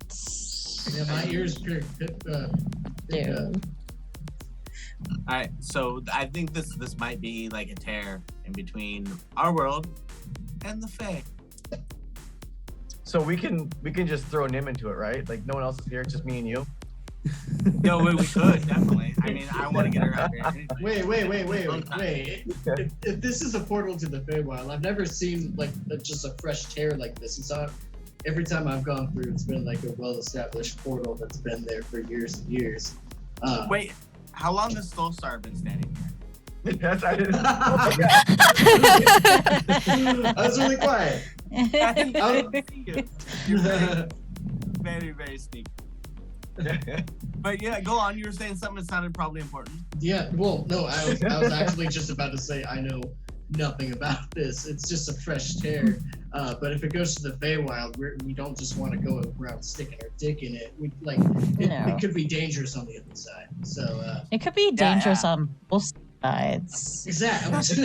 Yeah, my ears pick up. All right, so I think this might be like a tear in between our world and the Fae. So we can just throw Nim into it, right? Like no one else is here, just me and you. No, we could definitely. I mean, I want to get her out there. Wait. If this is a portal to the Feywild, I've never seen like just a fresh tear like this. It's not. Every time I've gone through, it's been like a well-established portal that's been there for years and years. Wait, how long has Soulstar been standing here? Yes, I didn't. I was really quiet. You're very, very, very sneaky. But yeah, go on. You were saying something that sounded probably important. Yeah, well, no, I was actually just about to say I know nothing about this. It's just a fresh tear. But if it goes to the Feywild, we don't just want to go around sticking our dick in it. It could be dangerous on the other side. So It could be dangerous on both sides. exactly. That's a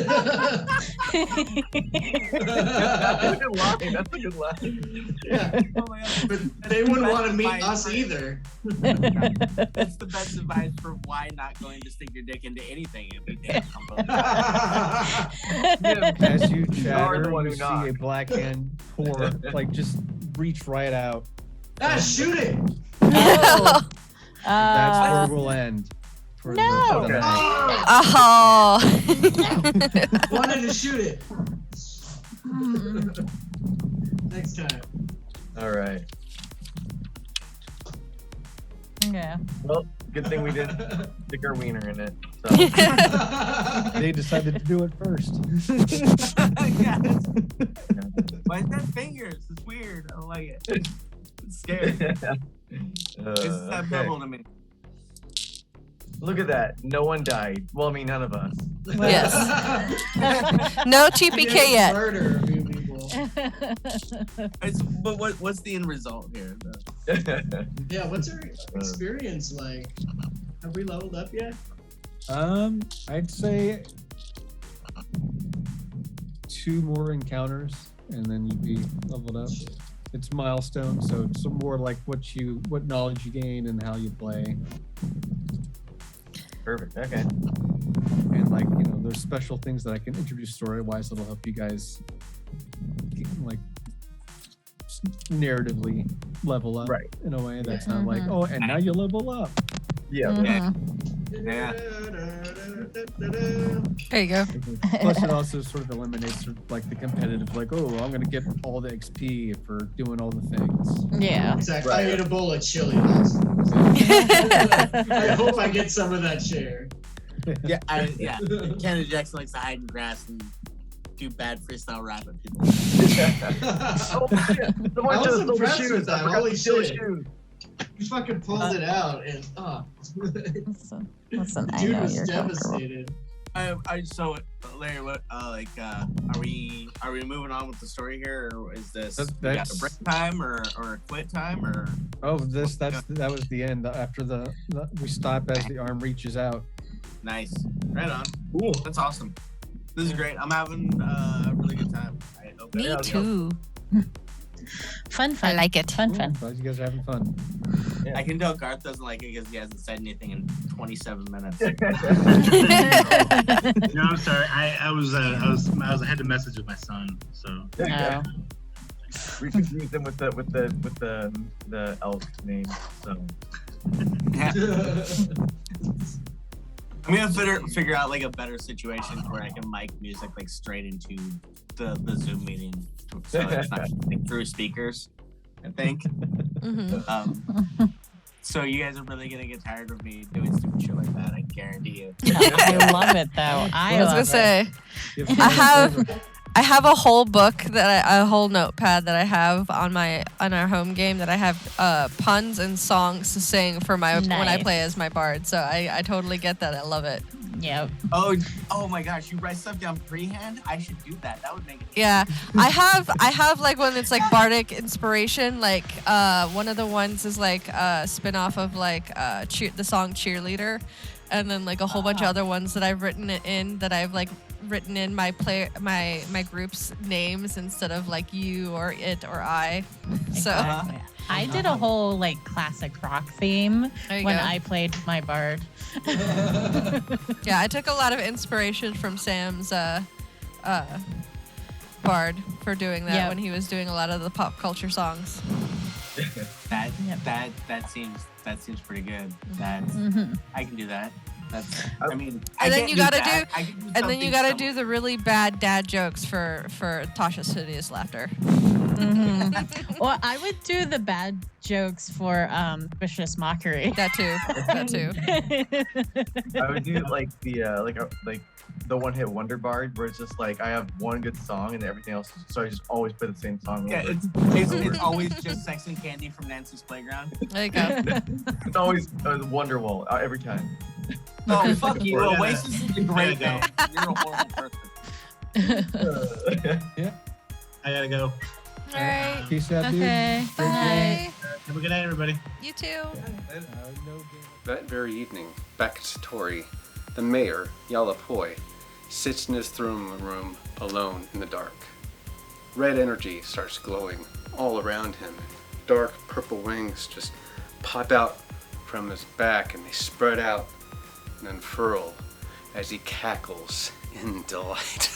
good line. That's a good line. Yeah, Oh my God. but they wouldn't want to meet us either. That's the best advice for why not going to stick your dick into anything if you did. As you the chatter, one you who see knocked. a black hand pour, like just reach right out. Shoot it! Oh. That's where it will end. For the- No. for the Okay. night. Oh, Oh. wanted to shoot it. Next time. All right. Yeah. Well, good thing we didn't stick our wiener in it. So. They decided to do it first. Yeah. Why is that fingers? It's weird. I don't like it. It's scary. It's that Okay. bubble to me. Look at that. No one died. Well, I mean, none of us. Yes. No TPK yet. Murder a few people. But what's the end result here? Yeah, what's our experience like? Have we leveled up yet? I'd say 2 more encounters, and then you'd be leveled up. It's milestone, so it's more like what knowledge you gain and how you play. Perfect. Okay. And like there's special things that I can introduce story-wise that'll help you guys like narratively level up in a way that's not like, oh, and now you level up. Yeah. Yeah. There you go. Plus, it also sort of eliminates like the competitive, like, oh, I'm gonna get all the XP for doing all the things. Yeah. Exactly. I ate a bowl of chili. I hope I get some of that share. Yeah. Kennedy Jackson likes to hide in grass and do bad freestyle rap at people. I was impressed with that. Holy shit. You fucking pulled it out and Listen, I dude know was you're devastated. So Larry, what are we moving on with the story here, or is this we got a break time or a quit time or? Oh, that was the end. After we stop as the arm reaches out. Nice, right on. Cool, that's awesome. This is great. I'm having a really good time. I hope Me too. Fun. I like it. Fun. Glad you guys are having fun. I can tell Garth doesn't like it because he hasn't said anything in 27 minutes. No, I'm sorry. I had to message with my son, so. Oh. We confused him with the elf name. So. I'm gonna figure out like a better situation where I can mic music like straight into the Zoom meeting, so it's not like through speakers. I think. So you guys are really gonna get tired of me doing stupid shit like that. I guarantee you. I love it though. I was gonna say, I have a whole book a whole notepad that I have on our home game that I have puns and songs to sing for when I play as my bard. So I totally get that. I love it. Yep. Oh my gosh! You write stuff down freehand? I should do that. That would make it. Yeah, I have like when it's like bardic inspiration. Like one of the ones is like a spin-off of like the song Cheerleader, and then like a whole bunch of other ones that I've written in my group's names instead of like you or it or I. So I did a whole like classic rock theme when I played my bard. Yeah, I took a lot of inspiration from Sam's bard for doing that when he was doing a lot of the pop culture songs. That seems pretty good. I can do that. And then you gotta do the really bad dad jokes for Tasha's hideous laughter. Well, I would do the bad jokes for vicious mockery. That too. I would do like the one-hit wonder bard, where it's just like I have one good song and everything else, so I just always play the same song. Yeah, it's always just Sex and Candy from Nancy's Playground. There you go. It's always Wonderwall every time. Oh, fuck you. Oasis is a great band. You're a horrible person. Yeah. I gotta go. All right. Peace out, dude. Okay. Bye. Have a good night, everybody. You too. That very evening, back at Satori, the mayor, Yalapoi, sits in his throne room alone in the dark. Red energy starts glowing all around him. Dark purple wings just pop out from his back and they spread out and unfurl as he cackles in delight.